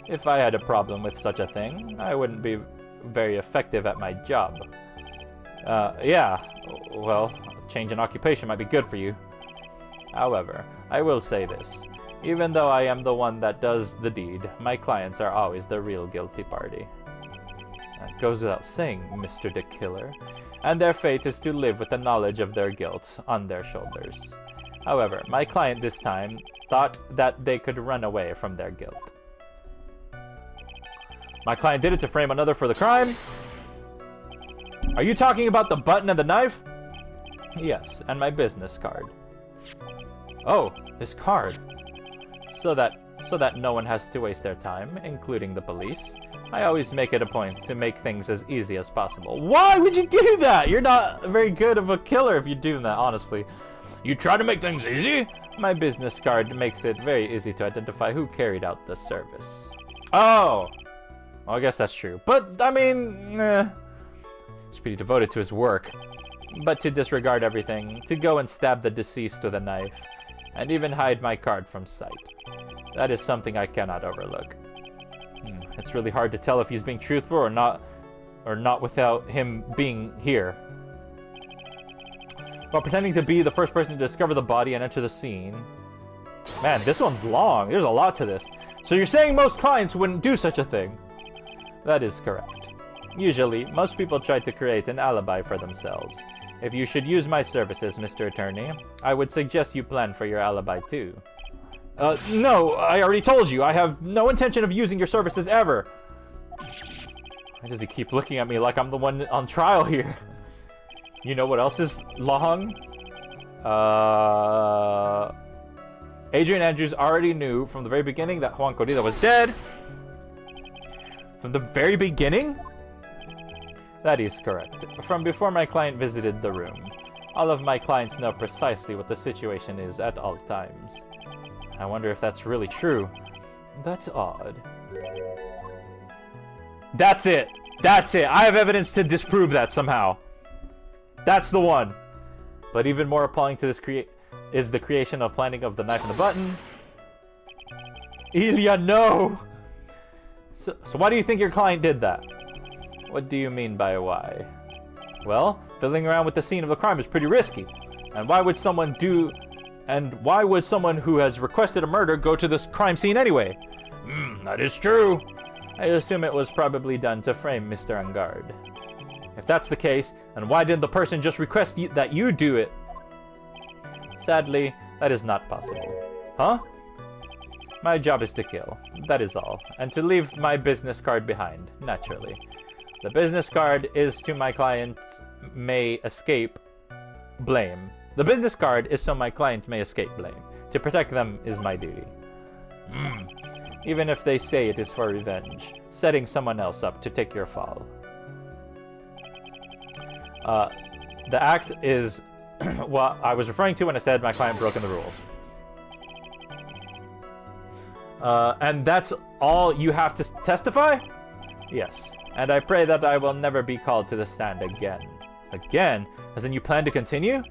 If I had a problem with such a thing, I wouldn't be very effective at my job. Yeah, well, change in occupation might be good for you. However, I will say this. Even though I am the one that does the deed, my clients are always the real guilty party. That goes without saying, Mr. the Killer. And their fate is to live with the knowledge of their guilt on their shoulders. However, my client this time thought that they could run away from their guilt. My client did it to frame another for the crime. Are you talking about the button and the knife? Yes, and my business card. Oh, this card. So that no one has to waste their time, including the police. I always make it a point to make things as easy as possible. Why would you do that? You're not very good of a killer if you do that, honestly. You try to make things easy? My business card makes it very easy to identify who carried out the service. Oh! Well, I guess that's true. But, I mean, he's pretty devoted to his work. But to disregard everything, to go and stab the deceased with a knife, and even hide my card from sight. That is something I cannot overlook. It's really hard to tell if he's being truthful or not without him being here. While pretending to be the first person to discover the body and enter the scene, Man, this one's long. There's a lot to this. So you're saying most clients wouldn't do such a thing? That is correct. Usually, most people try to create an alibi for themselves. If you should use my services, Mr. Attorney, I would suggest you plan for your alibi too. No, I already told you. I have no intention of using your services ever. Why does he keep looking at me like I'm the one on trial here? You know what else is long? Adrian Andrews already knew from the very beginning that Juan Corrida was dead. From the very beginning? That is correct. From before my client visited the room. All of my clients know precisely what the situation is at all times. I wonder if that's really true. That's odd. That's it! That's it! I have evidence to disprove that somehow. That's the one. But even more appalling to this is the creation of planning of the knife and the button. Ilya, no! So why do you think your client did that? What do you mean by why? Well, fiddling around with the scene of a crime is pretty risky. And why would someone who has requested a murder go to this crime scene anyway? That is true. I assume it was probably done to frame Mr. Angard. If that's the case, then why didn't the person just request that you do it? Sadly, that is not possible. Huh? My job is to kill, that is all, and to leave my business card behind, naturally. The business card is to my client may escape blame. The business card is so my client may escape blame. To protect them is my duty. Even if they say it is for revenge, setting someone else up to take your fall. The act is what I was referring to when I said my client broken the rules. And that's all you have to testify? Yes. And I pray that I will never be called to the stand again. Again? As in you plan to continue?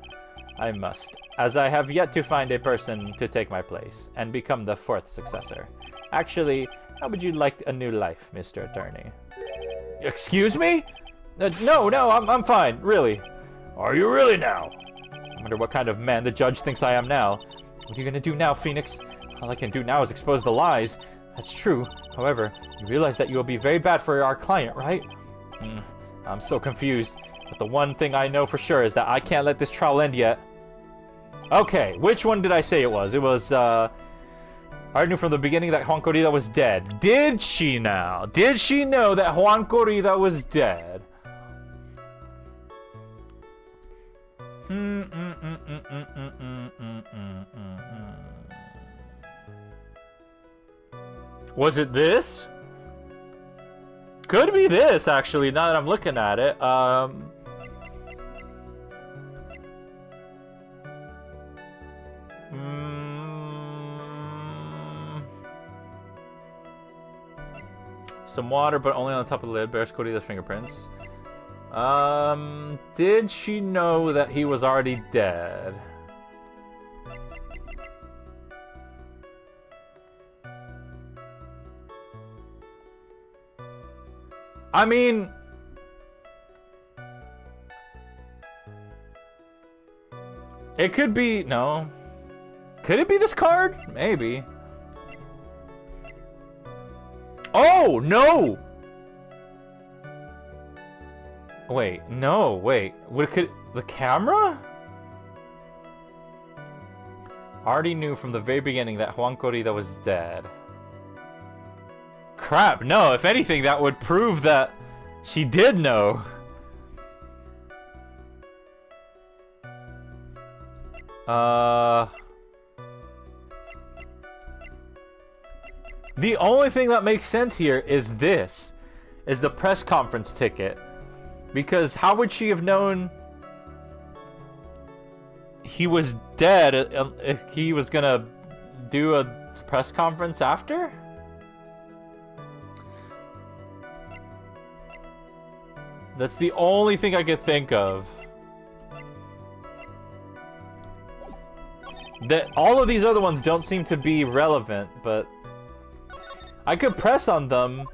I must, as I have yet to find a person to take my place and become the fourth successor. Actually, how would you like a new life, Mr. Attorney? Excuse me? No, I'm fine, really. Are you really now? I wonder what kind of man the judge thinks I am now. What are you gonna do now, Phoenix? All I can do now is expose the lies. That's true. However, you realize that you will be very bad for our client, right? I'm so confused. But the one thing I know for sure is that I can't let this trial end yet. Okay, which one did I say it was? It was, I knew from the beginning that Juan Corrida was dead. Did she now? Did she know that Juan Corrida was dead? Was it this? Could be this, actually, now that I'm looking at it. Some water, but only on top of the lid. Bears Corrida's fingerprints. Did she know that he was already dead? I mean... It could be... No. Could it be this card? Maybe. Oh, no! Wait, no, wait. What could... The camera? Already knew from the very beginning that Juan Corrida was dead. Crap, no, if anything, that would prove that she did know. The only thing that makes sense here is this. Is the press conference ticket. Because how would she have known he was dead if he was gonna do a press conference after? That's the only thing I could think of. All of these other ones don't seem to be relevant, but I could press on them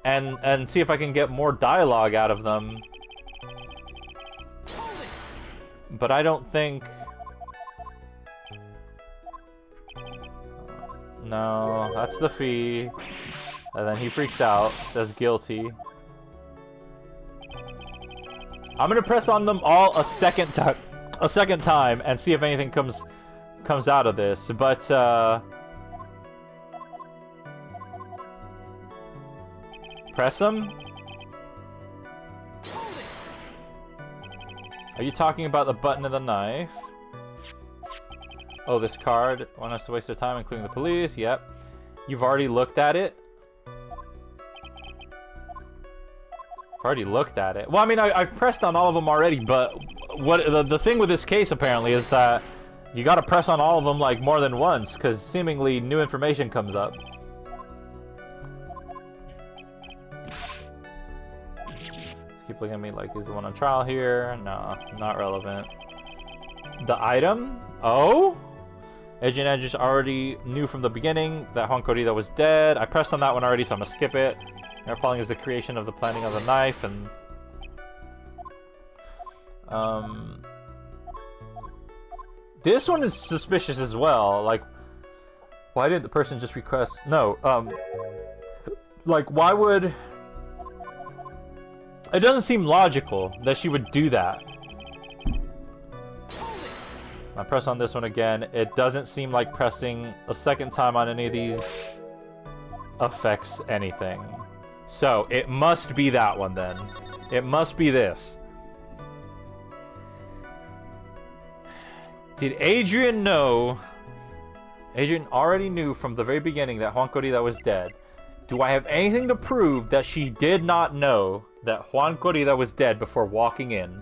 and see if I can get more dialogue out of them. But I don't think... No, that's the fee. And then he freaks out, says guilty. I'm gonna press on them all a second time and see if anything comes out of this. But press them. Are you talking about the button of the knife? Oh, this card. Want us to waste their time, including the police? Yep. You've already looked at it? I've already looked at it. Well, I mean, I've pressed on all of them already, but what the thing with this case, apparently, is that you gotta press on all of them, like, more than once, because seemingly new information comes up. Keep looking at me like he's the one on trial here. No, not relevant. The item? Oh? Agent Andrews already knew from the beginning that Juan Corrida was dead. I pressed on that one already, so I'm gonna skip it. Air polling is the creation of the planning of the knife, and this one is suspicious as well. Like, why didn't the person just request? No, like, why would? It doesn't seem logical that she would do that. I press on this one again. It doesn't seem like pressing a second time on any of these affects anything. So, it must be that one then. It must be this. Did Adrian know? Adrian already knew from the very beginning that Juan Corrida was dead. Do I have anything to prove that she did not know that Juan Corrida was dead before walking in?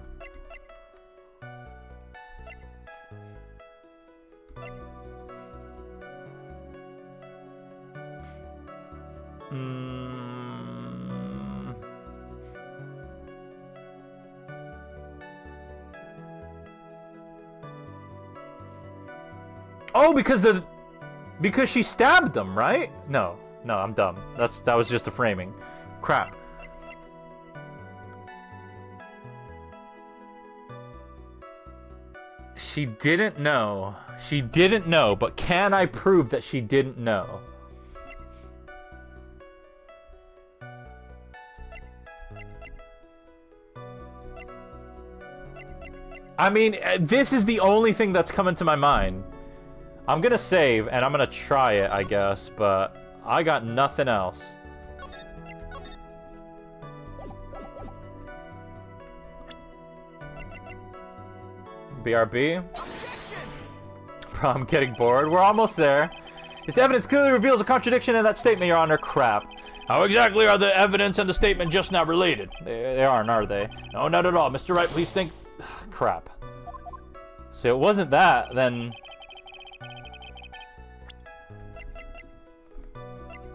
Oh, because she stabbed them, right? No, I'm dumb. That was just a framing. Crap. She didn't know. She didn't know, but can I prove that she didn't know? I mean, this is the only thing that's coming to my mind. I'm gonna save, and I'm gonna try it, I guess, but I got nothing else. BRB? Bro, I'm getting bored. We're almost there. This evidence clearly reveals a contradiction in that statement, Your Honor. Crap. How exactly are the evidence and the statement just now related? They aren't, are they? No, not at all. Mr. Wright, please think... Crap. So it wasn't that, then...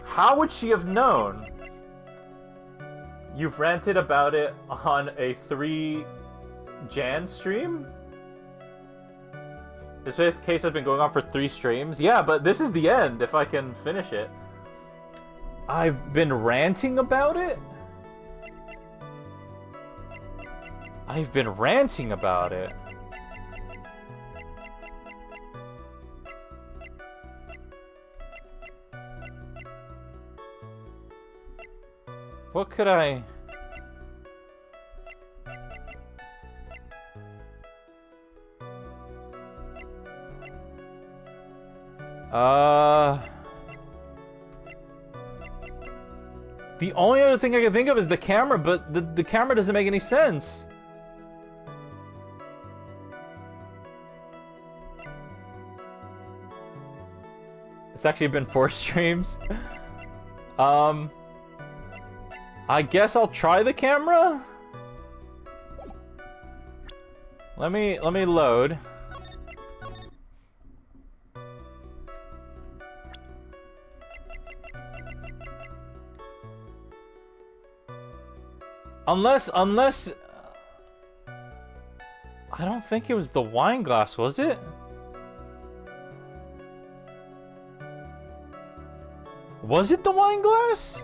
How would she have known? You've ranted about it on a 3Jan stream? This case has been going on for 3 streams? Yeah, but this is the end, if I can finish it. I've been ranting about it? I've been ranting about it. What could I... The only other thing I can think of is the camera, but the camera doesn't make any sense. It's actually been 4 streams. I guess I'll try the camera. Let me load. Unless I don't think it was the wine glass, was it? Was it the wine glass?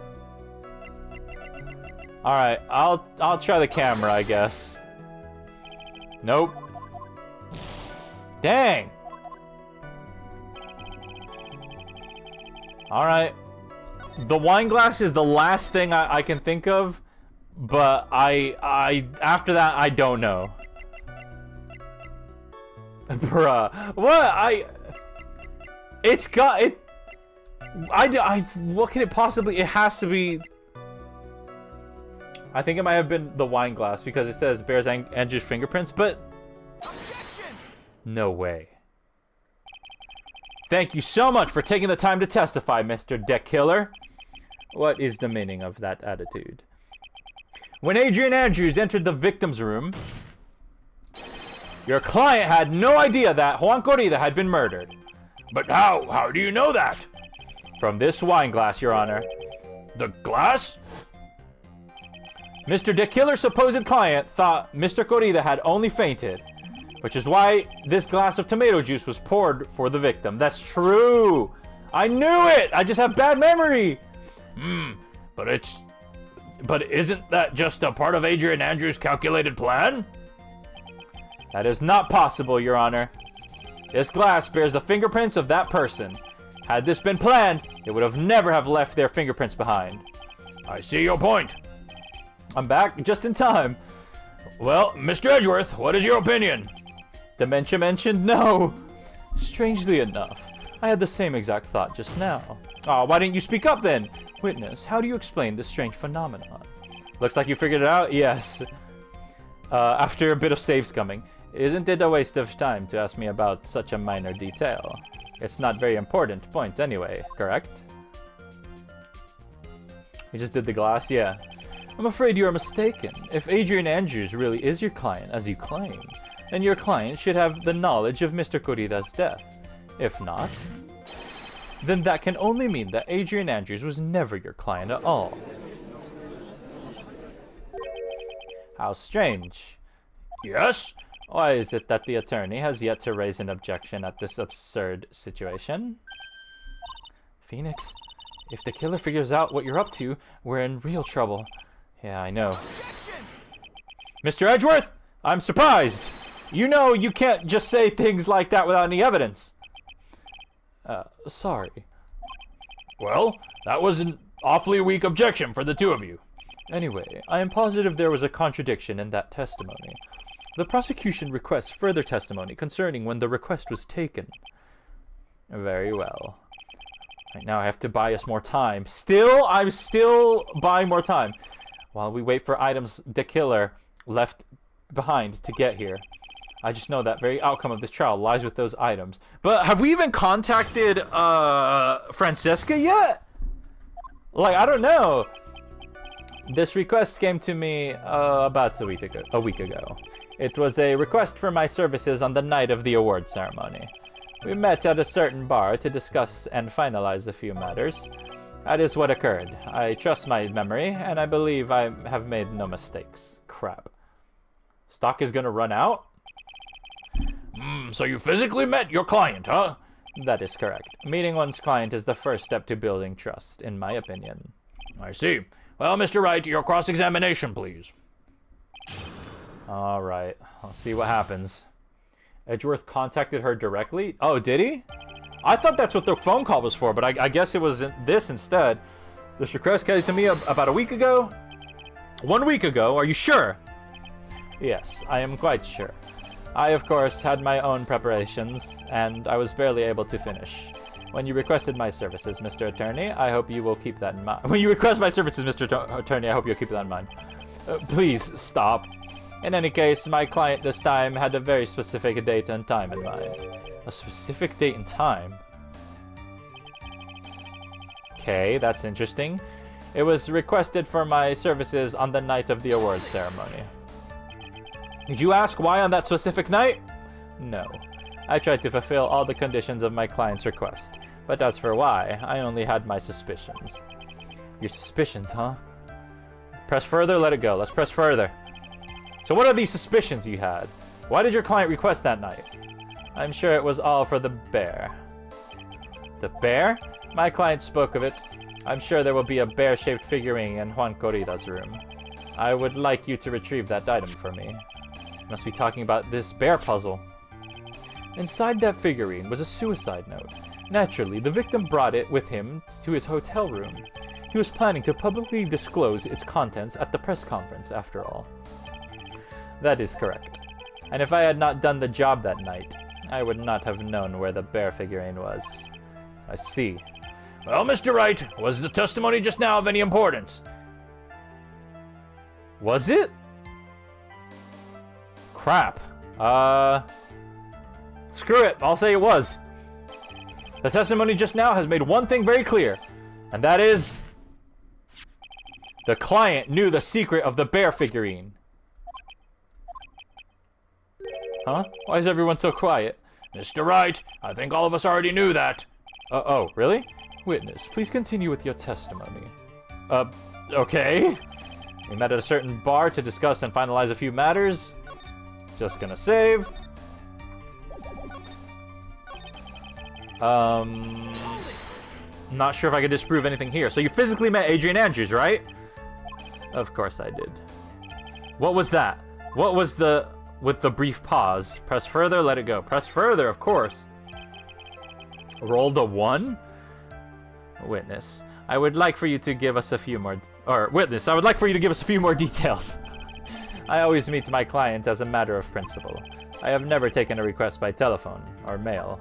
All right, I'll try the camera, I guess. Nope. Dang. Alright. The wine glass is the last thing I can think of, but after that, I don't know. Bruh. What? It's got, what can it possibly, it has to be, I think it might have been the wine glass, because it says bears Andrew's fingerprints, but Objection! no way. Thank you so much for taking the time to testify, Mr. Deck Killer. What is the meaning of that attitude? When Adrian Andrews entered the victim's room, your client had no idea that Juan Corrida had been murdered. But how? How do you know that? From this wine glass, Your Honor. The glass? Mr. De Killer's supposed client thought Mr. Corrida had only fainted, which is why this glass of tomato juice was poured for the victim. That's true! I knew it! I just have bad memory! But isn't that just a part of Adrian Andrews' calculated plan? That is not possible, Your Honor. This glass bears the fingerprints of that person. Had this been planned, it would have never have left their fingerprints behind. I see your point. I'm back just in time. Well, Mr. Edgeworth, what is your opinion? Dementia mentioned? No. Strangely enough, I had the same exact thought just now. Oh, why didn't you speak up then? Witness, how do you explain this strange phenomenon? Looks like you figured it out? Yes. After a bit of save scumming. Isn't it a waste of time to ask me about such a minor detail? It's not very important point anyway, correct? You just did the glass? Yeah. I'm afraid you are mistaken. If Adrian Andrews really is your client, as you claim, then your client should have the knowledge of Mr. Corrida's death. If not, then that can only mean that Adrian Andrews was never your client at all. How strange. Yes? Why is it that the attorney has yet to raise an objection at this absurd situation? Phoenix, if the killer figures out what you're up to, we're in real trouble. Yeah, I know. Objection! Mr. Edgeworth, I'm surprised. You know you can't just say things like that without any evidence. Sorry. Well, that was an awfully weak objection for the two of you. Anyway, I am positive there was a contradiction in that testimony. The prosecution requests further testimony concerning when the request was taken. Very well. Right now I have to buy us more time. I'm still buying more time. While we wait for items the killer left behind to get here. I just know that very outcome of this trial lies with those items. But have we even contacted, Francesca yet? Like, I don't know. This request came to me, about a week ago. It was a request for my services on the night of the award ceremony. We met at a certain bar to discuss and finalize a few matters. That is what occurred. I trust my memory, and I believe I have made no mistakes. Crap. Stock is gonna run out? So you physically met your client, huh? That is correct. Meeting one's client is the first step to building trust, in my opinion. I see. Well, Mr. Wright, your cross-examination, please. Alright, I'll see what happens. Edgeworth contacted her directly? Oh, did he? I thought that's what the phone call was for, but I guess it was this instead. This request came to me about a week ago? 1 week ago, are you sure? Yes, I am quite sure. I, of course, had my own preparations, and I was barely able to finish. When you requested my services, Mr. Attorney, I hope you will keep that in mind. When you request my services, Mr. Attorney, I hope you'll keep that in mind. Please, stop. In any case, my client this time had a very specific date and time in mind. A specific date and time? Okay, that's interesting. It was requested for my services on the night of the award ceremony. Did you ask why on that specific night? No. I tried to fulfill all the conditions of my client's request. But as for why, I only had my suspicions. Your suspicions, huh? Press further, let it go. Let's press further. So what are these suspicions you had? Why did your client request that night? I'm sure it was all for the bear. The bear? My client spoke of it. I'm sure there will be a bear-shaped figurine in Juan Corrida's room. I would like you to retrieve that item for me. Must be talking about this bear puzzle. Inside that figurine was a suicide note. Naturally, the victim brought it with him to his hotel room. He was planning to publicly disclose its contents at the press conference, after all. That is correct. And if I had not done the job that night, I would not have known where the bear figurine was. I see. Well, Mr. Wright, was the testimony just now of any importance? Was it? Crap. Screw it. I'll say it was. The testimony just now has made one thing very clear, and that is the client knew the secret of the bear figurine. Huh? Why is everyone so quiet? Mr. Wright, I think all of us already knew that. Oh, really? Witness, please continue with your testimony. Okay. We met at a certain bar to discuss and finalize a few matters. Just gonna save. Not sure if I could disprove anything here. So you physically met Adrian Andrews, right? Of course I did. What was that? What was the... with the brief pause? Press further, let it go. Press further, of course. Roll the 1? Witness, I would like for you to give us a few more... Witness, I would like for you to give us a few more details. I always meet my client as a matter of principle. I have never taken a request by telephone or mail.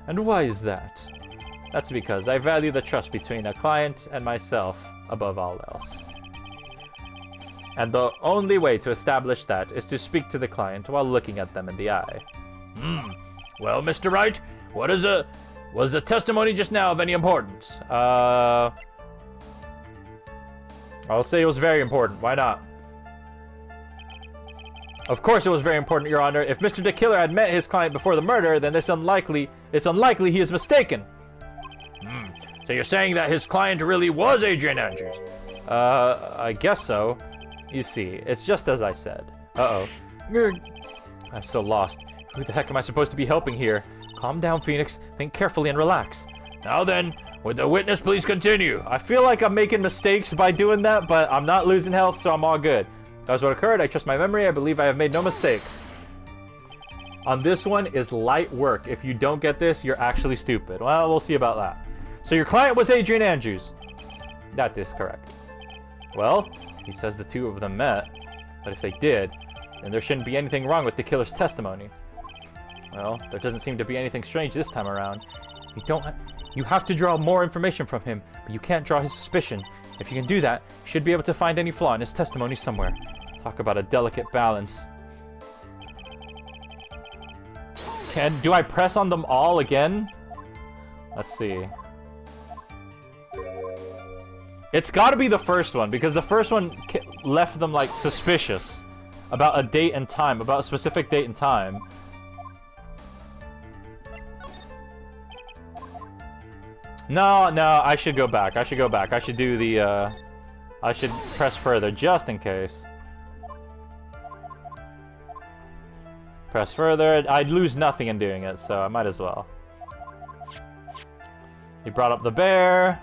And why is that? That's because I value the trust between a client and myself above all else. And the only way to establish that is to speak to the client while looking at them in the eye. Well, Mr. Wright, was the testimony just now of any importance? I'll say it was very important. Why not? Of course it was very important, Your Honor. If Mr. the Killer had met his client before the murder, then it's unlikely he is mistaken. So you're saying that his client really was Adrian Andrews? I guess so. You see, it's just as I said. Uh-oh. I'm so lost. Who the heck am I supposed to be helping here? Calm down, Phoenix. Think carefully and relax. Now then, would the witness please continue? I feel like I'm making mistakes by doing that, but I'm not losing health, so I'm all good. That was what occurred. I trust my memory. I believe I have made no mistakes. On this one is light work. If you don't get this, you're actually stupid. Well, we'll see about that. So your client was Adrian Andrews. That is correct. Well, he says the two of them met, but if they did, then there shouldn't be anything wrong with the killer's testimony. Well, there doesn't seem to be anything strange this time around. You have to draw more information from him, but you can't draw his suspicion. If you can do that, you should be able to find any flaw in his testimony somewhere. Talk about a delicate balance. Do I press on them all again? Let's see. It's gotta be the first one, because the first one left them, like, suspicious about a date and time, about a specific date and time. No, I should go back. I should do the, I should press further, just in case. Press further. I'd lose nothing in doing it, so I might as well. He brought up the bear.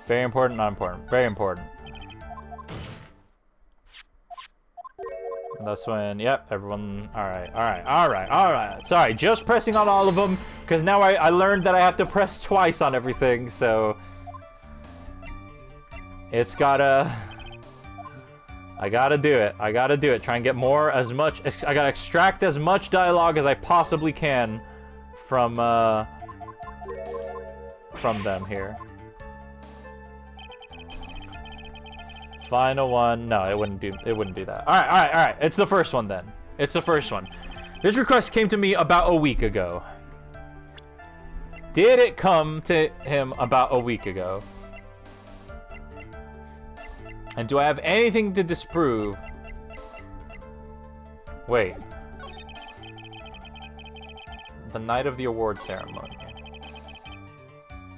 Very important, not important. Very important. And that's when, yep, everyone, alright. Sorry, just pressing on all of them, because now I learned that I have to press twice on everything, so... It's gotta... I gotta do it. Try and get more, as much... I gotta extract as much dialogue as I possibly can from them here. Final one. No, it wouldn't do that. Alright. It's the first one then. It's the first one. This request came to me about a week ago. Did it come to him about a week ago? And do I have anything to disprove? Wait. The night of the award ceremony.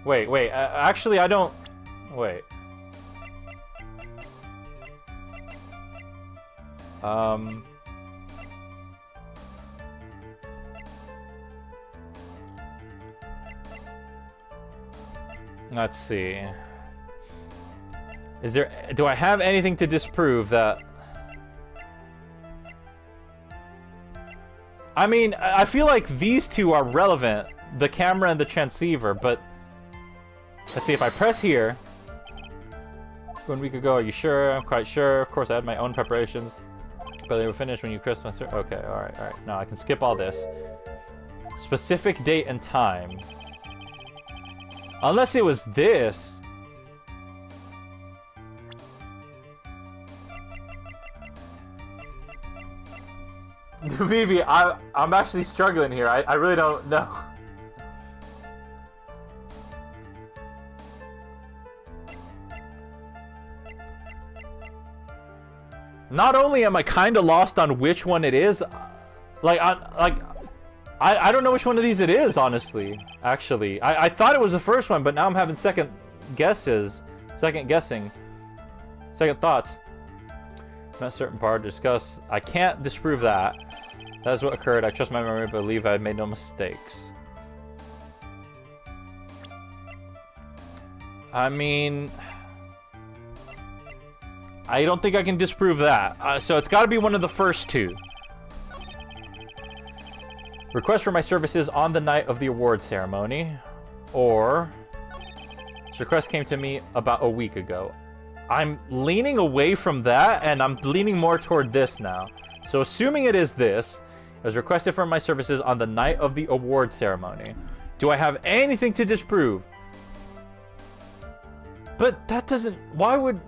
Wait. Actually, I don't... Wait. Let's see. Do I have anything to disprove that... I mean, I feel like these two are relevant. The camera and the transceiver, but... Let's see, if I press here... 1 week ago, are you sure? I'm quite sure. Of course, I had my own preparations. But they were finished when you Christmas... Okay, alright, alright. No, I can skip all this. Specific date and time. Unless it was this. Vivi, I'm actually struggling here. I really don't know. Not only am I kind of lost on which one it is, I don't know which one of these it is, honestly. Actually, I thought it was the first one, but now I'm having second guessing, second thoughts. Not certain part to discuss. I can't disprove that. That is what occurred. I trust my memory, but believe I made no mistakes. I mean, I don't think I can disprove that. So it's got to be one of the first two. Request for my services on the night of the award ceremony, or this request came to me about a week ago. I'm leaning away from that, and I'm leaning more toward this now. So assuming it is this, it was requested for my services on the night of the award ceremony. Do I have anything to disprove? But that doesn't... Why would...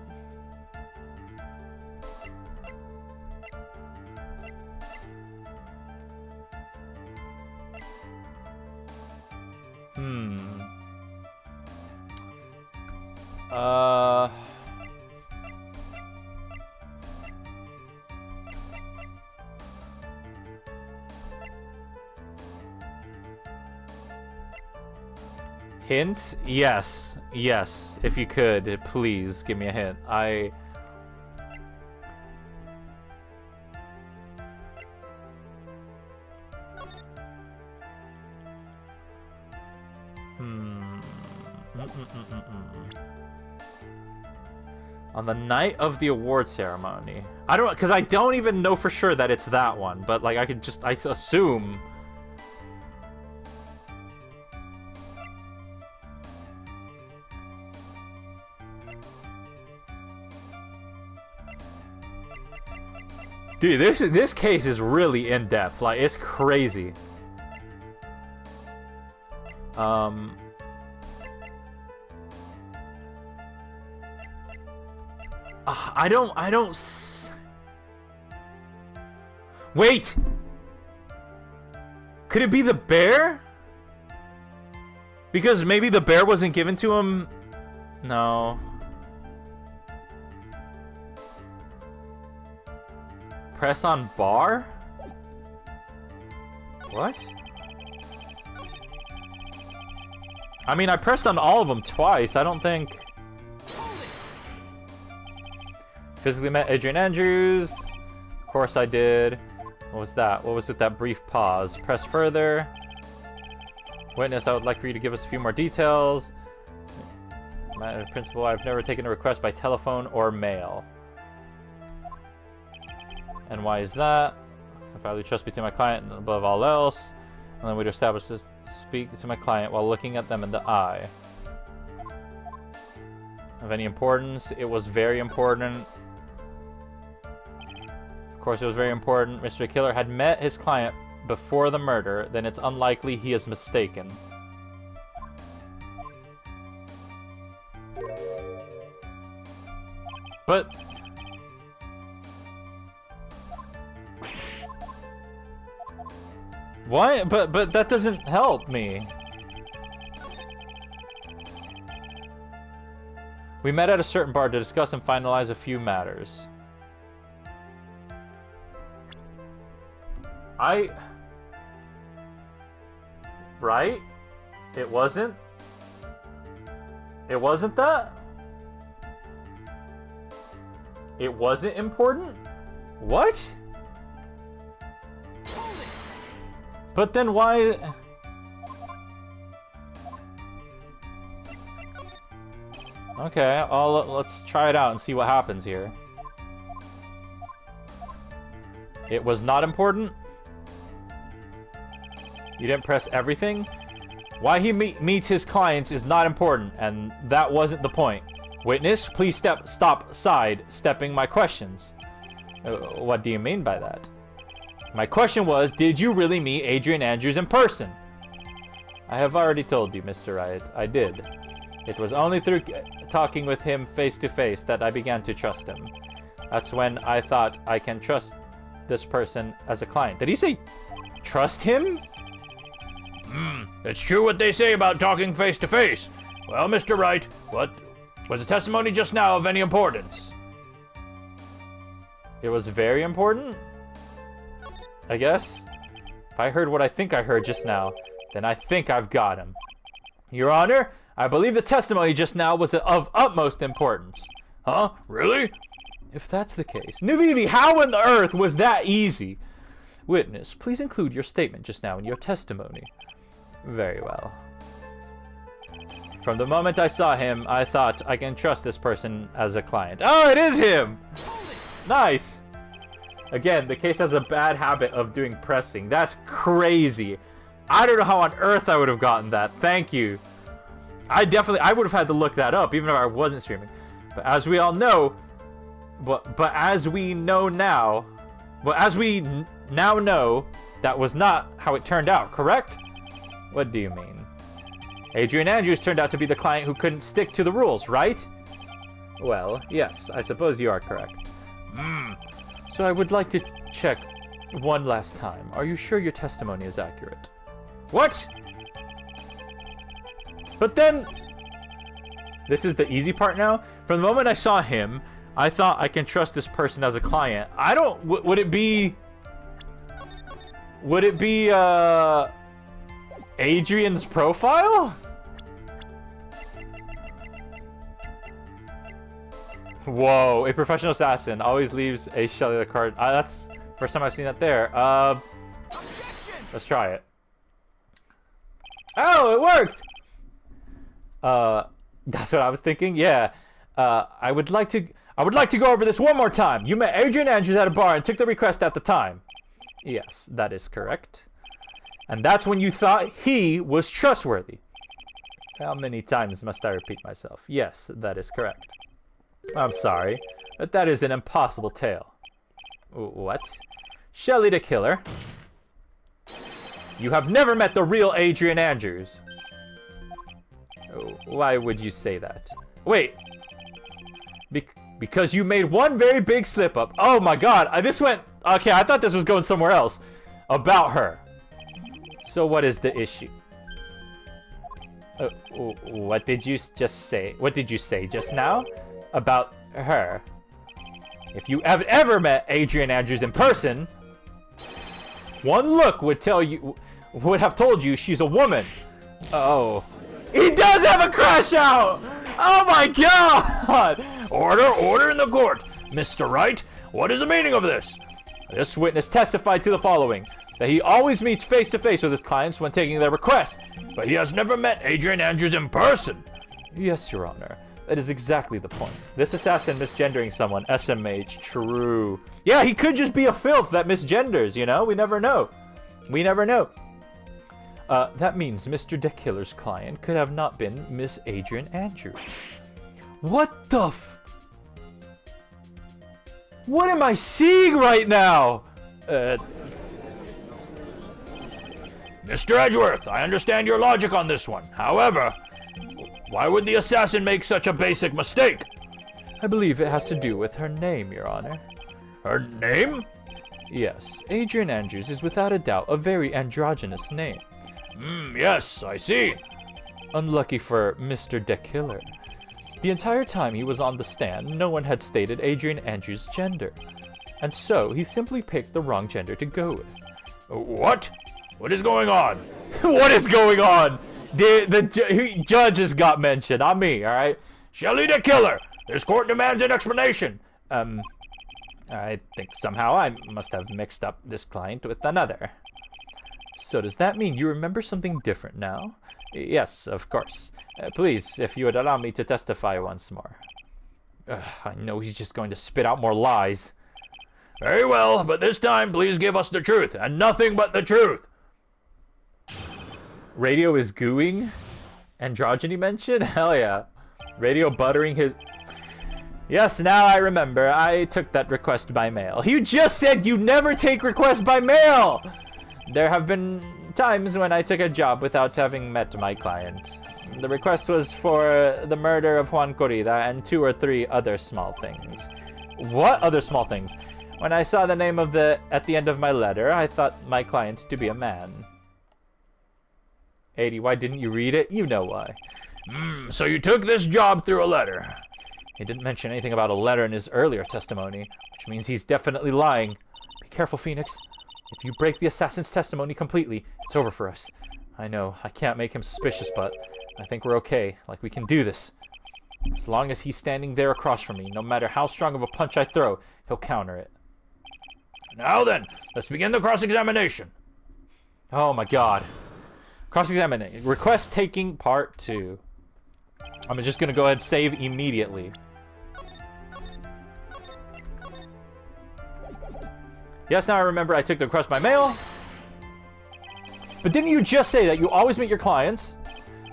Hint? Yes. Yes. If you could, please give me a hint. On the night of the award ceremony. I don't... Because I don't even know for sure that it's that one. But, like, I could just... I assume... Dude, this case is really in-depth. Like, it's crazy. I don't... Wait! Could it be the bear? Because maybe the bear wasn't given to him... No. Press on bar? What? I mean, I pressed on all of them twice. I don't think... Physically met Adrian Andrews. Of course I did. What was that? What was with that brief pause? Press further. Witness, I would like for you to give us a few more details. Matter principal, I've never taken a request by telephone or mail. And why is that? I value trust between my client and above all else. And then we'd establish to speak to my client while looking at them in the eye. Of any importance? It was very important. Of course, it was very important. Mr. Killer had met his client before the murder. Then it's unlikely he is mistaken. But... What? But that doesn't help me. We met at a certain bar to discuss and finalize a few matters. Right? It wasn't? It wasn't that? It wasn't important? What? But then why... Okay, let's try it out and see what happens here. It was not important? You didn't press everything? Why he meets his clients is not important, and that wasn't the point. Witness, please stop sidestepping my questions. What do you mean by that? My question was, did you really meet Adrian Andrews in person? I have already told you, Mr. Riot. I did. It was only through talking with him face to face that I began to trust him. That's when I thought I can trust this person as a client. Did he say trust him? It's true what they say about talking face to face. Well, Mr. Wright, what was the testimony just now of any importance? It was very important? I guess. If I heard what I think I heard just now, then I think I've got him. Your Honor, I believe the testimony just now was of utmost importance. Huh? Really? If that's the case, Navivi, how in the earth was that easy? Witness, please include your statement just now in your testimony. Very well. From the moment I saw him, I thought I can trust this person as a client. Oh, it is him! Nice! Again, the case has a bad habit of doing pressing. That's crazy. I don't know how on earth I would have gotten that. Thank you. I would have had to look that up, even if I wasn't streaming. But as we all know, as we now know, that was not how it turned out, correct? What do you mean? Adrian Andrews turned out to be the client who couldn't stick to the rules, right? Well, yes, I suppose you are correct. So I would like to check one last time. Are you sure your testimony is accurate? What? But then... This is the easy part now. From the moment I saw him, I thought I can trust this person as a client. I don't... Would it be... Adrian's profile? Whoa, a professional assassin always leaves a cellular card. That's first time I've seen that there. Let's try it. Oh, it worked! That's what I was thinking. Yeah. I would like to go over this one more time. You met Adrian Andrews at a bar and took the request at the time. Yes, that is correct. And that's when you thought he was trustworthy. How many times must I repeat myself? Yes, that is correct. I'm sorry, but that is an impossible tale. What? Shelley the killer? You have never met the real Adrian Andrews. Why would you say that? Wait. Because you made one very big slip up. Oh my god, this went... Okay, I thought this was going somewhere else. About her. So what is the issue? What did you just say? What did you say just now? About her? If you have ever met Adrian Andrews in person, one look would have told you she's a woman. Oh. He does have a crash out! Oh my god! Order in the court. Mr. Wright, what is the meaning of this? This witness testified to the following. That he always meets face to face with his clients when taking their request. But he has never met Adrian Andrews in person. Yes, Your Honor. That is exactly the point. This assassin misgendering someone. SMH. True. Yeah, he could just be a filth that misgenders, you know? We never know. We never know. That means Mr. DeKiller's client could have not been Miss Adrian Andrews. What the What am I seeing right now? Mr. Edgeworth, I understand your logic on this one. However, why would the assassin make such a basic mistake? I believe it has to do with her name, Your Honor. Her name? Yes, Adrian Andrews is without a doubt a very androgynous name. Yes, I see. Unlucky for Mr. DeKiller. The entire time he was on the stand, no one had stated Adrian Andrews' gender. And so, he simply picked the wrong gender to go with. What? What is going on? What is going on? The judge has got mentioned, not me, alright? Shelley the killer! This court demands an explanation. I think somehow I must have mixed up this client with another. So does that mean you remember something different now? Yes, of course. Please, if you would allow me to testify once more. I know he's just going to spit out more lies. Very well, but this time please give us the truth, and nothing but the truth. Radio is gooing? Androgyny mention? Hell yeah. Radio buttering his... Yes, now I remember. I took that request by mail. You just said you never take requests by mail! There have been times when I took a job without having met my client. The request was for the murder of Juan Corrida and 2 or 3 other small things. What other small things? When I saw the name of at the end of my letter, I thought my client to be a man. A-Dee, why didn't you read it? You know why. So you took this job through a letter. He didn't mention anything about a letter in his earlier testimony, which means he's definitely lying. Be careful, Phoenix. If you break the assassin's testimony completely, it's over for us. I know, I can't make him suspicious, but I think we're okay. Like, we can do this. As long as he's standing there across from me, no matter how strong of a punch I throw, he'll counter it. Now then, let's begin the cross-examination. Oh my god. Cross-examination. Request taking part 2. I'm just gonna go ahead and save immediately. Yes, now I remember I took the request by mail. But didn't you just say that you always meet your clients?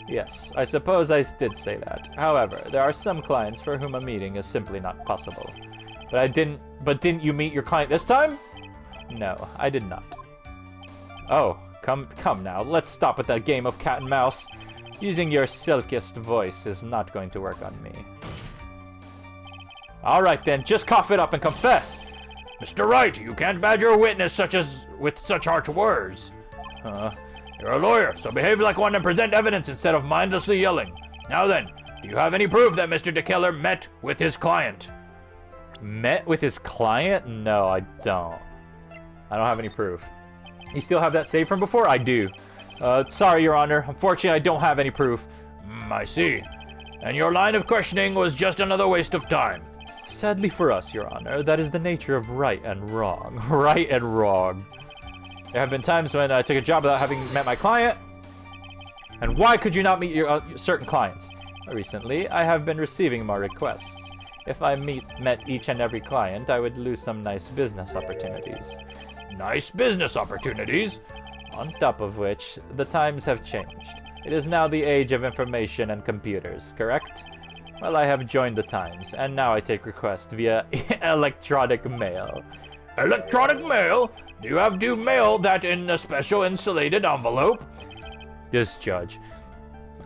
Yes, I suppose I did say that. However, there are some clients for whom a meeting is simply not possible. But didn't you meet your client this time? No, I did not. Oh, come now. Let's stop with that game of cat and mouse. Using your silkiest voice is not going to work on me. All right then, just cough it up and confess. Mr. Wright, you can't badger a witness with such harsh words. You're a lawyer, so behave like one and present evidence instead of mindlessly yelling. Now then, do you have any proof that Mr. DeKellar met with his client? Met with his client? No, I don't. I don't have any proof. You still have that saved from before? I do. Sorry, Your Honor. Unfortunately, I don't have any proof. I see. And your line of questioning was just another waste of time. Sadly for us, Your Honor, that is the nature of right and wrong. Right and wrong. There have been times when I took a job without having met my client. And why could you not meet your certain clients? Recently, I have been receiving more requests. If I met each and every client, I would lose some nice business opportunities. Nice business opportunities? On top of which, the times have changed. It is now the age of information and computers, correct? Well, I have joined the times, and now I take requests via electronic mail. Electronic mail? Do you have to mail that in a special insulated envelope? Yes, Judge.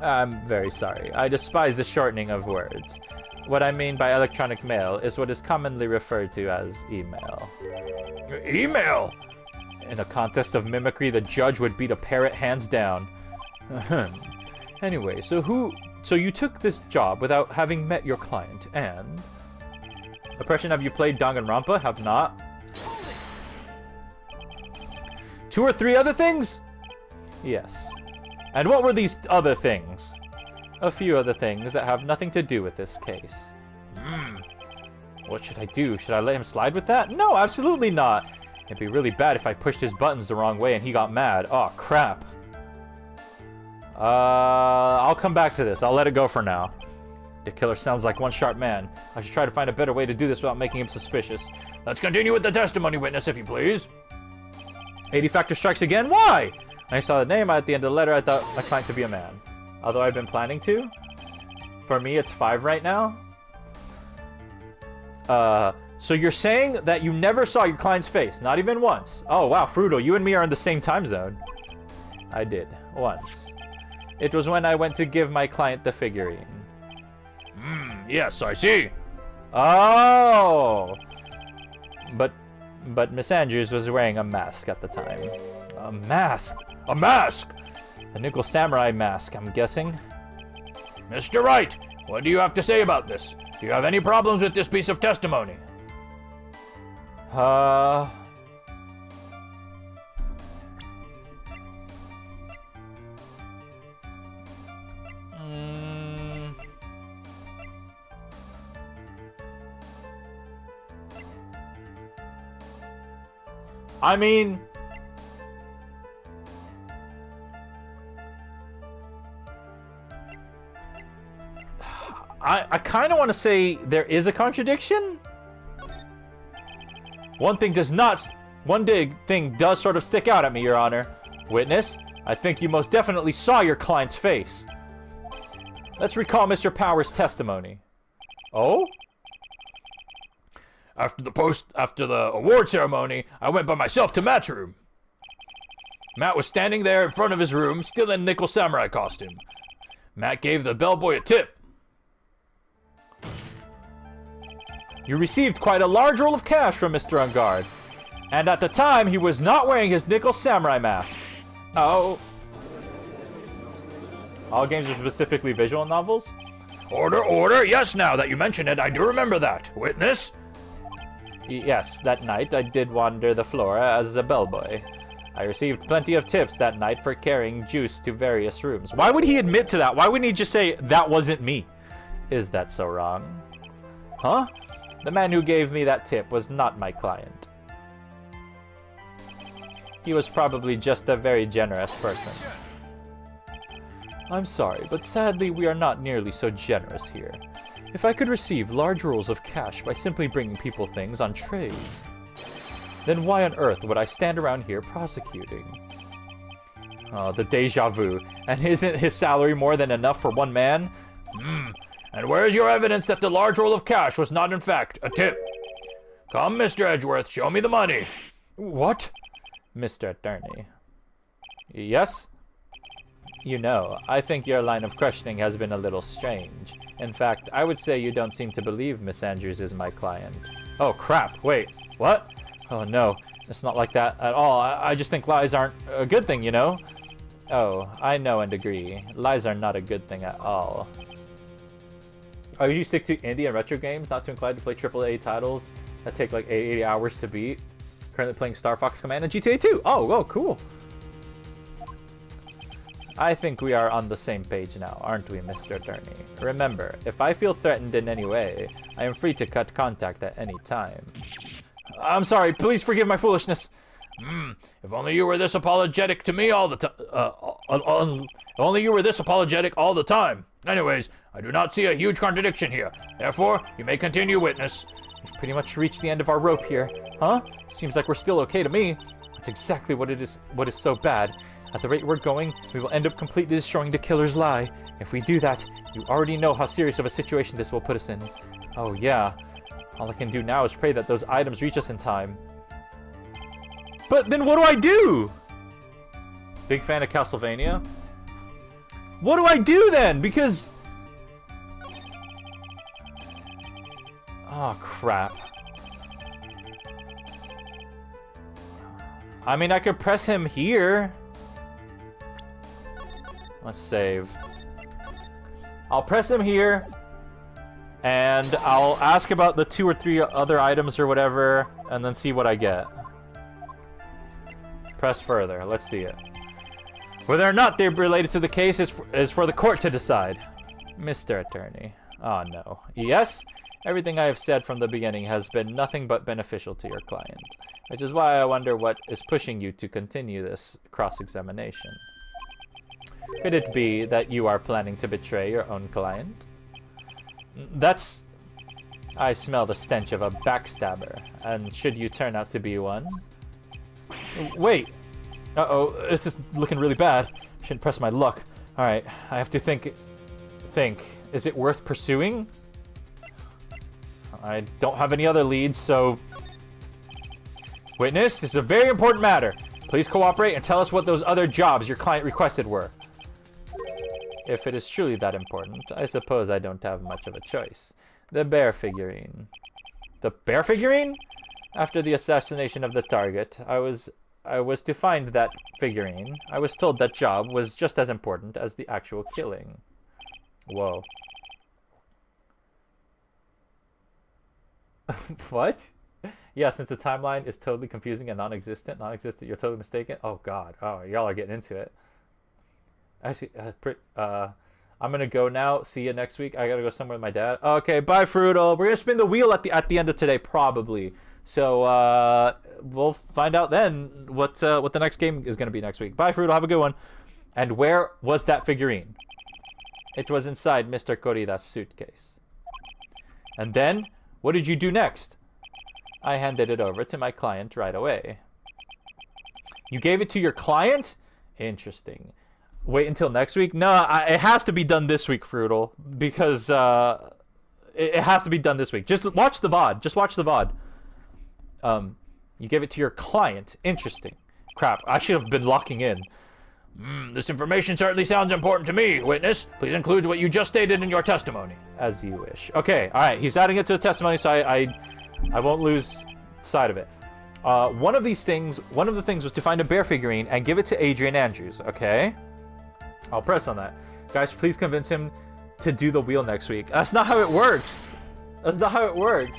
I'm very sorry. I despise the shortening of words. What I mean by electronic mail is what is commonly referred to as email. Email? In a contest of mimicry, the judge would beat a parrot hands down. Anyway, so you took this job without having met your client, and... Oppression, have you played Danganronpa? Have not. 2 or 3 other things? Yes. And what were these other things? A few other things that have nothing to do with this case. What should I do? Should I let him slide with that? No, absolutely not. It'd be really bad if I pushed his buttons the wrong way and he got mad. Oh, crap. I'll come back to this. I'll let it go for now. The killer sounds like one sharp man. I should try to find a better way to do this without making him suspicious. Let's continue with the testimony, witness, if you please. 80 factor strikes again? Why? When I saw the name at the end of the letter, I thought my client to be a man. Although I've been planning to. For me, it's 5 right now. So you're saying that you never saw your client's face? Not even once? Oh, wow, Fruto, you and me are in the same time zone. I did. Once. It was when I went to give my client the figurine. Yes, I see. Oh! But Miss Andrews was wearing a mask at the time. A mask? A mask? A nickel samurai mask, I'm guessing. Mr. Wright, what do you have to say about this? Do you have any problems with this piece of testimony? I mean... I kind of want to say there is a contradiction. One thing does sort of stick out at me, Your Honor. Witness, I think you most definitely saw your client's face. Let's recall Mr. Power's testimony. Oh? After the award ceremony, I went by myself to Matt's room. Matt was standing there in front of his room, still in nickel samurai costume. Matt gave the bellboy a tip. You received quite a large roll of cash from Mr. Ungard. And at the time, he was not wearing his nickel samurai mask. Oh. All games are specifically visual novels? Order, order! Yes, now that you mention it, I do remember that. Witness? Yes, that night I did wander the floor as a bellboy. I received plenty of tips that night for carrying juice to various rooms. Why would he admit to that? Why wouldn't he just say, that wasn't me? Is that so wrong? Huh? The man who gave me that tip was not my client. He was probably just a very generous person. I'm sorry, but sadly we are not nearly so generous here. If I could receive large rolls of cash by simply bringing people things on trays, then why on earth would I stand around here prosecuting? Oh, the deja vu. And isn't his salary more than enough for one man? And where is your evidence that the large roll of cash was not in fact a tip? Come, Mr. Edgeworth, show me the money. What? Mr. Attorney. Yes? You know, I think your line of questioning has been a little strange. In fact, I would say you don't seem to believe Miss Andrews is my client. Oh, crap. Wait. What? Oh, no. It's not like that at all. I just think lies aren't a good thing, you know? Oh, I know and agree. Lies are not a good thing at all. I usually stick to indie and retro games, not too inclined to play AAA titles that take like 80 hours to beat. Currently playing Star Fox Command and GTA 2. Oh, cool. I think we are on the same page now, aren't we, Mr. Attorney? Remember, if I feel threatened in any way, I am free to cut contact at any time. I'm sorry, please forgive my foolishness. If only you were this apologetic to me all the time. If only you were this apologetic all the time. Anyways, I do not see a huge contradiction here. Therefore, you may continue, witness. We've pretty much reached the end of our rope here. Huh? Seems like we're still okay to me. That's exactly what is so bad. At the rate we're going, we will end up completely destroying the killer's lie. If we do that, you already know how serious of a situation this will put us in. Oh yeah. All I can do now is pray that those items reach us in time. But then what do I do? Big fan of Castlevania? What do I do then? Because... oh, crap. I mean, I could press him here. Let's save. I'll press him here. And I'll ask about the 2 or 3 other items or whatever. And then see what I get. Press further. Let's see it. Whether or not they're related to the case is for the court to decide. Mr. Attorney. Oh, no. Yes? Everything I have said from the beginning has been nothing but beneficial to your client. Which is why I wonder what is pushing you to continue this cross-examination. Could it be that you are planning to betray your own client? That's... I smell the stench of a backstabber. And should you turn out to be one? Wait! Uh-oh, this is looking really bad. Shouldn't press my luck. Alright, I have to think. Is it worth pursuing? I don't have any other leads, so... Witness, this is a very important matter. Please cooperate and tell us what those other jobs your client requested were. If it is truly that important, I suppose I don't have much of a choice. The bear figurine. The bear figurine? After the assassination of the target, I was to find that figurine. I was told that job was just as important as the actual killing. Whoa. What? Yeah, since the timeline is totally confusing and non-existent, you're totally mistaken. Oh god. Oh, y'all are getting into it. Actually, I'm gonna go now. See you next week. I gotta go somewhere with my dad. Okay, bye, Frutal. We're gonna spin the wheel at the end of today, probably. So we'll find out then what the next game is gonna be next week. Bye, Frutal. Have a good one. And where was that figurine? It was inside Mr. Corrida's suitcase. And then, what did you do next? I handed it over to my client right away. You gave it to your client? Interesting. Wait until next week? No, it has to be done this week, Fruital, because it has to be done this week. Just watch the VOD. Just watch the VOD. You give it to your client. Interesting. Crap, I should have been locking in. This information certainly sounds important to me, witness. Please include what you just stated in your testimony. As you wish. Okay, all right. He's adding it to the testimony, so I won't lose sight of it. One of the things was to find a bear figurine and give it to Adrian Andrews. Okay, I'll press on that. Guys, please convince him to do the wheel next week. That's not how it works. That's not how it works.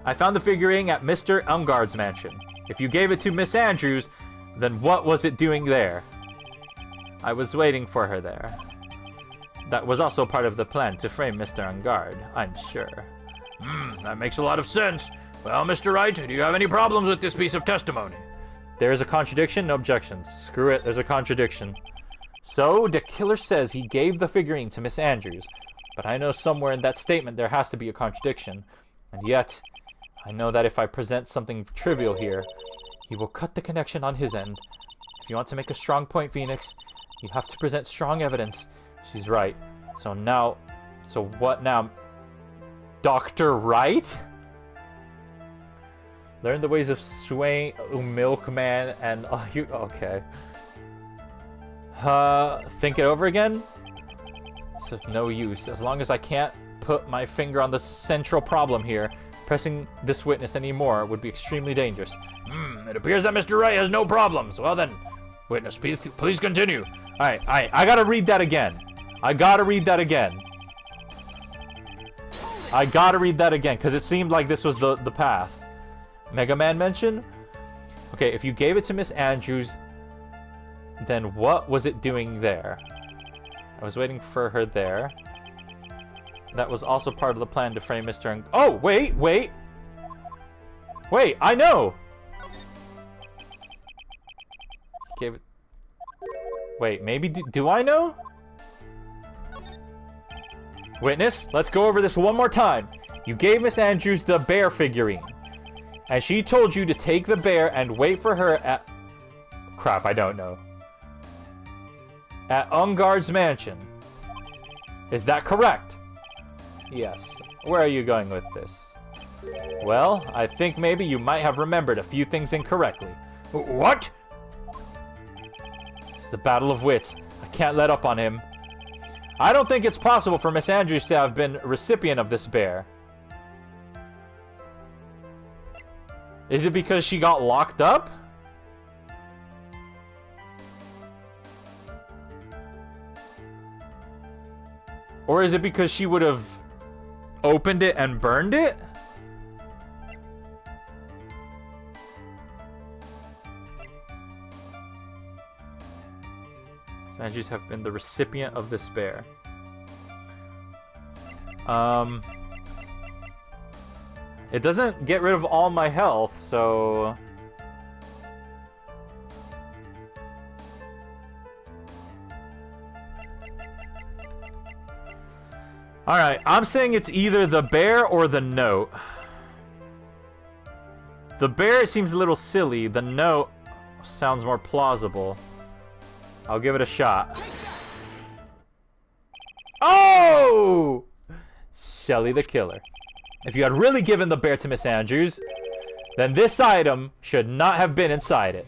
I found the figurine at Mr. Ungard's mansion. If you gave it to Miss Andrews, then what was it doing there? I was waiting for her there. That was also part of the plan to frame Mr. Ungard, I'm sure. That makes a lot of sense. Well, Mr. Wright, do you have any problems with this piece of testimony? There is a contradiction, no objections. Screw it, there's a contradiction. So, the killer says he gave the figurine to Miss Andrews, but I know somewhere in that statement there has to be a contradiction. And yet, I know that if I present something trivial here, he will cut the connection on his end. If you want to make a strong point, Phoenix, you have to present strong evidence. She's right. So what now? Dr. Wright? Learn the ways of Swain, Milkman, and... okay. Think it over again? It's of no use. As long as I can't put my finger on the central problem here, pressing this witness anymore would be extremely dangerous. It appears that Mr. Wright has no problems. Well then, witness, please continue. Alright, I gotta read that again. I gotta read that again, because it seemed like this was the path. Mega Man mention? Okay, if you gave it to Miss Andrews, then what was it doing there? I was waiting for her there. That was also part of the plan to frame Mr. Oh, wait! Wait, I know! Gave it... Wait, maybe... Do I know? Witness, let's go over this one more time. You gave Miss Andrews the bear figurine. And she told you to take the bear and wait for her at... Crap, I don't know. At Ungard's mansion. Is that correct? Yes. Where are you going with this? Well, I think maybe you might have remembered a few things incorrectly. What? It's the battle of wits. I can't let up on him. I don't think it's possible for Miss Andrews to have been recipient of this bear. Is it because she got locked up? Or is it because she would have opened it and burned it? Andrews have been the recipient of this bear. It doesn't get rid of all my health, so... Alright, I'm saying it's either the bear or the note. The bear seems a little silly. The note sounds more plausible. I'll give it a shot. Oh! Shelly the killer. If you had really given the bear to Miss Andrews, then this item should not have been inside it.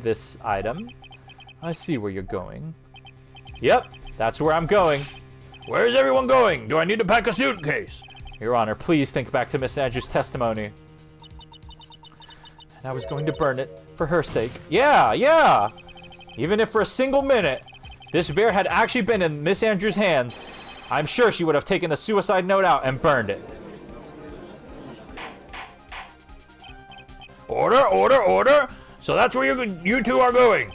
This item? I see where you're going. Yep, that's where I'm going. Where's everyone going? Do I need to pack a suitcase? Your Honor, please think back to Miss Andrews' testimony. And I was going to burn it for her sake. Yeah! Even if for a single minute, this bear had actually been in Miss Andrews' hands, I'm sure she would have taken the suicide note out and burned it. Order! So that's where you two are going?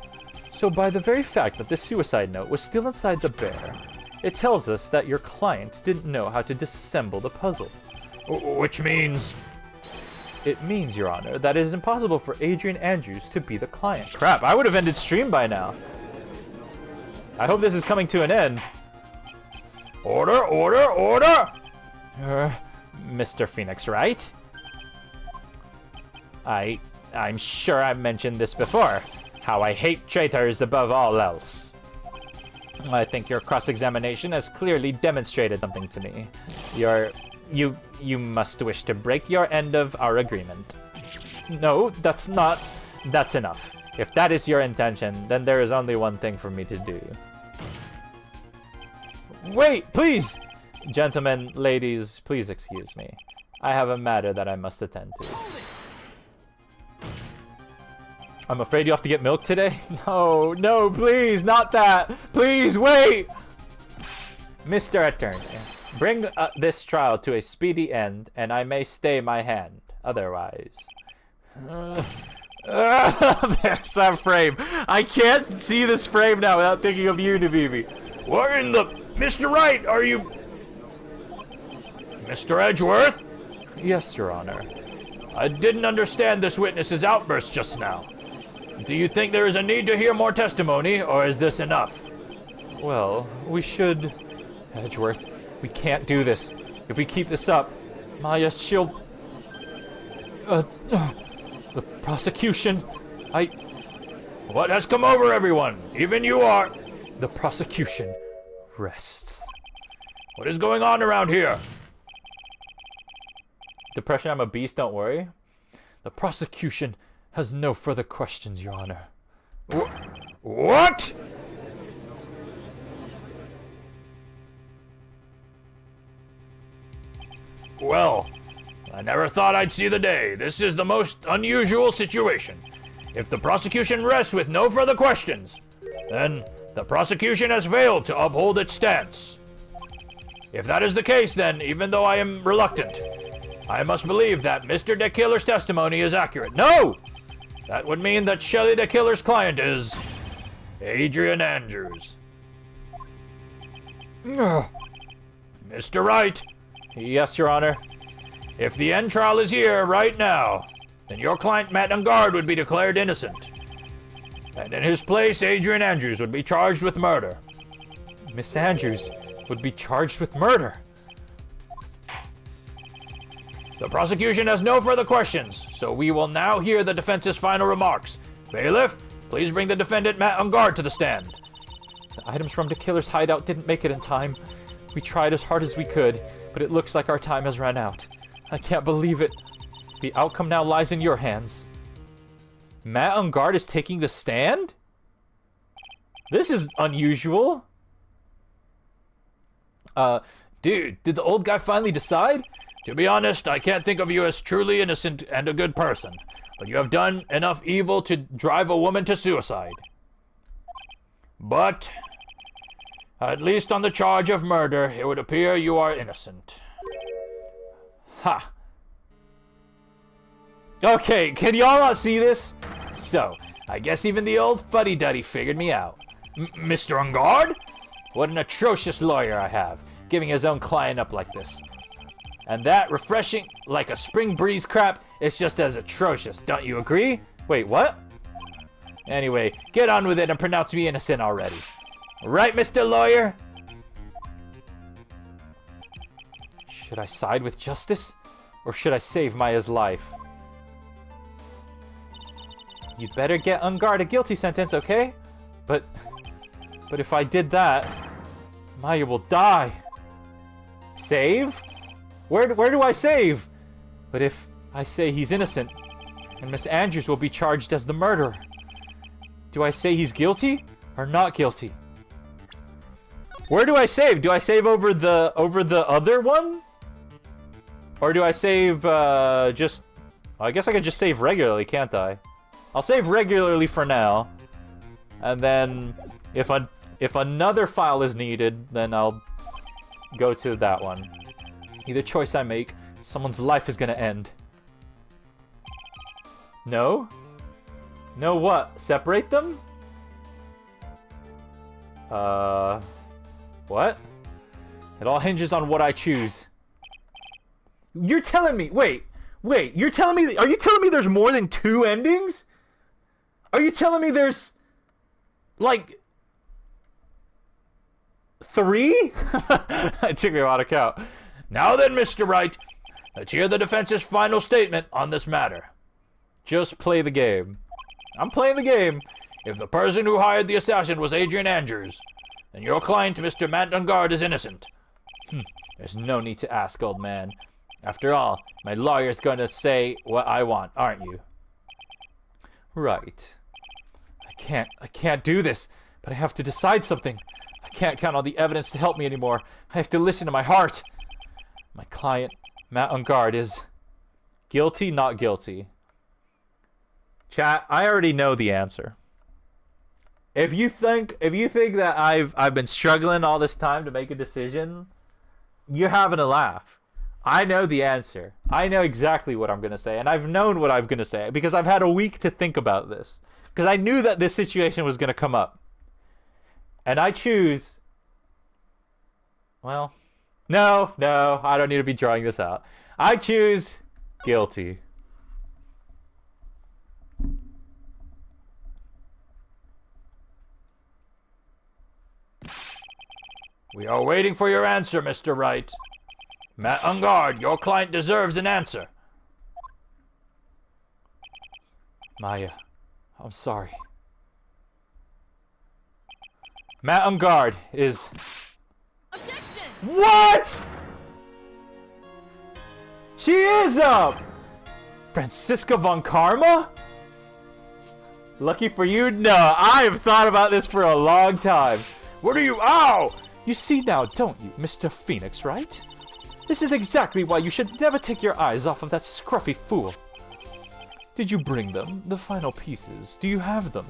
So by the very fact that this suicide note was still inside the bear, it tells us that your client didn't know how to disassemble the puzzle. Which means... It means, Your Honor, that it is impossible for Adrian Andrews to be the client. Crap, I would have ended stream by now. I hope this is coming to an end. Order! Mr. Phoenix, right? I'm sure I mentioned this before. how I hate traitors above all else. I think your cross-examination has clearly demonstrated something to me. You must wish to break your end of our agreement. No, that's enough. If that is your intention, then there is only one thing for me to do. Wait, please! Gentlemen, ladies, please excuse me. I have a matter that I must attend to. I'm afraid you have to get milk today? No, no, please, not that! Please, wait! Mr. Attorney, bring this trial to a speedy end, and I may stay my hand. Otherwise... there's that frame. I can't see this frame now without thinking of you, Navivi. What in the... Mr. Wright, are you... Mr. Edgeworth? Yes, Your Honor. I didn't understand this witness's outburst just now. Do you think there is a need to hear more testimony, or is this enough? Well, we should... Edgeworth, we can't do this. If we keep this up, Maya, she'll... the prosecution... What has come over everyone? Even you are... The prosecution rests. What is going on around here? Depression, I'm a beast, don't worry. The prosecution has no further questions, Your Honor. What? Well, I never thought I'd see the day. This is the most unusual situation. If the prosecution rests with no further questions, then the prosecution has failed to uphold its stance. If that is the case, then, even though I am reluctant, I must believe that Mr. De Killer's testimony is accurate. No! That would mean that Shelley De Killer's client is... Adrian Andrews. Mr. Wright. Yes, Your Honor. If the end trial is here right now, then your client Matt Ungard would be declared innocent. And in his place, Adrian Andrews would be charged with murder. Miss Andrews would be charged with murder. The prosecution has no further questions, so we will now hear the defense's final remarks. Bailiff, please bring the defendant Matt Ungard to the stand. The items from the killer's hideout didn't make it in time. We tried as hard as we could, but it looks like our time has run out. I can't believe it. The outcome now lies in your hands. Matt Ungard is taking the stand? This is unusual. Dude, did the old guy finally decide? To be honest, I can't think of you as truly innocent and a good person, but you have done enough evil to drive a woman to suicide. But, at least on the charge of murder, it would appear you are innocent. Ha! Okay, can y'all not see this? So, I guess even the old fuddy-duddy figured me out. Mr. Ungard? What an atrocious lawyer I have, giving his own client up like this. And that refreshing, like a spring breeze crap, is just as atrocious, don't you agree? Wait, what? Anyway, get on with it and pronounce me innocent already. Right, Mr. Lawyer? Should I side with justice? Or should I save Maya's life? You'd better get Ungard a guilty sentence, okay? But if I did that, Maya will die. Save? Where do I save? But if I say he's innocent, and Miss Andrews will be charged as the murderer, do I say he's guilty or not guilty? Where do I save? Do I save over the other one? Or do I save just... I guess I could just save regularly, can't I? I'll save regularly for now. And then if another file is needed, then I'll go to that one. Either choice I make, someone's life is gonna end. No? No what? Separate them? What? It all hinges on what I choose. You're telling me, wait, you're telling me, are you telling me there's more than 2 endings? Are you telling me there's, like, 3? It took me a while to count. Now then, Mr. Wright, let's hear the defense's final statement on this matter. Just play the game. I'm playing the game. If the person who hired the assassin was Adrian Andrews, then your client, Mr. Matt Ungard, is innocent. There's no need to ask, old man. After all, my lawyer's going to say what I want, aren't you? Right. I can't do this, but I have to decide something. I can't count on the evidence to help me anymore. I have to listen to my heart. My client, Matt Ungard, is guilty, not guilty. Chat, I already know the answer. If you think that I've been struggling all this time to make a decision, you're having a laugh. I know the answer. I know exactly what I'm going to say, and I've known what I'm going to say because I've had a week to think about this. Because I knew that this situation was going to come up. And I choose... Well, no, I don't need to be drawing this out. I choose guilty. We are waiting for your answer, Mr. Wright. Matt Ungard, your client deserves an answer. Maya, I'm sorry. Matt Ungard is... Objection! What?! She is up! Franziska von Karma? Lucky for you, no. I have thought about this for a long time. What are you... Ow! You see now, don't you, Mr. Phoenix, right? This is exactly why you should never take your eyes off of that scruffy fool. Did you bring them, the final pieces? Do you have them?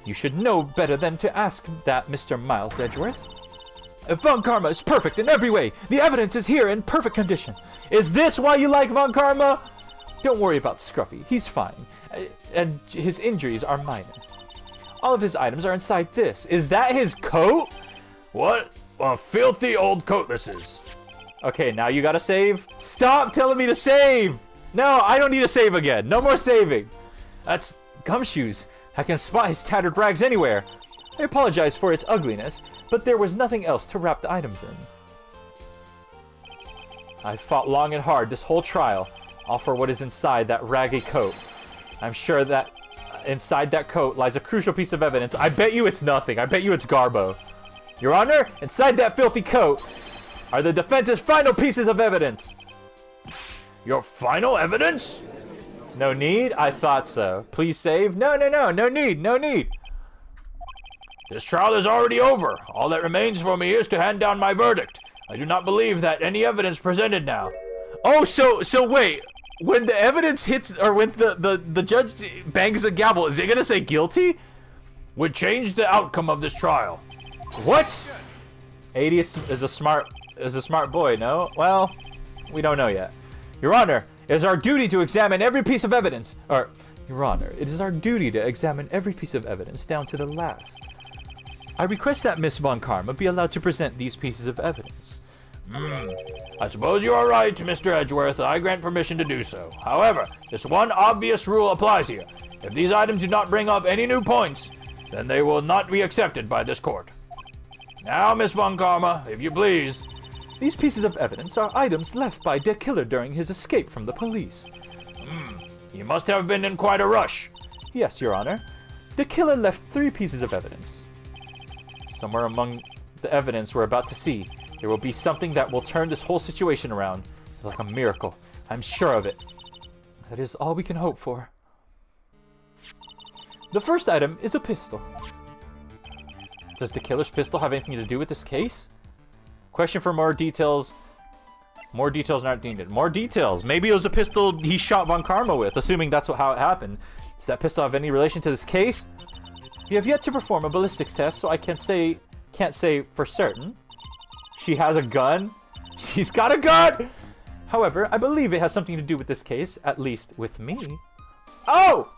You should know better than to ask that, Mr. Miles Edgeworth. Von Karma is perfect in every way. The evidence is here in perfect condition. Is this why you like Von Karma? Don't worry about Scruffy. He's fine. And his injuries are minor. All of his items are inside this. Is that his coat? What a filthy old coat this is. Okay, now you gotta save. Stop telling me to save! No, I don't need to save again. No more saving. That's Gumshoes. I can spot his tattered rags anywhere. I apologize for its ugliness, but there was nothing else to wrap the items in. I fought long and hard this whole trial, all for what is inside that raggy coat. I'm sure that inside that coat lies a crucial piece of evidence. I bet you it's nothing. I bet you it's Garbo. Your Honor, inside that filthy coat are the defense's final pieces of evidence. Your final evidence? No need? I thought so. Please save? No need. This trial is already over. All that remains for me is to hand down my verdict. I do not believe that any evidence presented now. Oh, so wait. When the evidence hits, or when the judge bangs the gavel, is it gonna say guilty? Would change the outcome of this trial. What? A-Dee is a smart boy, no? Well, we don't know yet. Your Honor, it is our duty to examine every piece of evidence. Your Honor, it is our duty to examine every piece of evidence down to the last. I request that Miss Von Karma be allowed to present these pieces of evidence. I suppose you are right, Mr. Edgeworth. I grant permission to do so. However, this one obvious rule applies here. If these items do not bring up any new points, then they will not be accepted by this court. Now, Miss Von Karma, if you please. These pieces of evidence are items left by the killer during his escape from the police. He must have been in quite a rush. Yes, Your Honor. The killer left 3 pieces of evidence. Somewhere among the evidence we're about to see, there will be something that will turn this whole situation around. Like a miracle. I'm sure of it. That is all we can hope for. The first item is a pistol. Does the killer's pistol have anything to do with this case? Question for more details. More details aren't needed. More details. Maybe it was a pistol he shot Von Karma with, assuming that's how it happened. Does that pistol have any relation to this case? We have yet to perform a ballistics test, so I can't say for certain. She has a gun? She's got a gun! However, I believe it has something to do with this case, at least with me. Oh!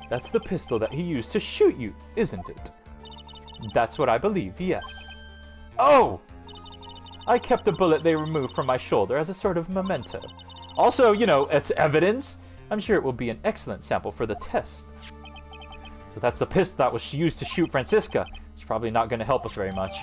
That's the pistol that he used to shoot you, isn't it? That's what I believe, yes. Oh! I kept the bullet they removed from my shoulder as a sort of memento. Also, you know, it's evidence. I'm sure it will be an excellent sample for the test. So that's the pistol that was used to shoot Franziska. It's probably not going to help us very much.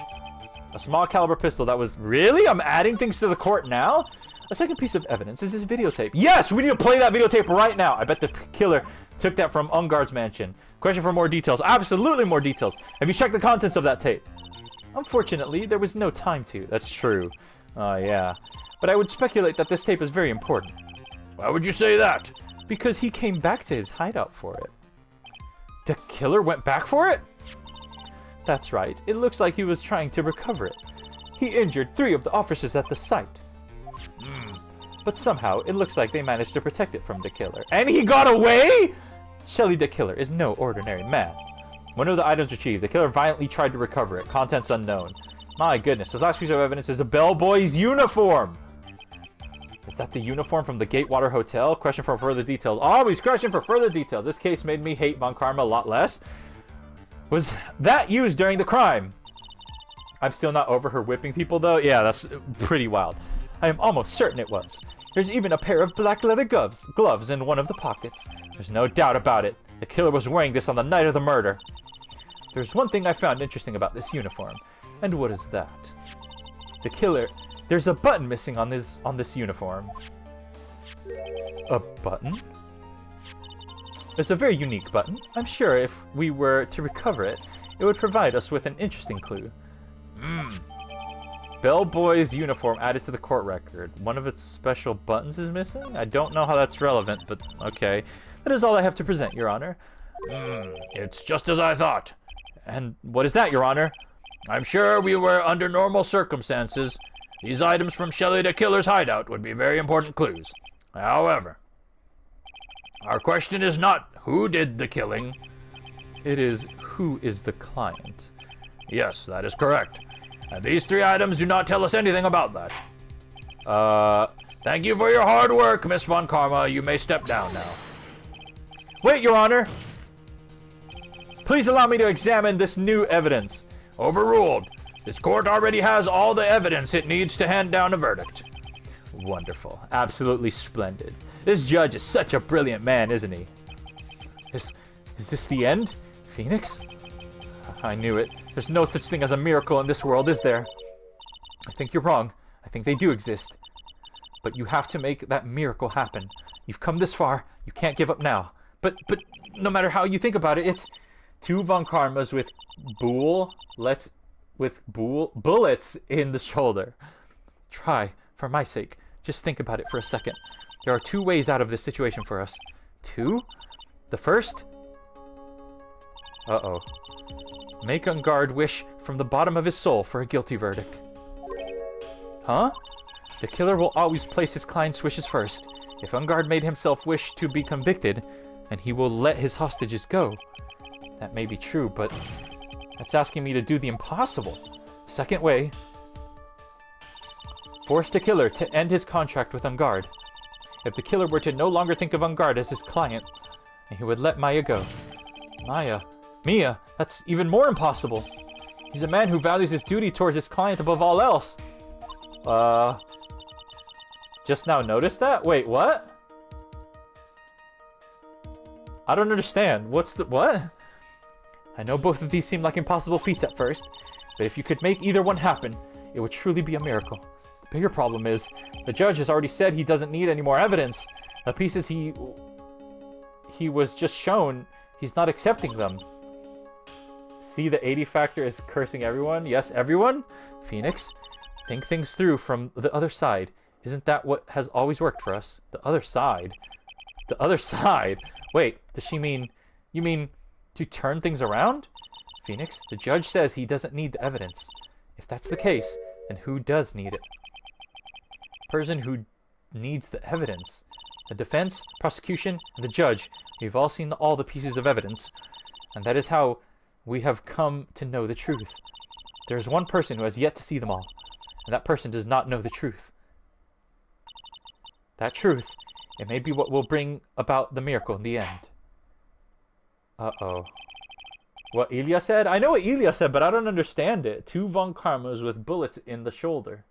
A small caliber pistol that was... Really? I'm adding things to the court now? A second piece of evidence is this videotape. Yes, we need to play that videotape right now. I bet the killer took that from Ungard's mansion. Question for more details. Absolutely more details. Have you checked the contents of that tape? Unfortunately, there was no time to. That's true. Yeah. But I would speculate that this tape is very important. Why would you say that? Because he came back to his hideout for it. The killer went back for it? That's right. It looks like he was trying to recover it. He injured 3 of the officers at the site. But somehow, it looks like they managed to protect it from the killer. And he got away?! Shelly the killer is no ordinary man. One of the items retrieved, the killer violently tried to recover it. Contents unknown. My goodness, his last piece of evidence is the bellboy's uniform! Is that the uniform from the Gatewater Hotel? Question for further details. Always question for further details. This case made me hate Von Karma a lot less. Was that used during the crime? I'm still not over her whipping people, though. Yeah, that's pretty wild. I am almost certain it was. There's even a pair of black leather gloves in one of the pockets. There's no doubt about it. The killer was wearing this on the night of the murder. There's one thing I found interesting about this uniform. And what is that? The killer... There's a button missing on this uniform. A button? It's a very unique button. I'm sure if we were to recover it, it would provide us with an interesting clue. Bellboy's uniform added to the court record. One of its special buttons is missing? I don't know how that's relevant, but okay. That is all I have to present, Your Honor. It's just as I thought. And what is that, Your Honor? I'm sure we were under normal circumstances. These items from Shelly the Killer's hideout would be very important clues. However, our question is not who did the killing. It is who is the client. Yes, that is correct. And these 3 items do not tell us anything about that. Thank you for your hard work, Miss Von Karma. You may step down now. Wait, Your Honor! Please allow me to examine this new evidence. Overruled. This court already has all the evidence it needs to hand down a verdict. Wonderful. Absolutely splendid. This judge is such a brilliant man, isn't he? Is this the end, Phoenix? I knew it. There's no such thing as a miracle in this world, is there? I think you're wrong. I think they do exist. But you have to make that miracle happen. You've come this far. You can't give up now. But no matter how you think about it, it's 2 Von Karmas with bullets in the shoulder. Try, for my sake. Just think about it for a second. There are 2 ways out of this situation for us. 2? The first? Uh-oh. Make Ungard wish from the bottom of his soul for a guilty verdict. Huh? The killer will always place his client's wishes first. If Ungard made himself wish to be convicted, then he will let his hostages go. That may be true, but that's asking me to do the impossible. Second way. Force the killer to end his contract with Ungard. If the killer were to no longer think of Ungard as his client, and he would let Maya go. Mia, that's even more impossible. He's a man who values his duty towards his client above all else. Just now noticed that? Wait, what? I don't understand. What? I know both of these seem like impossible feats at first, but if you could make either one happen, it would truly be a miracle. The bigger problem is, the judge has already said he doesn't need any more evidence. The pieces he was just shown, he's not accepting them. See, the A-Dee factor is cursing everyone? Yes, everyone? Phoenix, think things through from the other side. Isn't that what has always worked for us? The other side? The other side? Wait, does she mean... You mean to turn things around? Phoenix, the judge says he doesn't need the evidence. If that's the case, then who does need it? The person who needs the evidence. The defense, prosecution, and the judge. We've all seen all the pieces of evidence. And that is how we have come to know the truth. There is one person who has yet to see them all. And that person does not know the truth. That truth, it may be what will bring about the miracle in the end. Uh-oh. What Ilya said? I know what Ilya said, but I don't understand it. 2 Von Karmas with bullets in the shoulder.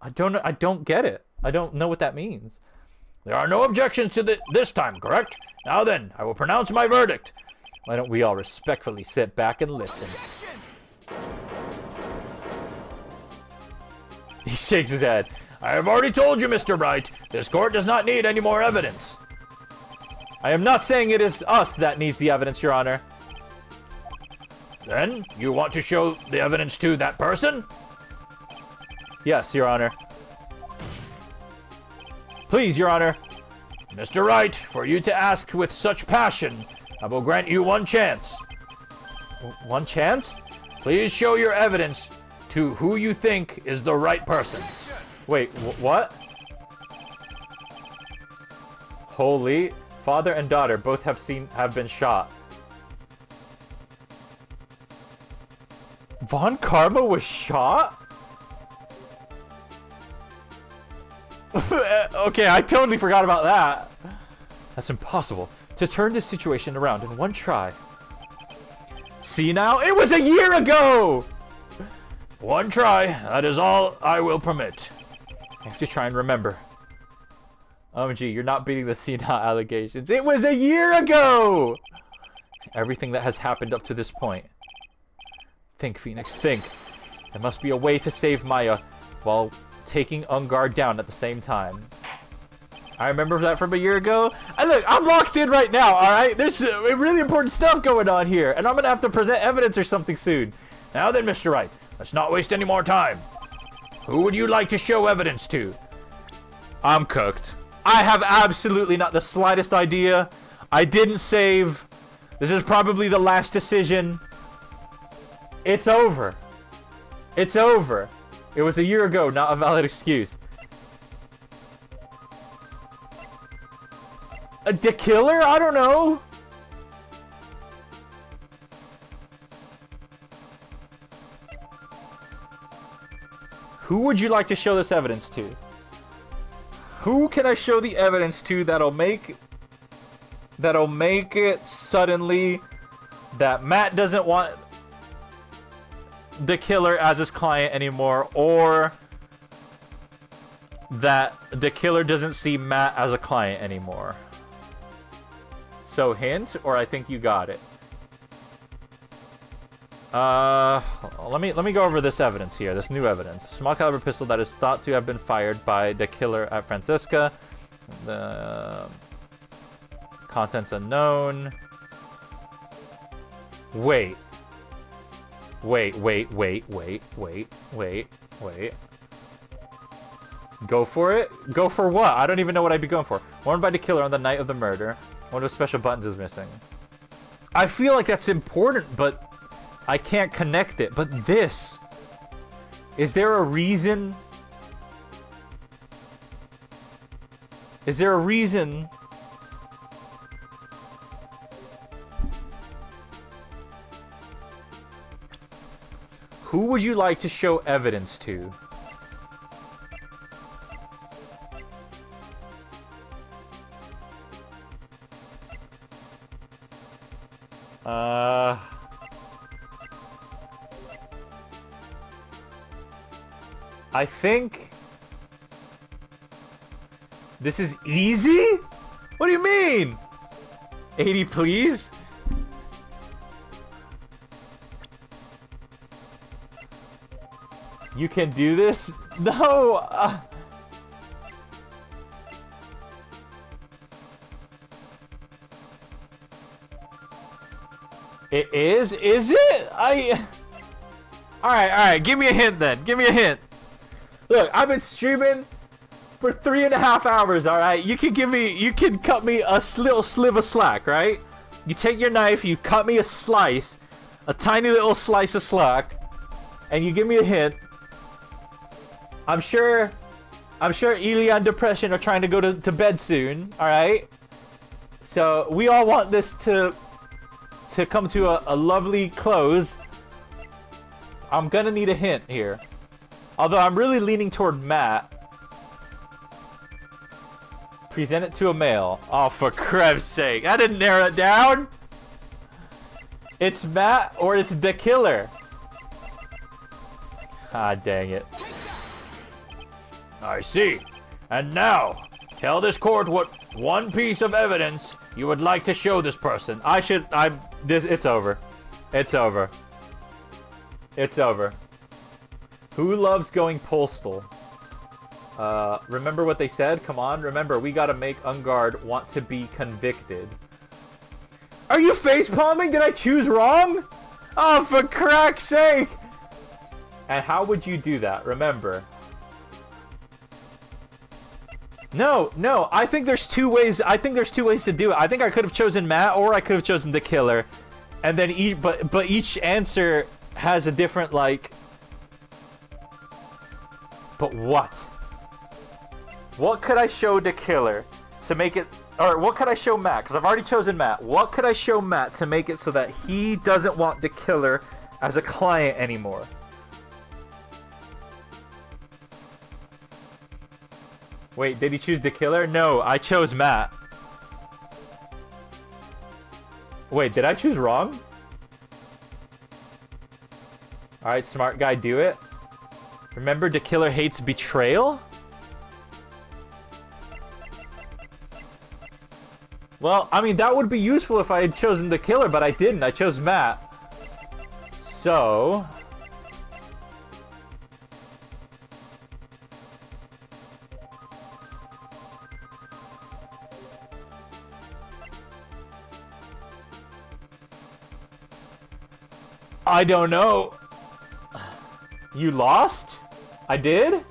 I don't get it. I don't know what that means. There are no objections to this time, correct? Now then, I will pronounce my verdict. Why don't we all respectfully sit back and listen? Objection! He shakes his head. I have already told you, Mr. Wright, this court does not need any more evidence. I am not saying it is us that needs the evidence, Your Honor. Then, you want to show the evidence to that person? Yes, Your Honor. Please, Your Honor. Mr. Wright, for you to ask with such passion, I will grant you one chance. One chance? Please show your evidence to who you think is the right person. Wait, what? Holy, father and daughter both have been shot. Von Karma was shot? Okay, I totally forgot about that. That's impossible. To turn this situation around in one try. See now? It was a year ago! One try, that is all I will permit. I have to try and remember. OMG, you're not beating the senile allegations. It was a year ago! Everything that has happened up to this point. Think, Phoenix, think. There must be a way to save Maya while taking Ungar down at the same time. I remember that from a year ago. And look, I'm locked in right now, alright? There's really important stuff going on here, and I'm gonna have to present evidence or something soon. Now then, Mr. Wright, let's not waste any more time. Who would you like to show evidence to? I'm cooked. I have absolutely not the slightest idea. I didn't save. This is probably the last decision. It's over. It's over. It was a year ago, not a valid excuse. The killer? I don't know. Who would you like to show this evidence to? Who can I show the evidence to that'll make it suddenly that Matt doesn't want the killer as his client anymore, or that the killer doesn't see Matt as a client anymore? So hint, or I think you got it. Let me go over this evidence here, this new evidence. Small caliber pistol that is thought to have been fired by the killer at Francisca. The contents unknown. Wait. Go for it? Go for what? I don't even know what I'd be going for. Worn by the killer on the night of the murder. One of the special buttons is missing. I feel like that's important, but I can't connect it. But this... Is there a reason? Is there a reason? Who would you like to show evidence to? I think this is easy? What do you mean? A-Dee, please? You can do this? No! It is? Is it? Alright, give me a hint then. Give me a hint. Look, I've been streaming for 3.5 hours, alright? You can cut me a little sliver of slack, right? You take your knife, you cut me a slice, a tiny little slice of slack, and you give me a hint. I'm sure Ilya and Depression are trying to go to bed soon, alright? So, we all want this to come to a lovely close. I'm gonna need a hint here. Although I'm really leaning toward Matt. Present it to a male. Oh, for crap's sake. I didn't narrow it down. It's Matt or it's the killer. Ah, dang it. I see. And now, tell this court what one piece of evidence you would like to show this person. It's over. It's over. It's over. Who loves going postal? Remember what they said? Come on, remember, we gotta make Ungard want to be convicted. Are you facepalming? Did I choose wrong? Oh, for crack's sake! And how would you do that? Remember. No, I think there's two ways. I think there's two ways to do it. I think I could have chosen Matt, or I could have chosen the killer, and then but each answer has a different like. But what? What could I show the killer to make it, or what could I show Matt? Because I've already chosen Matt. What could I show Matt to make it so that he doesn't want the killer as a client anymore? Wait, did he choose the killer? No, I chose Matt. Wait, did I choose wrong? Alright, smart guy, do it. Remember, the killer hates betrayal? Well, I mean, that would be useful if I had chosen the killer, but I didn't. I chose Matt. So... I don't know. You lost? I did?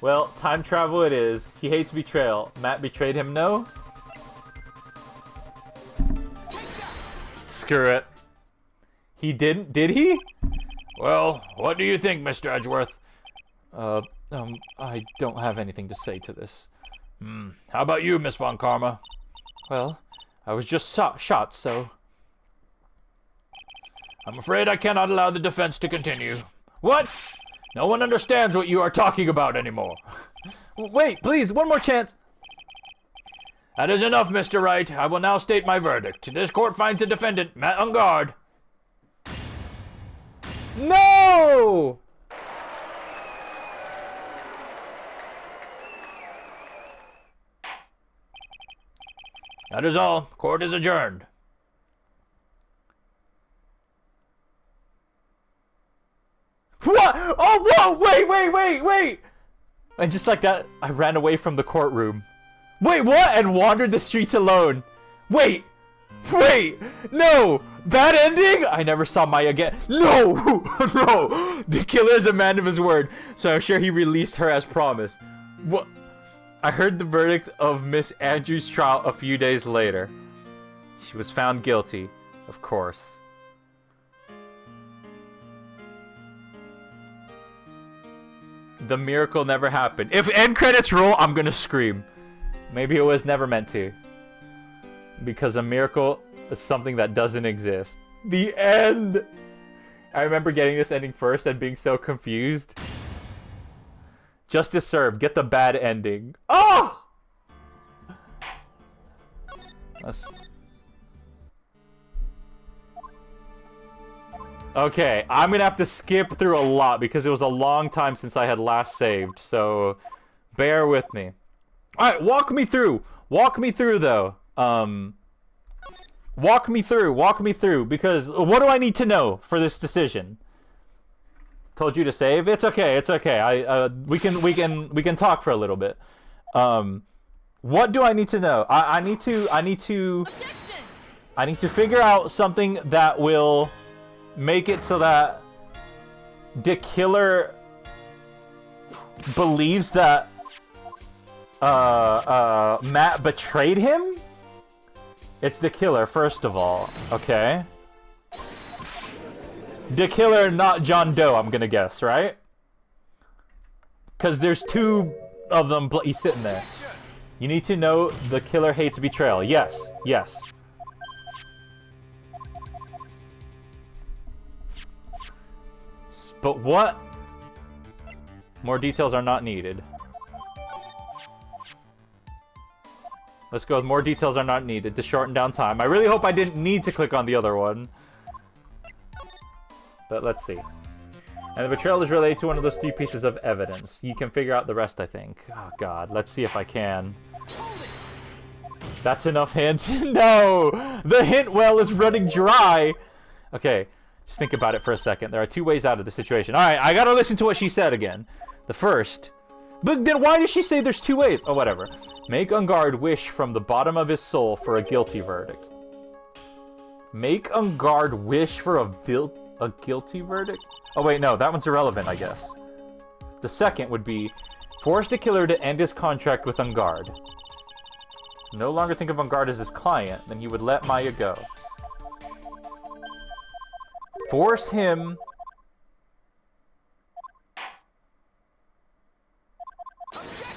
Well, time travel it is. He hates betrayal. Matt betrayed him, no? Screw it. He didn't? Did he? Well, what do you think, Mr. Edgeworth? I don't have anything to say to this. How about you, Miss Von Karma? Well, I was just shot, so... I'm afraid I cannot allow the defense to continue. What? No one understands what you are talking about anymore. Wait, please, one more chance. That is enough, Mr. Wright. I will now state my verdict. This court finds the defendant, Matt Ungard. No! That is all. Court is adjourned. What? Oh, whoa! Wait! And just like that, I ran away from the courtroom. Wait, what? And wandered the streets alone. Wait! No! Bad ending? I never saw Maya again. No! No! The killer is a man of his word, so I'm sure he released her as promised. What? I heard the verdict of Miss Andrews' trial a few days later. She was found guilty, of course. The miracle never happened. If end credits roll, I'm gonna scream. Maybe it was never meant to. Because a miracle is something that doesn't exist. The end! I remember getting this ending first and being so confused. Justice served. Get the bad ending. Oh! That's... Okay, I'm gonna have to skip through a lot because it was a long time since I had last saved, so bear with me. Alright, walk me through, though. Walk me through, because what do I need to know for this decision? Told you to save? It's okay. We can talk for a little bit. What do I need to know? I need to figure out something that will make it so that the killer believes that Matt betrayed him? It's the killer, first of all. Okay. The killer, not John Doe, I'm gonna guess, right? Because there's two of them. He's sitting there. You need to know the killer hates betrayal. Yes. But what? More details are not needed. Let's go with more details are not needed to shorten down time. I really hope I didn't need to click on the other one. But let's see. And the betrayal is related to one of those 3 pieces of evidence. You can figure out the rest, I think. Oh, God. Let's see if I can. That's enough hints. No! The hint well is running dry! Okay. Just think about it for a second. There are two ways out of the situation. Alright, I gotta listen to what she said again. The first. But then why does she say there's two ways? Oh, whatever. Make Ungard wish from the bottom of his soul for a guilty verdict. Make Ungard wish for a guilty verdict? Oh, wait, no. That one's irrelevant, I guess. The second would be force the killer to end his contract with Ungard. No longer think of Ungard as his client, then he would let Maya go. Force him...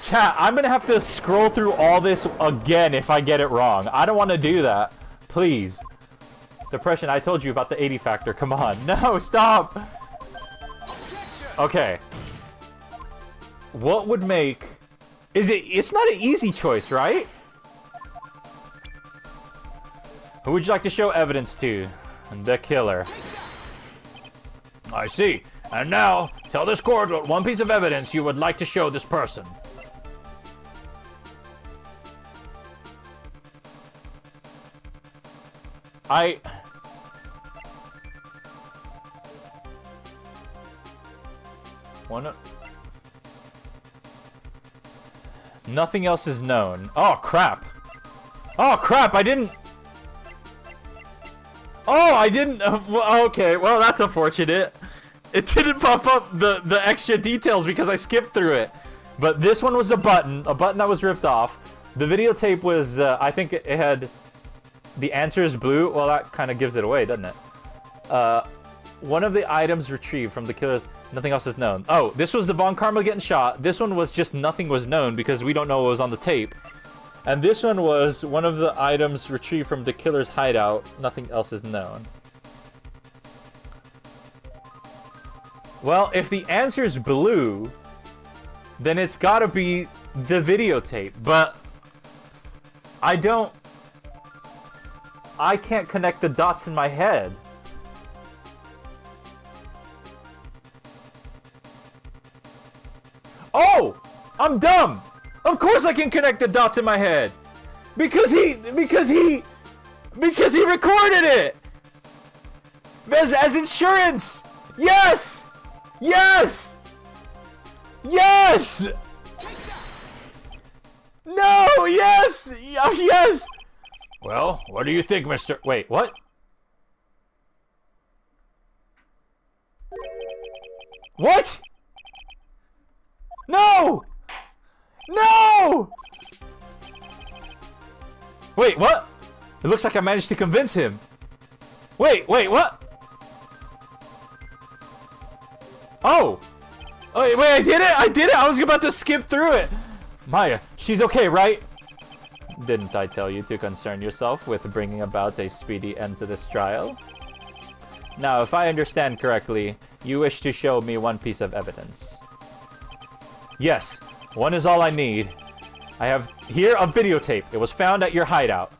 Chat, I'm gonna have to scroll through all this again if I get it wrong. I don't want to do that. Please. Depression, I told you about the 80 factor. Come on. No, stop! Okay. What would make... It's not an easy choice, right? Who would you like to show evidence to? The killer. I see. And now, tell this court what one piece of evidence you would like to show this person. Nothing else is known. Oh, crap. Oh, crap, I didn't... Oh, I didn't... okay, well, that's unfortunate. It didn't pop up the extra details because I skipped through it. But this one was a button that was ripped off. The videotape was, I think it had... The answer is blue. Well, that kind of gives it away, doesn't it? One of the items retrieved from the killer's... Nothing else is known. Oh, this was the Von Karma getting shot. This one was just nothing was known because we don't know what was on the tape. And this one was one of the items retrieved from the killer's hideout. Nothing else is known. Well, if the answer is blue, then it's gotta be the videotape. But I can't connect the dots in my head. Oh! I'm dumb! Of course I can connect the dots in my head! Because he recorded it! As insurance! Yes! Yes! Yes! No! Yes! Yes! Well, what do you think, Mr. Wait, what? What? No! No! Wait, what? It looks like I managed to convince him. Wait, what? Oh! Oh, wait, I did it! I did it! I was about to skip through it! Maya, she's okay, right? Didn't I tell you to concern yourself with bringing about a speedy end to this trial? Now, if I understand correctly, you wish to show me one piece of evidence. Yes, one is all I need. I have here a videotape. It was found at your hideout.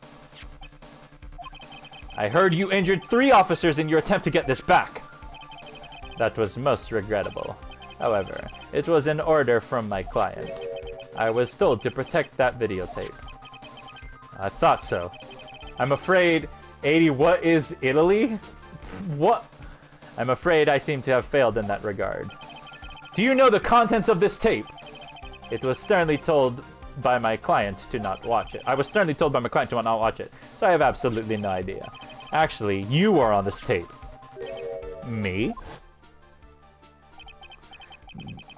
I heard you injured 3 officers in your attempt to get this back. That was most regrettable. However, it was an order from my client. I was told to protect that videotape. I thought so. I'm afraid... A-Dee, what is Italy? What? I'm afraid I seem to have failed in that regard. Do you know the contents of this tape? It was sternly told by my client to not watch it. I was sternly told by my client to not watch it, so I have absolutely no idea. Actually, you are on this tape. Me?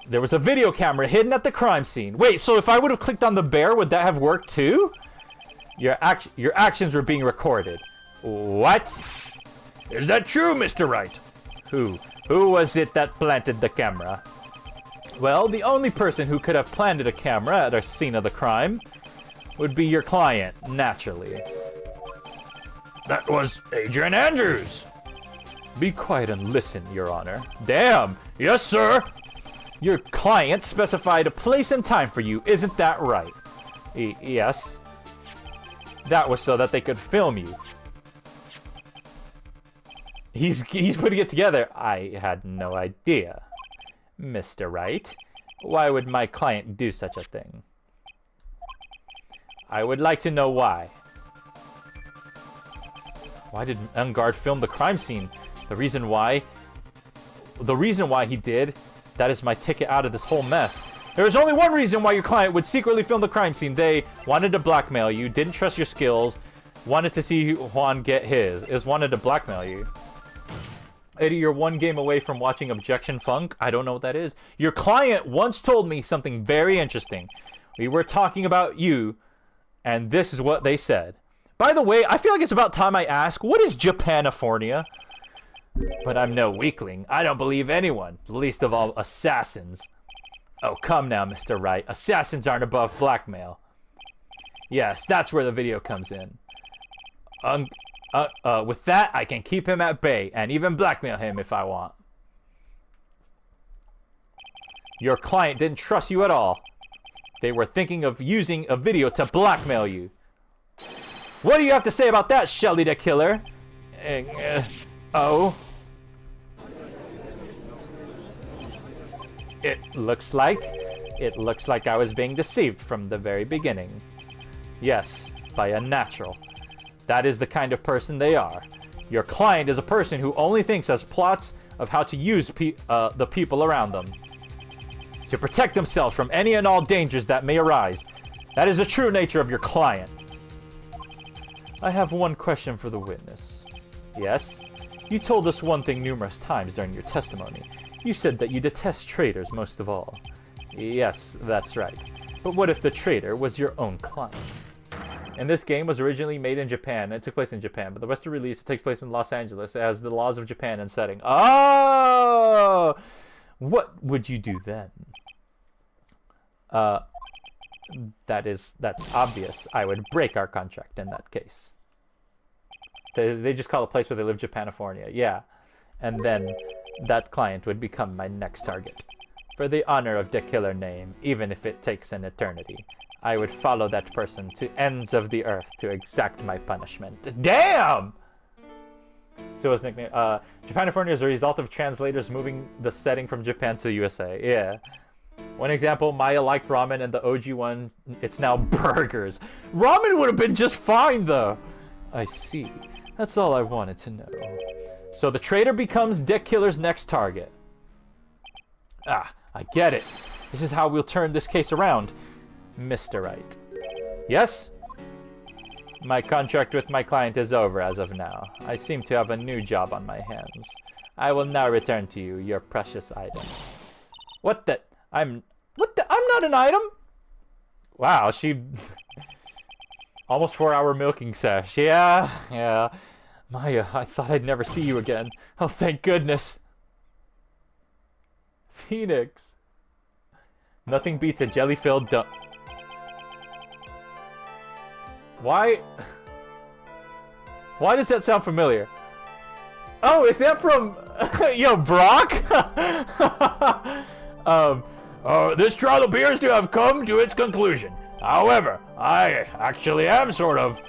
There was a video camera hidden at the crime scene. Wait, so if I would have clicked on the bear, would that have worked too? Your actions were being recorded. What? Is that true, Mr. Wright? Who was it that planted the camera? Well, the only person who could have planted a camera at a scene of the crime would be your client, naturally. That was Adrian Andrews. Be quiet and listen, Your Honor. Damn! Yes, sir. Your client specified a place and time for you, isn't that right? Yes. That was so that they could film you. He's putting it together. I had no idea. Mr. Wright, why would my client do such a thing? I would like to know why. Why did Ungard film the crime scene? The reason why he did, that is my ticket out of this whole mess. There is only one reason why your client would secretly film the crime scene. They wanted to blackmail you, didn't trust your skills, wanted to see Juan get his. Is wanted to blackmail you. A-Dee, you're one game away from watching Objection Funk. I don't know what that is. Your client once told me something very interesting. We were talking about you, and this is what they said. By the way, I feel like it's about time I ask, what is Japanifornia? But I'm no weakling. I don't believe anyone, least of all assassins. Oh, come now, Mr. Wright. Assassins aren't above blackmail. Yes, that's where the video comes in. With that, I can keep him at bay and even blackmail him if I want. Your client didn't trust you at all. They were thinking of using a video to blackmail you. What do you have to say about that, Shelly the Killer? Oh. It looks like I was being deceived from the very beginning. Yes, by a natural. That is the kind of person they are. Your client is a person who only thinks as plots of how to use the people around them to protect themselves from any and all dangers that may arise. That is the true nature of your client. I have one question for the witness. Yes? You told us one thing numerous times during your testimony. You said that you detest traitors most of all. Yes, that's right. But what if the traitor was your own client? And this game was originally made in Japan. It took place in Japan, but the Western release takes place in Los Angeles. It has the laws of Japan in setting. Oh! What would you do then? That's obvious. I would break our contract in that case. They just call a place where they live Japanifornia. Yeah. And then that client would become my next target. For the honor of the killer name, even if it takes an eternity, I would follow that person to ends of the earth to exact my punishment. Damn! So his nickname, Japanifornia is a result of translators moving the setting from Japan to the USA. Yeah. One example, Maya liked ramen, and the OG one, it's now burgers. Ramen would have been just fine, though. I see. That's all I wanted to know. So the traitor becomes Dick Killer's next target. Ah, I get it. This is how we'll turn this case around. Mr. Wright. Yes? My contract with my client is over as of now. I seem to have a new job on my hands. I will now return to you your precious item. What the? I'm not an item? Wow, she... Almost 4-hour milking sesh. Yeah. Maya, I thought I'd never see you again. Oh, thank goodness. Phoenix. Nothing beats a jelly-filled dump. Why does that sound familiar? Oh, is that from... Yo, Brock? This trial appears to have come to its conclusion. However, I actually am sort of...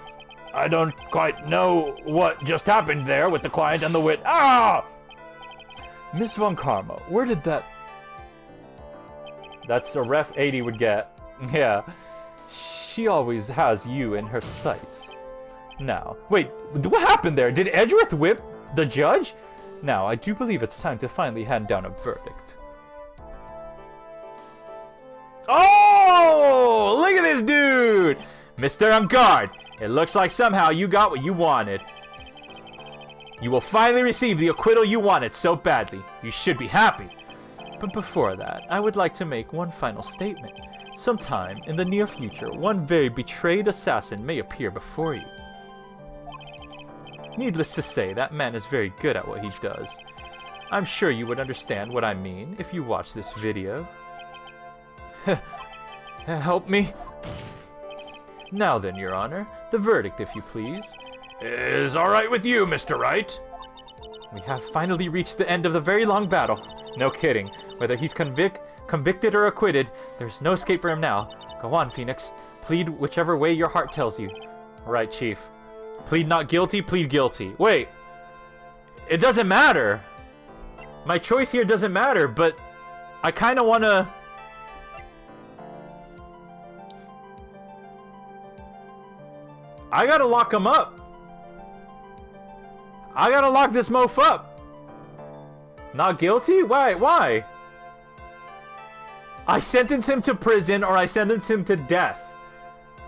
I don't quite know what just happened there with the client and the wit... Ah! Miss Von Karma, where did that... That's a ref A-Dee would get. Yeah. She always has you in her sights. Now, wait, what happened there? Did Edgeworth whip the judge? Now, I do believe it's time to finally hand down a verdict. Oh! Look at this dude! Mr. On guard! It looks like somehow you got what you wanted. You will finally receive the acquittal you wanted so badly. You should be happy. But before that, I would like to make one final statement. Sometime in the near future, one very betrayed assassin may appear before you. Needless to say, that man is very good at what he does. I'm sure you would understand what I mean if you watch this video. Help me. Now then, Your Honor, the verdict, if you please. Is all right with you, Mr. Wright? We have finally reached the end of the very long battle. No kidding. Whether he's convicted or acquitted, there's no escape for him now. Go on, Phoenix. Plead whichever way your heart tells you. Right, Chief. Plead not guilty, plead guilty. Wait. It doesn't matter. My choice here doesn't matter, but I kind of want to... I gotta lock him up. I gotta lock this mof up. Not guilty? Why? Why? I sentence him to prison or I sentence him to death.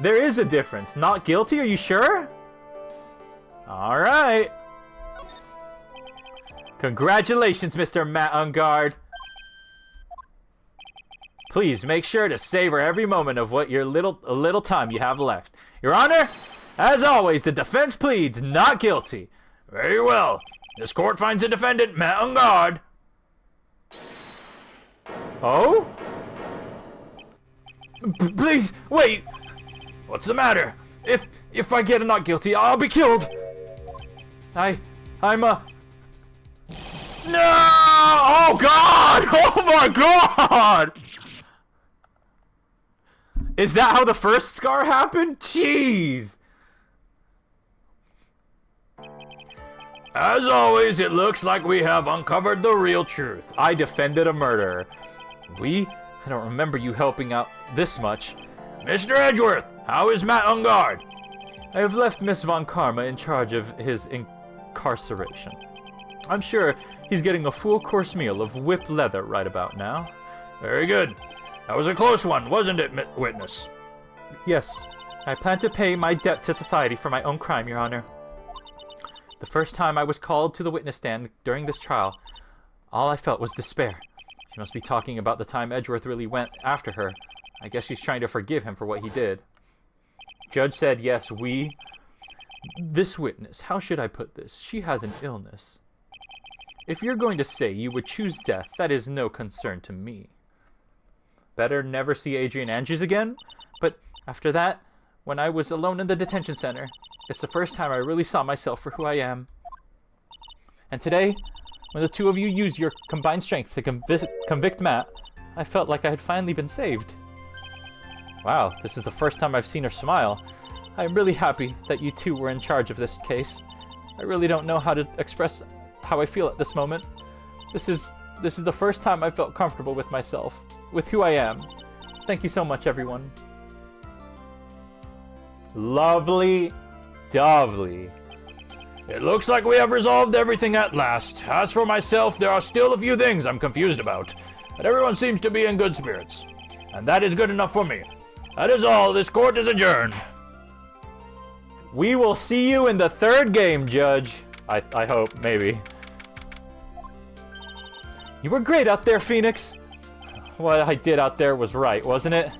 There is a difference. Not guilty? Are you sure? Alright. Congratulations, Mr. Matt Ungard. Please make sure to savor every moment of what little time you have left. Your Honor, as always, the defense pleads not guilty. Very well. This court finds the defendant, Matt Ungard. Oh? Please, wait! What's the matter? If I get a not guilty, I'll be killed! I'm a... No! Oh God! Oh my God! Is that how the first scar happened? Jeez! As always, it looks like we have uncovered the real truth. I defended a murderer. I don't remember you helping out this much. Mr. Edgeworth, how is Matt Ungard? I have left Miss Von Karma in charge of his incarceration. I'm sure he's getting a full course meal of whipped leather right about now. Very good. That was a close one, wasn't it, witness? Yes. I plan to pay my debt to society for my own crime, Your Honor. The first time I was called to the witness stand during this trial, all I felt was despair. She must be talking about the time Edgeworth really went after her. I guess she's trying to forgive him for what he did. Judge said, yes, this witness, how should I put this? She has an illness. If you're going to say you would choose death, that is no concern to me. Better never see Adrian Andrews again? But after that, when I was alone in the detention center, it's the first time I really saw myself for who I am. And today, when the two of you used your combined strength to convict Matt, I felt like I had finally been saved. Wow, this is the first time I've seen her smile. I'm really happy that you two were in charge of this case. I really don't know how to express how I feel at this moment. This is the first time I felt comfortable with myself, with who I am. Thank you so much, everyone. Lovely, dovely. It looks like we have resolved everything at last. As for myself, there are still a few things I'm confused about, but everyone seems to be in good spirits, and that is good enough for me. That is all. This court is adjourned. We will see you in the third game, Judge. I hope, maybe. You were great out there, Phoenix. What I did out there was right, wasn't it?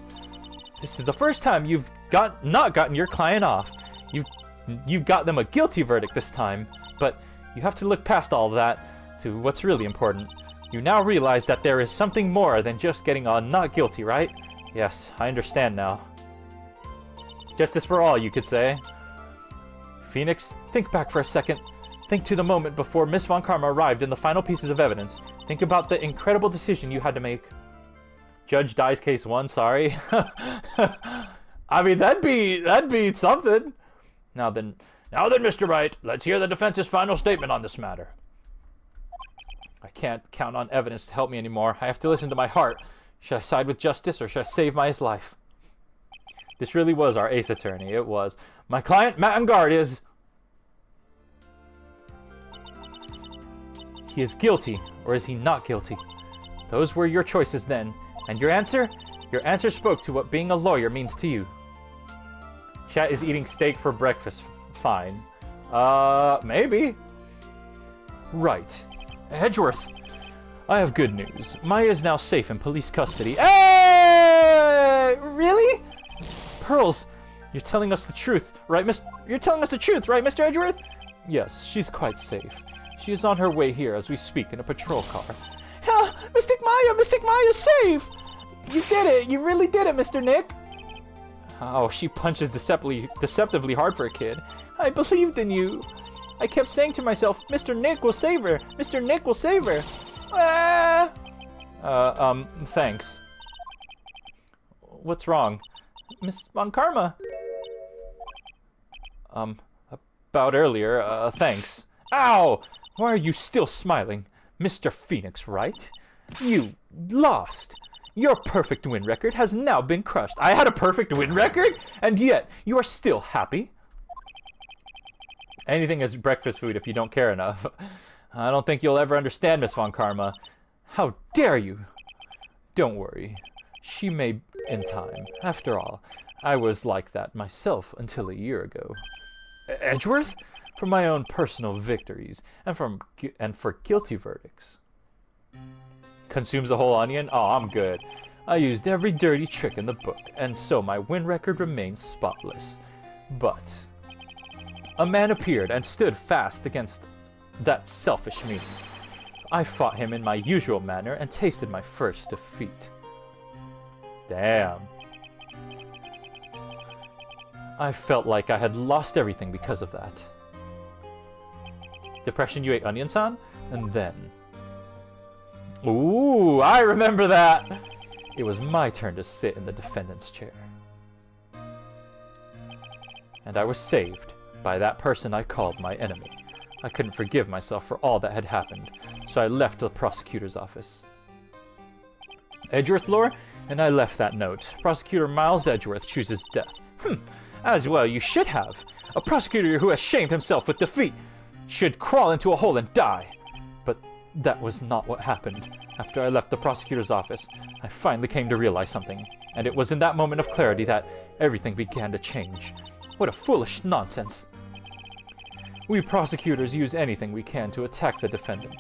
This is the first time you've not gotten your client off. You got them a guilty verdict this time, but you have to look past all that to what's really important. You now realize that there is something more than just getting a not guilty, right? Yes, I understand now. Justice for all, you could say. Phoenix, think back for a second. Think to the moment before Miss Von Karma arrived and the final pieces of evidence. Think about the incredible decision you had to make. Judge dies case 1, sorry. I mean, that'd be something. Now then, Mr. Wright, let's hear the defense's final statement on this matter. I can't count on evidence to help me anymore. I have to listen to my heart. Should I side with justice or should I save Maya's life? This really was our ace attorney. It was. My client, Matt Ungard, is... He is guilty, or is he not guilty? Those were your choices then. And your answer? Your answer spoke to what being a lawyer means to you. Chat is eating steak for breakfast. Fine. Maybe. Right. Edgeworth, I have good news. Maya is now safe in police custody. Hey! Really? Pearls, you're telling us the truth, right, You're telling us the truth, right, Mr. Edgeworth? Yes, she's quite safe. She is on her way here as we speak in a patrol car. Mystic Maya's safe! You did it! You really did it, Mr. Nick! Oh, she punches deceptively hard for a kid. I believed in you. I kept saying to myself, Mr. Nick will save her. Mr. Nick will save her. Thanks. What's wrong? Miss Von Karma. About earlier, thanks. Ow! Why are you still smiling? Mr. Phoenix, right? You lost. Your perfect win record has now been crushed. I had a perfect win record? And yet, you are still happy? Anything is breakfast food if you don't care enough. I don't think you'll ever understand, Miss Von Karma. How dare you? Don't worry. She may in time. After all, I was like that myself until a year ago. Edgeworth? For my own personal victories, and for guilty verdicts. Consumes a whole onion? Oh, I'm good. I used every dirty trick in the book, and so my win record remains spotless. But a man appeared and stood fast against that selfish me. I fought him in my usual manner and tasted my first defeat. Damn. I felt like I had lost everything because of that. Depression, you ate onion-san? And then... Ooh, I remember that! It was my turn to sit in the defendant's chair. And I was saved by that person I called my enemy. I couldn't forgive myself for all that had happened, so I left the prosecutor's office. Edgeworth lore? And I left that note. Prosecutor Miles Edgeworth chooses death. As well you should have. A prosecutor who has shamed himself with defeat should crawl into a hole and die. But that was not what happened. After I left the prosecutor's office, I finally came to realize something. And it was in that moment of clarity that everything began to change. What a foolish nonsense. We prosecutors use anything we can to attack the defendant.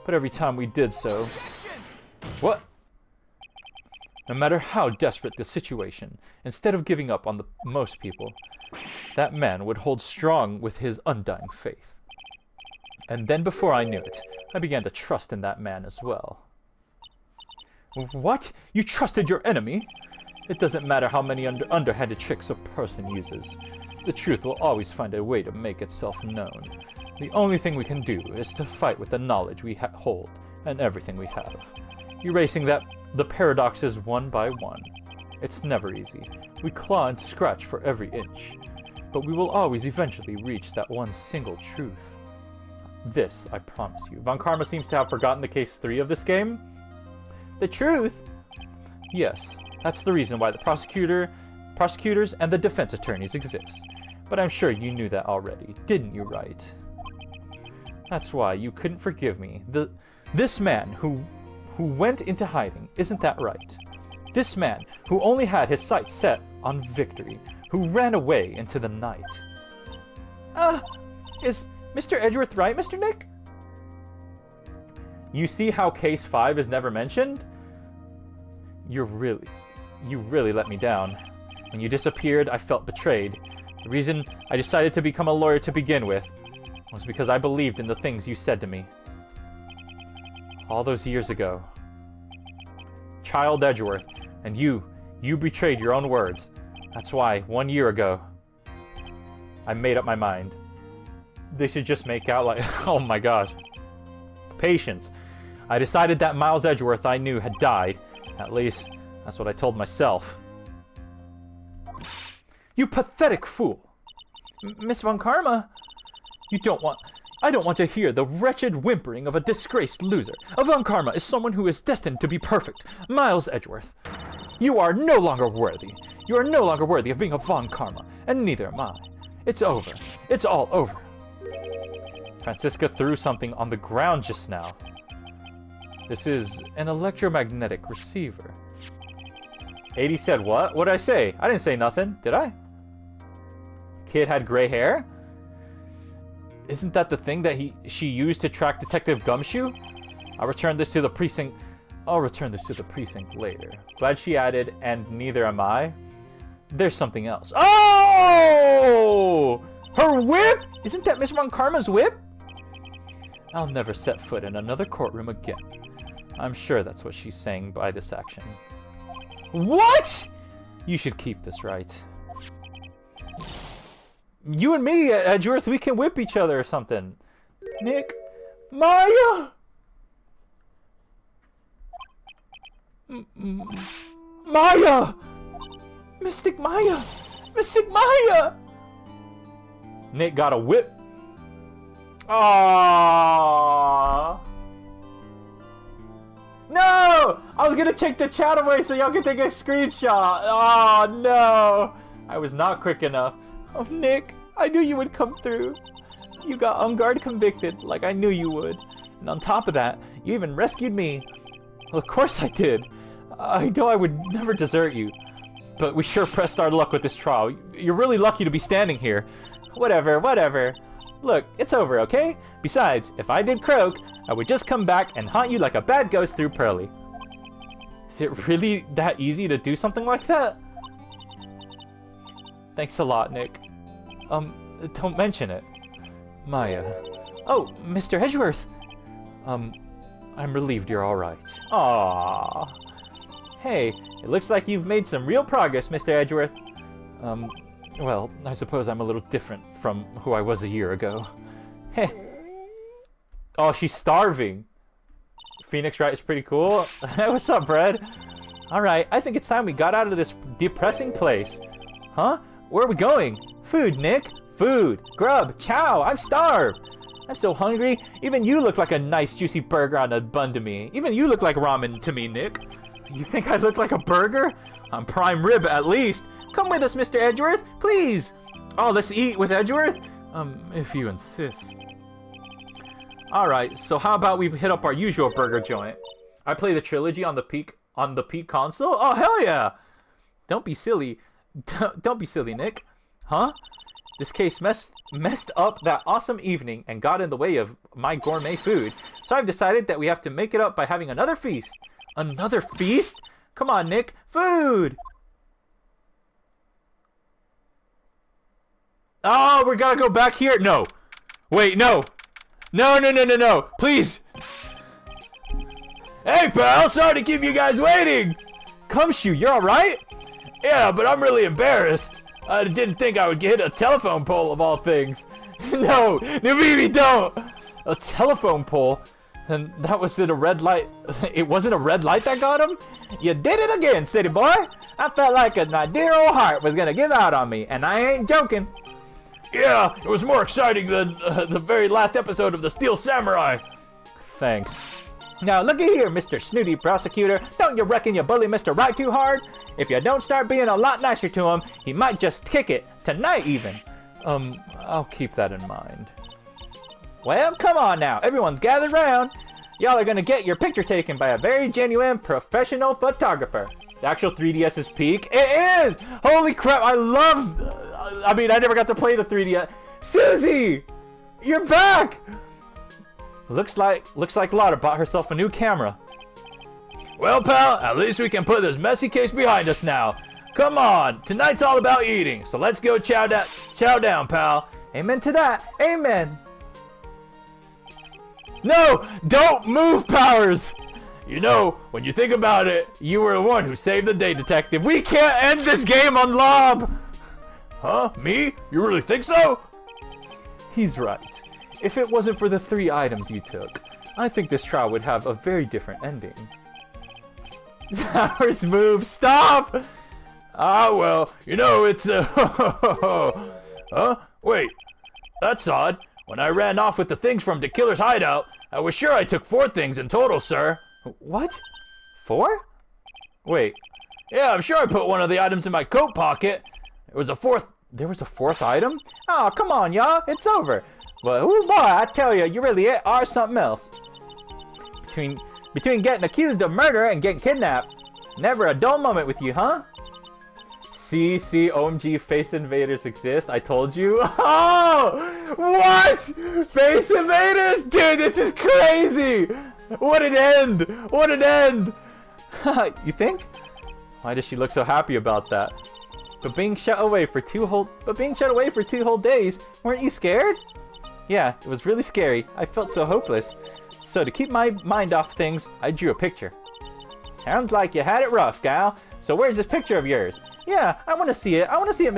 But every time we did so... Objection! What? No matter how desperate the situation, instead of giving up on most people, that man would hold strong with his undying faith. And then before I knew it, I began to trust in that man as well. What? You trusted your enemy? It doesn't matter how many underhanded tricks a person uses. The truth will always find a way to make itself known. The only thing we can do is to fight with the knowledge we hold and everything we have. Erasing the paradoxes one by one. It's never easy. We claw and scratch for every inch. But we will always eventually reach that one single truth. This, I promise you. Von Karma seems to have forgotten the case 3 of this game. The truth? Yes, that's the reason why the prosecutors and the defense attorneys exist. But I'm sure you knew that already, didn't you, right? That's why you couldn't forgive me. This man who went into hiding, isn't that right? This man who only had his sights set on victory, who ran away into the night. Is Mr. Edgeworth right, Mr. Nick? You see how case 5 is never mentioned? You really let me down. When you disappeared, I felt betrayed. The reason I decided to become a lawyer to begin with was because I believed in the things you said to me. All those years ago. Child Edgeworth, and you betrayed your own words. That's why, 1 year ago, I made up my mind. They should just make out like, oh my gosh. Patience. I decided that Miles Edgeworth I knew had died. At least, that's what I told myself. You pathetic fool! Miss Von Karma, I don't want to hear the wretched whimpering of a disgraced loser. A Von Karma is someone who is destined to be perfect. Miles Edgeworth, you are no longer worthy. You are no longer worthy of being a Von Karma, and neither am I. It's over. It's all over. Francisca threw something on the ground just now. This is an electromagnetic receiver. A-Dee said what? What'd I say? I didn't say nothing, did I? Kid had gray hair? Isn't that the thing that she used to track Detective Gumshoe? I'll return this to the precinct later. Glad she added, and neither am I. There's something else. Oh! Her whip? Isn't that Miss Von Karma's whip? I'll never set foot in another courtroom again. I'm sure that's what she's saying by this action. What? You should keep this right. You and me, Edgeworth, we can whip each other or something. Nick. Maya! Maya! Mystic Maya! Mystic Maya! Nick got a whip. Aww. No! I was gonna check the chat away so y'all can take a screenshot. Oh no! I was not quick enough. Oh, Nick, I knew you would come through. You got on guard convicted like I knew you would. And on top of that, you even rescued me. Well, of course I did. I know I would never desert you. But we sure pressed our luck with this trial. You're really lucky to be standing here. Whatever, whatever. Look, it's over, okay? Besides, if I did croak, I would just come back and haunt you like a bad ghost through Pearly. Is it really that easy to do something like that? Thanks a lot, Nick. Don't mention it. Maya. Oh, Mr. Edgeworth. I'm relieved you're alright. Aww. Hey, it looks like you've made some real progress, Mr. Edgeworth. Well, I suppose I'm a little different from who I was a year ago. Heh. Oh, she's starving. Phoenix Wright is pretty cool. Hey, what's up, Brad? Alright, I think it's time we got out of this depressing place. Huh? Where are we going? Food, Nick. Food. Grub. Chow. I'm starved. I'm so hungry. Even you look like a nice juicy burger on a bun to me. Even you look like ramen to me, Nick. You think I look like a burger? I'm prime rib at least. Come with us, Mr. Edgeworth, please. Oh, let's eat with Edgeworth? If you insist. Alright, so how about we hit up our usual burger joint? I play the trilogy on the Peak console? Oh, hell yeah! Don't be silly. Don't be silly, Nick. Huh? This case messed up that awesome evening and got in the way of my gourmet food. So I've decided that we have to make it up by having another feast. Another feast? Come on, Nick. Food! Oh, we gotta go back here. No. Wait, no. No. Please. Hey, pal. Sorry to keep you guys waiting. Gumshoe, you're alright? Yeah, but I'm really embarrassed. I didn't think I would hit a telephone pole of all things. No, baby, don't. A telephone pole? And that was in a red light. It wasn't a red light that got him? You did it again, city boy. I felt like my dear old heart was gonna give out on me, and I ain't joking. Yeah, it was more exciting than the very last episode of The Steel Samurai. Thanks. Now, looky here, Mr. Snooty Prosecutor. Don't you reckon you bully Mr. Right too hard? If you don't start being a lot nicer to him, he might just kick it. Tonight, even. I'll keep that in mind. Well, come on now. Everyone's gathered round. Y'all are gonna get your picture taken by a very genuine professional photographer. The actual 3DS's Peak? It is! Holy crap, I never got to play the 3DS. Susie! You're back! Looks like Lotta bought herself a new camera. Well, pal, at least we can put this messy case behind us now. Come on, tonight's all about eating, so let's go chow down, pal. Amen to that. Amen. No! Don't move, Powers! You know, when you think about it, you were the one who saved the day, detective. We can't end this game on Lob! Huh? Me? You really think so? He's right. If it wasn't for the 3 items you took, I think this trial would have a very different ending. Powers, move! Stop! Ah, well, you know, it's Huh? Wait, that's odd. When I ran off with the things from the killer's hideout, I was sure I took 4 things in total, sir. What? 4? Wait. Yeah, I'm sure I put one of the items in my coat pocket. There was a 4th item? Oh, come on, y'all. It's over. Well, ooh, boy, I tell you, you really are something else. Between getting accused of murder and getting kidnapped, never a dull moment with you, huh? See, OMG, Face Invaders exist. I told you. Oh! What? Face Invaders? Dude, this is crazy! What an end! What an end! You think? Why does she look so happy about that? But being shut away for 2 whole days, weren't you scared? Yeah, it was really scary. I felt so hopeless. So to keep my mind off things, I drew a picture. Sounds like you had it rough, gal. So where's this picture of yours? Yeah, I want to see it. I want to see it,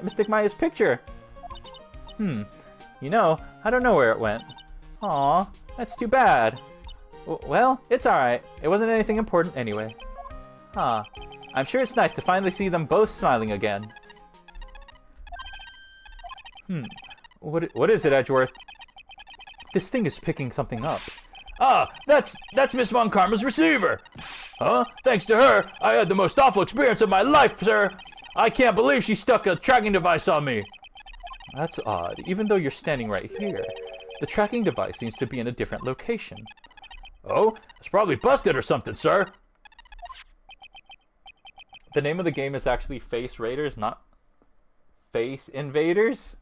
Mystic Maya's picture. You know, I don't know where it went. Aw, that's too bad. Well, it's alright. It wasn't anything important anyway. Huh. I'm sure it's nice to finally see them both smiling again. What is it, Edgeworth? This thing is picking something up. Ah, that's Miss Von Karma's receiver. Huh? Thanks to her, I had the most awful experience of my life, sir. I can't believe she stuck a tracking device on me. That's odd, even though you're standing right here. The tracking device seems to be in a different location. Oh, it's probably busted or something, sir. The name of the game is actually Face Raiders, not Face Invaders?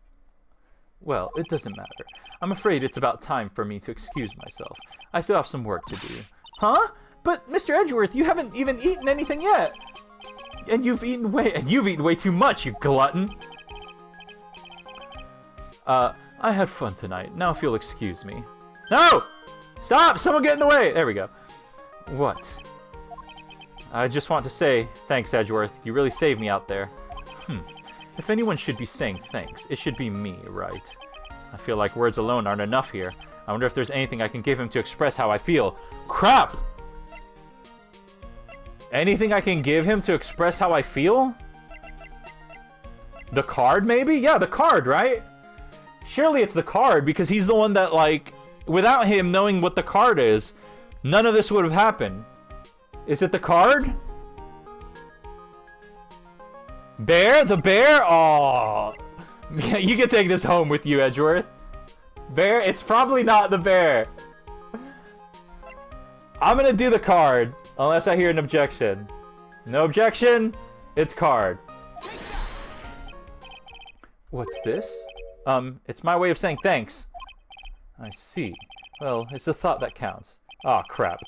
Well, it doesn't matter. I'm afraid it's about time for me to excuse myself. I still have some work to do. Huh? But Mr. Edgeworth, you haven't even eaten anything yet. And you've eaten way too much, you glutton. I had fun tonight. Now if you'll excuse me. No! Stop! Someone get in the way! There we go. What? I just want to say, thanks, Edgeworth. You really saved me out there. If anyone should be saying thanks, it should be me, right? I feel like words alone aren't enough here. I wonder if there's anything I can give him to express how I feel. Crap! Anything I can give him to express how I feel? The card, maybe? Yeah, the card, right? Surely it's the card, because he's the one that, like, without him knowing what the card is, none of this would have happened. Is it the card? Bear? The bear? Aw. Yeah, you can take this home with you, Edgeworth. Bear? It's probably not the bear. I'm gonna do the card, unless I hear an objection. No objection? It's card. What's this? It's my way of saying thanks. I see. Well, it's the thought that counts. Aw, crap.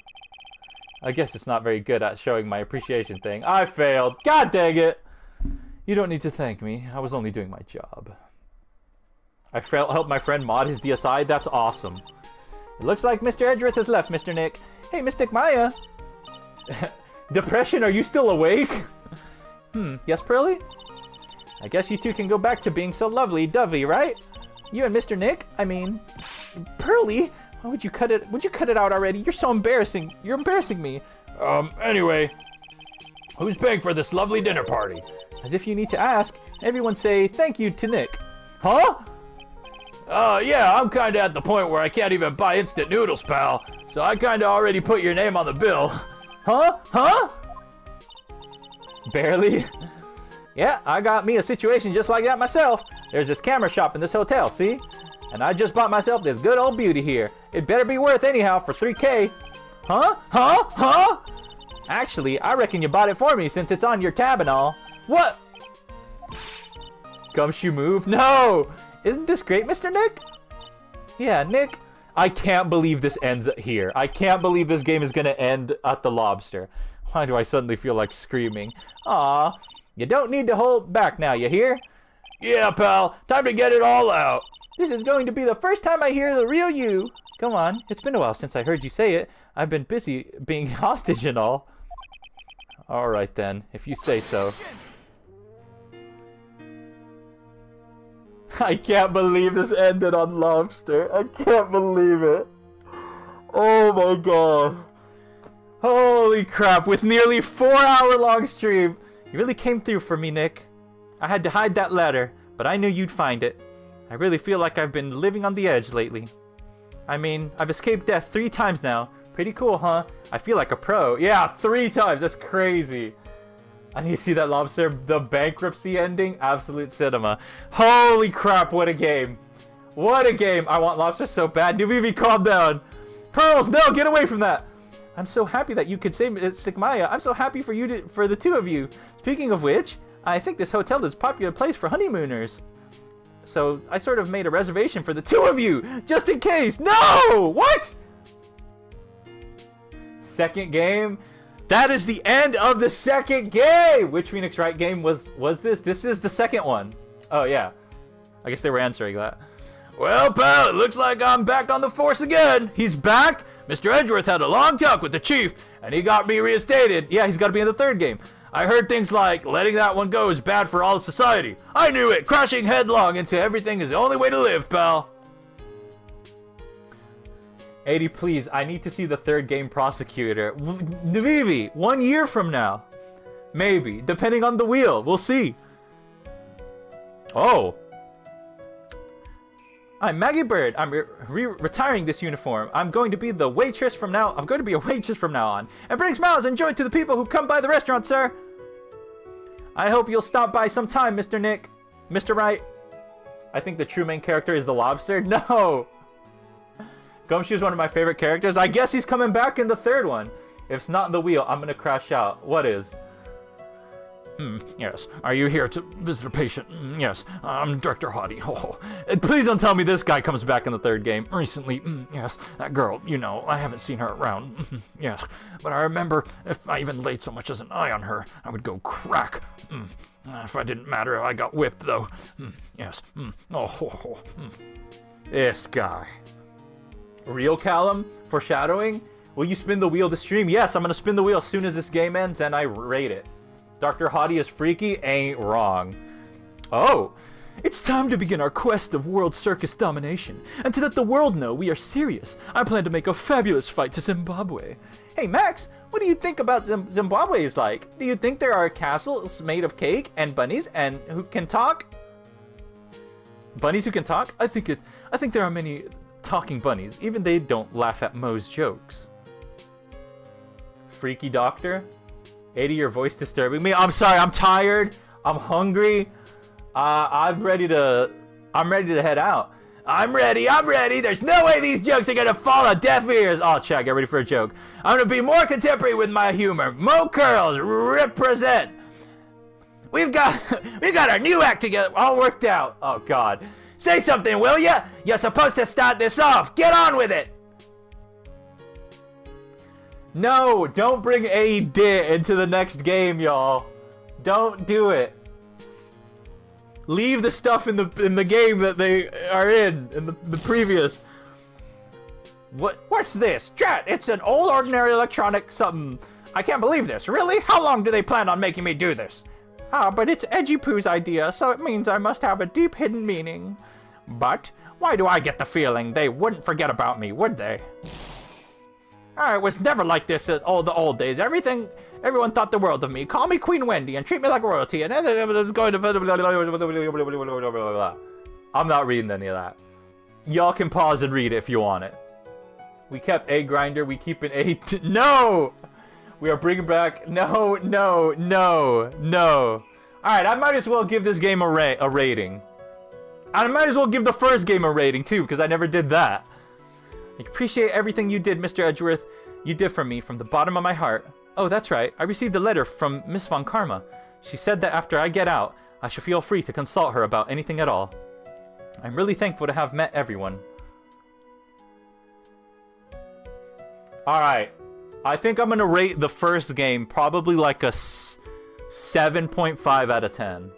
I guess it's not very good at showing my appreciation thing. I failed. God dang it! You don't need to thank me. I was only doing my job. I helped my friend mod his DSI. That's awesome. It looks like Mr. Edgeworth has left, Mr. Nick. Hey, Mystic Maya. Depression, are you still awake? Yes, Pearly? I guess you two can go back to being so lovely-dovey, right? You and Mr. Nick? I mean, Pearly? Why would you cut it? Would you cut it out already? You're so embarrassing. You're embarrassing me. Anyway, who's paying for this lovely dinner party? As if you need to ask. Everyone say thank you to Nick. Huh? Yeah, I'm kinda at the point where I can't even buy instant noodles, pal. So I kinda already put your name on the bill. Huh? Huh? Barely? Yeah, I got me a situation just like that myself. There's this camera shop in this hotel, see? And I just bought myself this good old beauty here. It better be worth anyhow for 3K. Huh? Huh? Huh? Actually, I reckon you bought it for me since it's on your tab and all. What? Gumshoe move? No! Isn't this great, Mr. Nick? Yeah, Nick. I can't believe this ends here. I can't believe this game is gonna end at the lobster. Why do I suddenly feel like screaming? Aw. You don't need to hold back now, you hear? Yeah, pal. Time to get it all out. This is going to be the first time I hear the real you. Come on. It's been a while since I heard you say it. I've been busy being hostage and all. Alright then, if you say so. I can't believe this ended on lobster. I can't believe it. Oh my god. Holy crap, with nearly 4-hour-long stream. You really came through for me, Nick. I had to hide that letter, but I knew you'd find it. I really feel like I've been living on the edge lately. I mean, I've escaped death 3 times now. Pretty cool, huh? I feel like a pro. Yeah, 3 times. That's crazy. I need to see that lobster. The bankruptcy ending. Absolute cinema. Holy crap, what a game. What a game. I want lobster so bad. New BB, calm down. Pearls, no, get away from that. I'm so happy that you could save Mystic Maya. I'm so happy for you for the two of you. Speaking of which, I think this hotel is a popular place for honeymooners. So I sort of made a reservation for the 2 of you, just in case. No! What? Second game? That is the end of the second game! Which Phoenix Wright game was this? This is the second one. Oh, yeah. I guess they were answering that. Well, pal, it looks like I'm back on the force again. He's back? Mr. Edgeworth had a long talk with the chief, and he got me reinstated. Yeah, he's got to be in the 3rd game. I heard things like, letting that one go is bad for all of society. I knew it. Crashing headlong into everything is the only way to live, pal. A-Dee, please, I need to see the 3rd game prosecutor. Vivi, 1 year from now. Maybe, depending on the wheel. We'll see. Oh. I'm Maggie Bird. I'm retiring this uniform. I'm going to be the waitress from now. I'm going to be a waitress from now on, and bring smiles and joy to the people who come by the restaurant, sir. I hope you'll stop by sometime, Mr. Nick, Mr. Wright. I think the true main character is the lobster. No. Gumshoe's one of my favorite characters. I guess he's coming back in the third one. If it's not the wheel, I'm gonna crash out. What is? Yes. Are you here to visit a patient? Yes. I'm Director Hottie. Oh. Please don't tell me this guy comes back in the third game. Recently, yes. That girl, you know, I haven't seen her around. Yes. But I remember if I even laid so much as an eye on her, I would go crack. If I didn't matter, I got whipped, though. Yes. This guy. Real Callum? Foreshadowing? Will you spin the wheel to stream? Yes, I'm gonna spin the wheel as soon as this game ends and I rate it. Dr. Hottie is freaky? Ain't wrong. Oh! It's time to begin our quest of world circus domination, and to let the world know we are serious. I plan to make a fabulous fight to Zimbabwe. Hey Max, what do you think about Zimbabwe is like? Do you think there are castles made of cake and bunnies and who can talk? Bunnies who can talk? I think there are many talking bunnies. Even they don't laugh at Moe's jokes. Freaky doctor? A-Dee, your voice disturbing me. I'm sorry, I'm tired. I'm hungry. I'm ready to head out. I'm ready. There's no way these jokes are gonna fall on deaf ears. Oh, Chad, get ready for a joke. I'm gonna be more contemporary with my humor. Mo Curls, represent. We've got our new act together, all worked out. Oh, God. Say something, will ya? You're supposed to start this off. Get on with it. No, don't bring A-Dee into the next game, y'all. Don't do it. Leave the stuff in the game that they are in the previous. What's this? Chat, it's an old ordinary electronic something. I can't believe this. Really? How long do they plan on making me do this? Ah, but it's Edgy Poo's idea, so it means I must have a deep hidden meaning. But why do I get the feeling they wouldn't forget about me, would they? I was never like this at all the old days. Everyone thought the world of me. Call me Queen Wendy and treat me like royalty. And it's going to. I'm not reading any of that. Y'all can pause and read it if you want it. We kept A Grinder. We keep an A. No! We are bringing back. No. All right, I might as well give this game a rating. I might as well give the first game a rating too, because I never did that. I appreciate everything you did, Mr. Edgeworth. You did for me from the bottom of my heart. Oh, that's right. I received a letter from Miss Von Karma. She said that after I get out, I should feel free to consult her about anything at all. I'm really thankful to have met everyone. Alright. I think I'm gonna rate the first game probably like a 7.5 out of 10.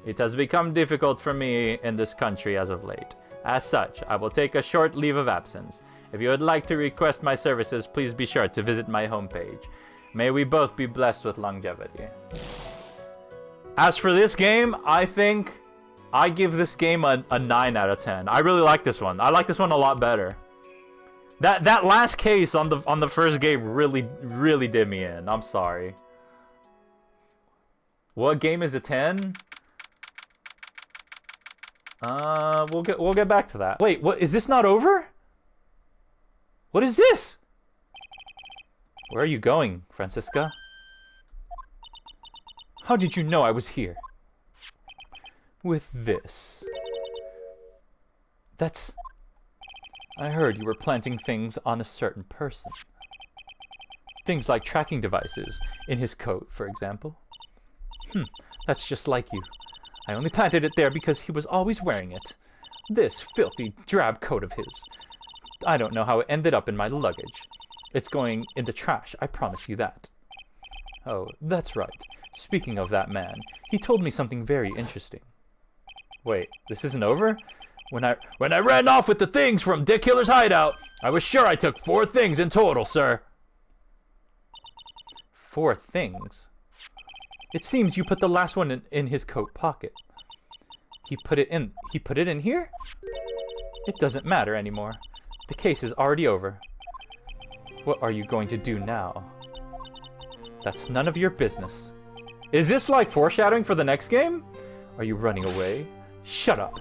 It has become difficult for me in this country as of late. As such, I will take a short leave of absence. If you would like to request my services, please be sure to visit my homepage. May we both be blessed with longevity. As for this game, I think I give this game a 9 out of 10. I really like this one. I like this one a lot better. That last case on the first game really did me in. I'm sorry. What game is a 10? We'll get back to that. Wait, what is this not over? What is this? Where are you going, Francisca? How did you know I was here? With this. That's... I heard you were planting things on a certain person. Things like tracking devices in his coat, for example. That's just like you. I only planted it there because he was always wearing it. This filthy, drab coat of his. I don't know how it ended up in my luggage. It's going in the trash, I promise you that. Oh, that's right. Speaking of that man, he told me something very interesting. Wait, this isn't over? When I ran off with the things from Dick Hiller's hideout, I was sure I took 4 things in total, sir. 4 things? It seems you put the last one in his coat pocket. He put it in here? It doesn't matter anymore. The case is already over. What are you going to do now? That's none of your business. Is this like foreshadowing for the next game? Are you running away? Shut up.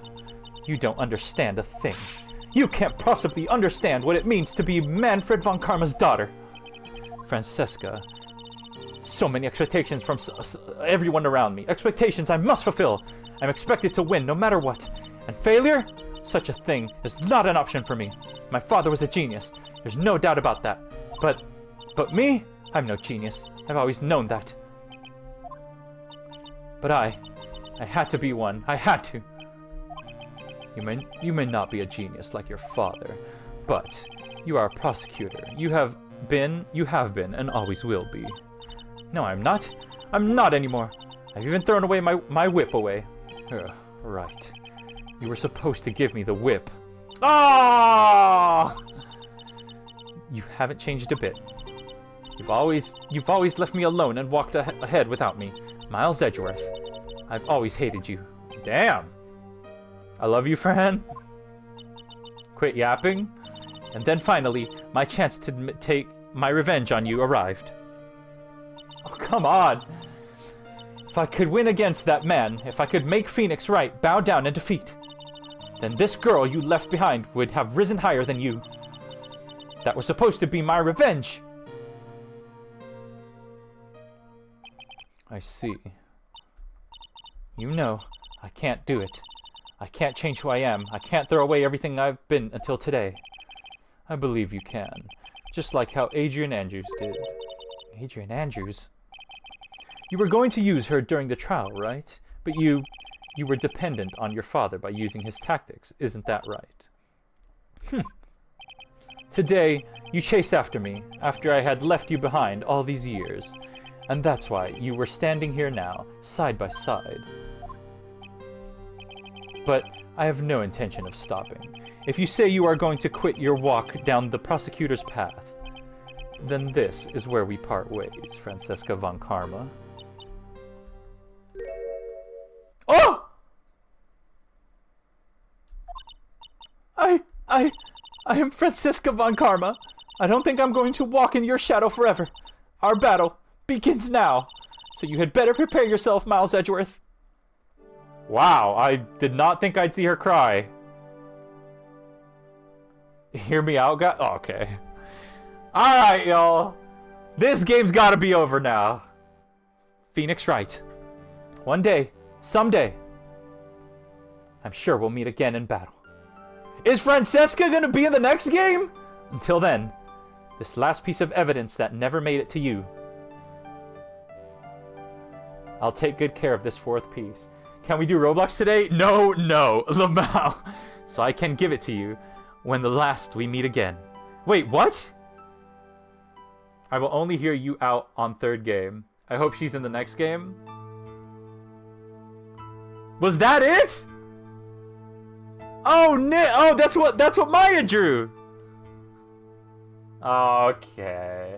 You don't understand a thing. You can't possibly understand what it means to be Manfred von Karma's daughter. Francesca. So many expectations from everyone around me. Expectations I must fulfill. I'm expected to win no matter what. And failure? Such a thing is not an option for me. My father was a genius. There's no doubt about that. But me? I'm no genius. I've always known that. But I had to be one. I had to. You may not be a genius like your father, but you are a prosecutor. You have been, and always will be. No, I'm not. I'm not anymore. I've even thrown away my whip away. Right. You were supposed to give me the whip. Ah! You haven't changed a bit. You've always left me alone and walked ahead without me. Miles Edgeworth. I've always hated you. Damn. I love you, friend. Quit yapping. And then finally, my chance to take my revenge on you arrived. Oh, come on. If I could win against that man, if I could make Phoenix Wright bow down in defeat, then this girl you left behind would have risen higher than you. That was supposed to be my revenge. I see. You know, I can't do it. I can't change who I am. I can't throw away everything I've been until today. I believe you can. Just like how Adrian Andrews did. Adrian Andrews? You were going to use her during the trial, right? But you were dependent on your father by using his tactics. Isn't that right? Today, you chased after me, after I had left you behind all these years. And that's why you were standing here now, side by side. But I have no intention of stopping. If you say you are going to quit your walk down the prosecutor's path, then this is where we part ways, Francesca von Karma. Oh! I am Francesca von Karma. I don't think I'm going to walk in your shadow forever. Our battle begins now. So you had better prepare yourself, Miles Edgeworth. Wow, I did not think I'd see her cry. Hear me out, guys? Oh, okay. Alright, y'all. This game's gotta be over now. Phoenix Wright. One day, someday, I'm sure we'll meet again in battle. Is Francesca gonna be in the next game? Until then, this last piece of evidence that never made it to you. I'll take good care of this fourth piece. Can we do Roblox today? No, Lamau. So I can give it to you when the last we meet again. Wait, what? I will only hear you out on third game. I hope she's in the next game. Was that it? Oh, oh, that's what Maya drew. Okay.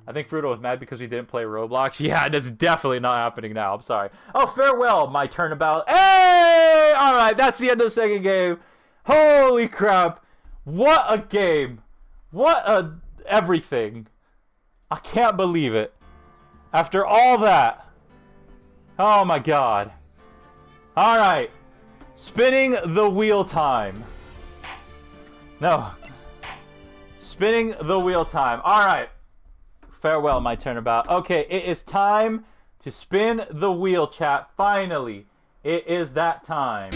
I think Fruto was mad because we didn't play Roblox. Yeah, that's definitely not happening now. I'm sorry. Oh, farewell, my turnabout. Hey! Alright, that's the end of the second game. Holy crap. What a game. What a everything. I can't believe it. After all that. Oh my god. Alright. Spinning the wheel time. No. Spinning the wheel time. Alright. Farewell, my turnabout. Okay, it is time to spin the wheel, chat. Finally. It is that time.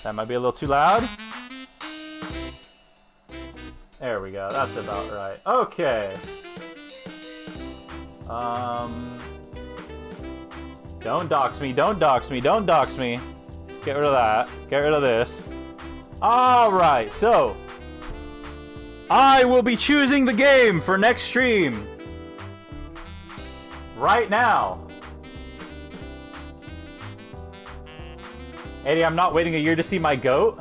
That might be a little too loud. There we go. That's about right. Okay. Don't dox me. Don't dox me. Don't dox me. Get rid of that. Get rid of this. Alright, so I will be choosing the game for next stream. Right now. A-Dee, I'm not waiting a year to see my goat.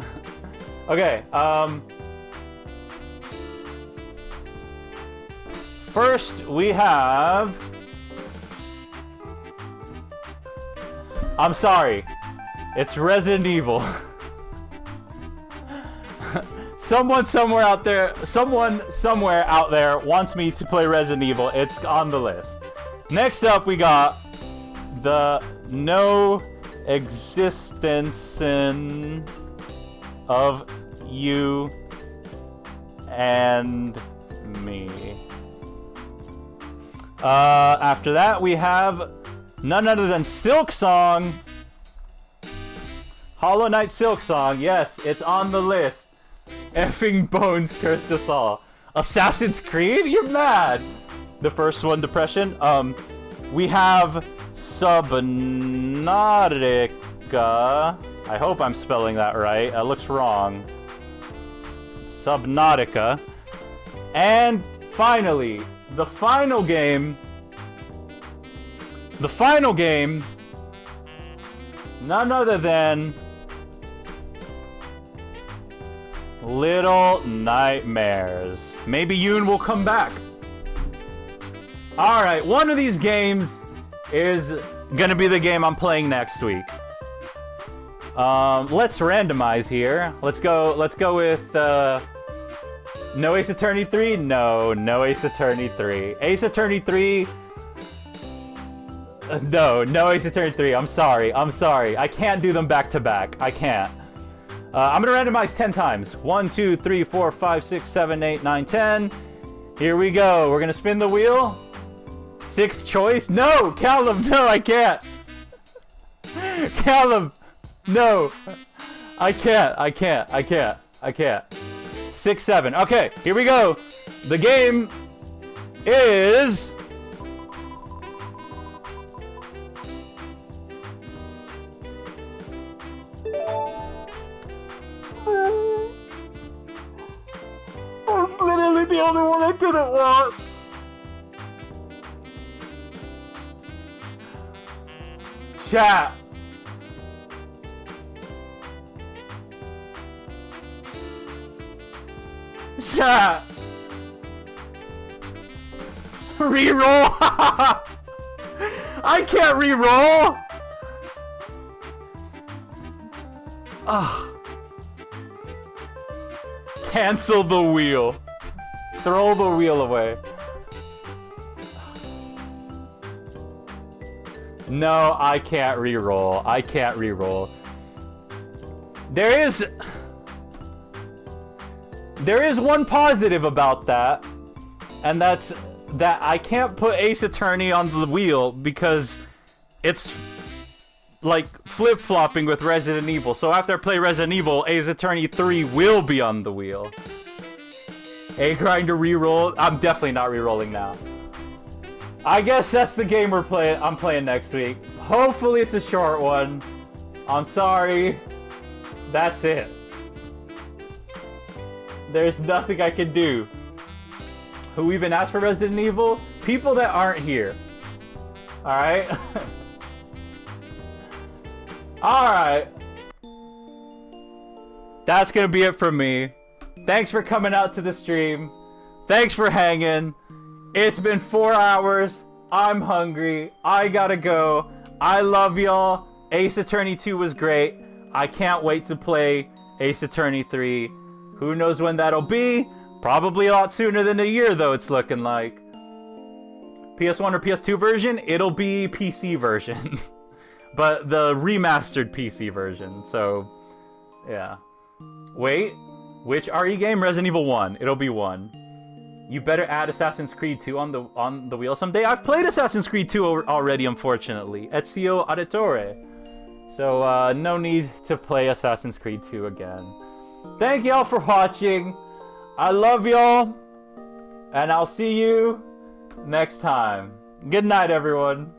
Okay, first we have... I'm sorry. It's Resident Evil. Someone somewhere out there wants me to play Resident Evil. It's on the list. Next up, we got the no existence of you and me. After that, we have none other than Silk Song Hollow Knight Silk Song. Yes, it's on the list. Effing Bones cursed us all. Assassin's Creed? You're mad. The first one, Depression. We have Subnautica. I hope I'm spelling that right. That looks wrong. Subnautica. And finally, the final game. The final game. None other than Little Nightmares. Maybe Yoon will come back. Alright, one of these games is gonna be the game I'm playing next week. Let's randomize here. Let's go with no Ace Attorney 3? No Ace Attorney 3. Ace Attorney 3. No Ace Attorney 3. I'm sorry. I can't do them back to back. I can't. I'm gonna randomize 10 times. 1, 2, 3, 4, 5, 6, 7, 8, 9, 10. Here we go. We're gonna spin the wheel. 6th choice. No, Callum. No, I can't. Callum. No. I can't. 6, 7. Okay, here we go. The game is that's literally the only one I didn't want. Chat. Chat. Reroll. I can't reroll. Ugh. Cancel the wheel. Throw the wheel away. No, I can't reroll. There is one positive about that, and that's that I can't put Ace Attorney on the wheel because it's like flip-flopping with Resident Evil. So after I play Resident Evil, Ace Attorney 3 will be on the wheel. A grinder reroll. I'm definitely not rerolling now. I guess that's the game I'm playing next week. Hopefully it's a short one. I'm sorry. That's it. There's nothing I can do. Who even asked for Resident Evil? People that aren't here. Alright? Alright. That's gonna be it from me. Thanks for coming out to the stream. Thanks for hanging. It's been 4 hours. I'm hungry. I gotta go. I love y'all. Ace Attorney 2 was great. I can't wait to play Ace Attorney 3. Who knows when that'll be? Probably a lot sooner than a year, though, it's looking like. PS1 or PS2 version? It'll be PC version. But the remastered PC version. So, yeah. Wait. Which RE game? Resident Evil 1. It'll be 1. You better add Assassin's Creed 2 on the wheel someday. I've played Assassin's Creed 2 already, unfortunately. Ezio Auditore. So, no need to play Assassin's Creed 2 again. Thank y'all for watching. I love y'all. And I'll see you next time. Good night, everyone.